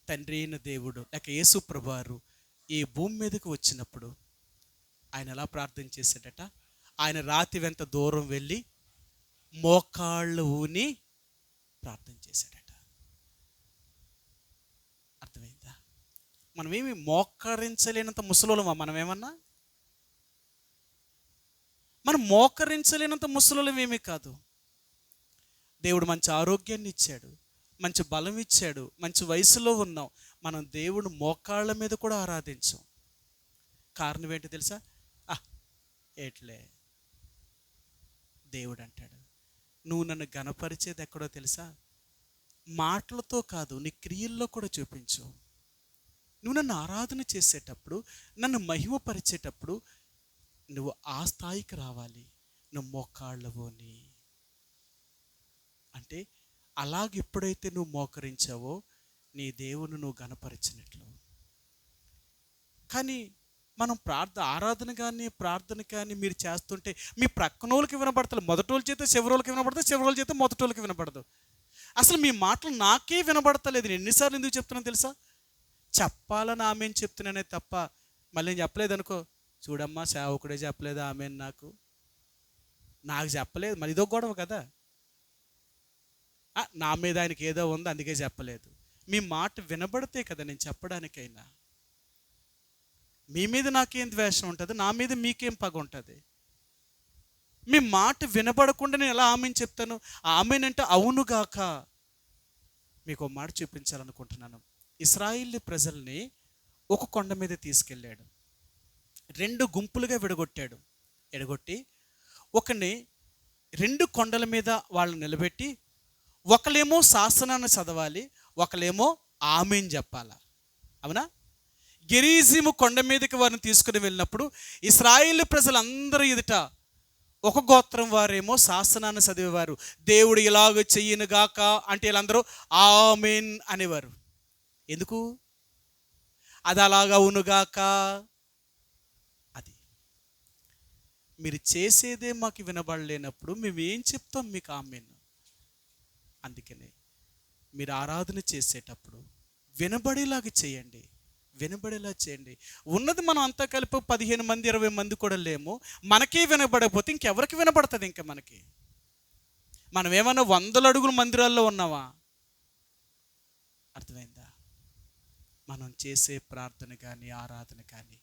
S1: తండ్రి అయిన దేవుడు లేక యేసు ప్రభువారు ఈ భూమి మీదకి వచ్చినప్పుడు ఆయన ఎలా ప్రార్థన చేశాడట? ఆయన రాతి వెంట దూరం వెళ్ళి మోకాళ్ళు ఊని ప్రార్థన చేశాడట. అర్థమైందా? మనమేమి మోకరించలేనంత ముసలోళ్ళమా? మనమేమన్నా మనం మోకరించలేనంత ముసలోళ్ళం ఏమీ కాదు. దేవుడు మంచి ఆరోగ్యాన్ని ఇచ్చాడు, మంచి బలం ఇచ్చాడు, మంచి వయసులో ఉన్నాం. మనం దేవుడు మోకాళ్ళ మీద కూడా ఆరాధించాం. కారణం ఏంటి తెలుసా? ఏట్లే దేవుడు అంటాడు, నువ్వు నన్ను గణపరిచేది ఎక్కడో తెలుసా? మాటలతో కాదు, నీ క్రియల్లో కూడా చూపించు. నువ్వు నన్ను ఆరాధన చేసేటప్పుడు, నన్ను మహిమపరిచేటప్పుడు నువ్వు ఆ స్థాయికి రావాలి. నువ్వు మోకాళ్ళవోని అంటే అలాగే ఎప్పుడైతే నువ్వు మోకరించావో నీ దేవుని నువ్వు గణపరిచినట్లు. కానీ మనం ఆరాధన కానీ ప్రార్థన కానీ మీరు చేస్తుంటే మీ ప్రక్కనోళ్ళకి వినపడతలేదు. మొదటోళ్ళ చేత చివరోళ్ళకి వినపడదు, చివరోళ్ళ చేత మొదటోళ్ళకి వినపడదు. అసలు మీ మాటలు నాకే వినపడతలేదు. నేను ఎన్నిసార్లు ఎందుకు చెప్తున్నాను తెలుసా? చెప్పాలని ఆమె చెప్తున్నానే తప్ప మళ్ళీ నేను చెప్పలేదు అనుకో, చూడమ్మా సేవకుడే చెప్పలేదు ఆమె నాకు చెప్పలేదు. మరి ఇదో గొడవ కదా. నా మీద ఆయనకి ఏదో ఉంది అందుకే చెప్పలేదు. మీ మాట వినబడితే కదా నేను చెప్పడానికైనా. మీ మీద నాకేం ద్వేషం ఉంటుంది, నా మీద మీకేం పగ ఉంటుంది? మీ మాట వినబడకుండా నేను ఎలా ఆమెను చెప్తాను? ఆమెనంటే అవునుగాక. మీకు మాట చూపించాలనుకుంటున్నాను. ఇశ్రాయేలు ప్రజల్ని ఒక కొండ మీద తీసుకెళ్ళాడు. 2 గుంపులుగా ఎడగొట్టి ఒకని 2 కొండల మీద వాళ్ళని నిలబెట్టి, ఒకలేమో శాసనాన్ని చదవాలి, ఒకలేమో ఆమెను చెప్పాలా. అవునా? గెరీజీము కొండ మీదకి వారిని తీసుకుని వెళ్ళినప్పుడు ఇశ్రాయేలు ప్రజలందరూ ఎదుట ఒక గోత్రం వారేమో శాసనాన్ని చదివేవారు. దేవుడు ఇలాగ చెయ్యనుగాక అంటే వీళ్ళందరూ ఆమెన్ అనేవారు. ఎందుకు? అది అలాగా అవునుగాక. అది మీరు చేసేదే మాకు వినబడలేనప్పుడు మేము ఏం చెప్తాం మీకు ఆమెన్? అందుకనే మీరు ఆరాధన చేసేటప్పుడు వినబడేలాగా చేయండి, వినబడేలా చేయండి. ఉన్నది మనం అంతా కలిపి 15 మంది 20 మంది కూడా లేము. మనకే వినబడకపోతే ఇంకెవరికి వినబడుతుంది? ఇంకా మనం ఏమన్నా 100 అడుగుల మందిరాల్లో ఉన్నావా? అర్థమైందా? మనం చేసే ప్రార్థన కానీ ఆరాధన కానీ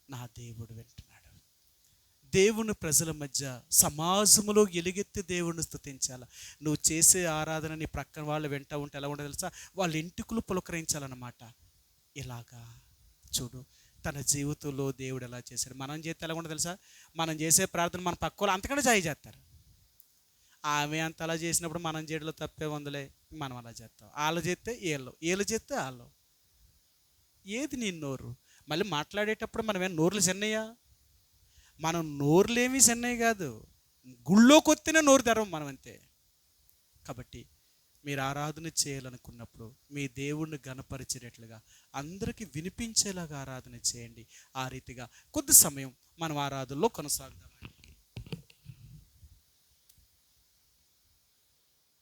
S1: నా దేవుడు వింటున్నాడు. దేవుని ప్రజల మధ్య సమాజంలో ఎలుగెత్తి దేవుణ్ణి స్తుతించాలి. నువ్వు చేసే ఆరాధన నీ ప్రక్కన వాళ్ళు వెంట ఉంటే ఎలా ఉండదు తెలుసా? వాళ్ళ ఇంటికులు పులకరించాలన్నమాట. ఇలాగా చూడు, తన జీవితంలో దేవుడు ఎలా చేశాడు. మనం చేస్తే ఎలా ఉండదు తెలుసా? మనం చేసే ప్రార్థన మన పక్క వాళ్ళు అంతకంటే జాయి చేస్తారు. ఆమె అంత అలా చేసినప్పుడు మనం చేయడంలో తప్పే ఉందిలే, మనం అలా చేస్తాం. వాళ్ళు చేస్తే వీళ్ళు చేస్తే వాళ్ళు. ఏది నీ నోరు? మళ్ళీ మాట్లాడేటప్పుడు మనమేం నోర్లు చిన్నయ్యా? మనం నోరులేమీ చిన్నవి కాదు, గుళ్ళోకి వస్తేనే నోరు తెరవం మనం అంతే. కాబట్టి మీరు ఆరాధన చేయాలనుకున్నప్పుడు మీ దేవుణ్ణి గణపరిచేటట్లుగా అందరికీ వినిపించేలాగా ఆరాధన చేయండి. ఆ రీతిగా కొద్ది సమయం మనం ఆరాధనలో కొనసాగుదామండి.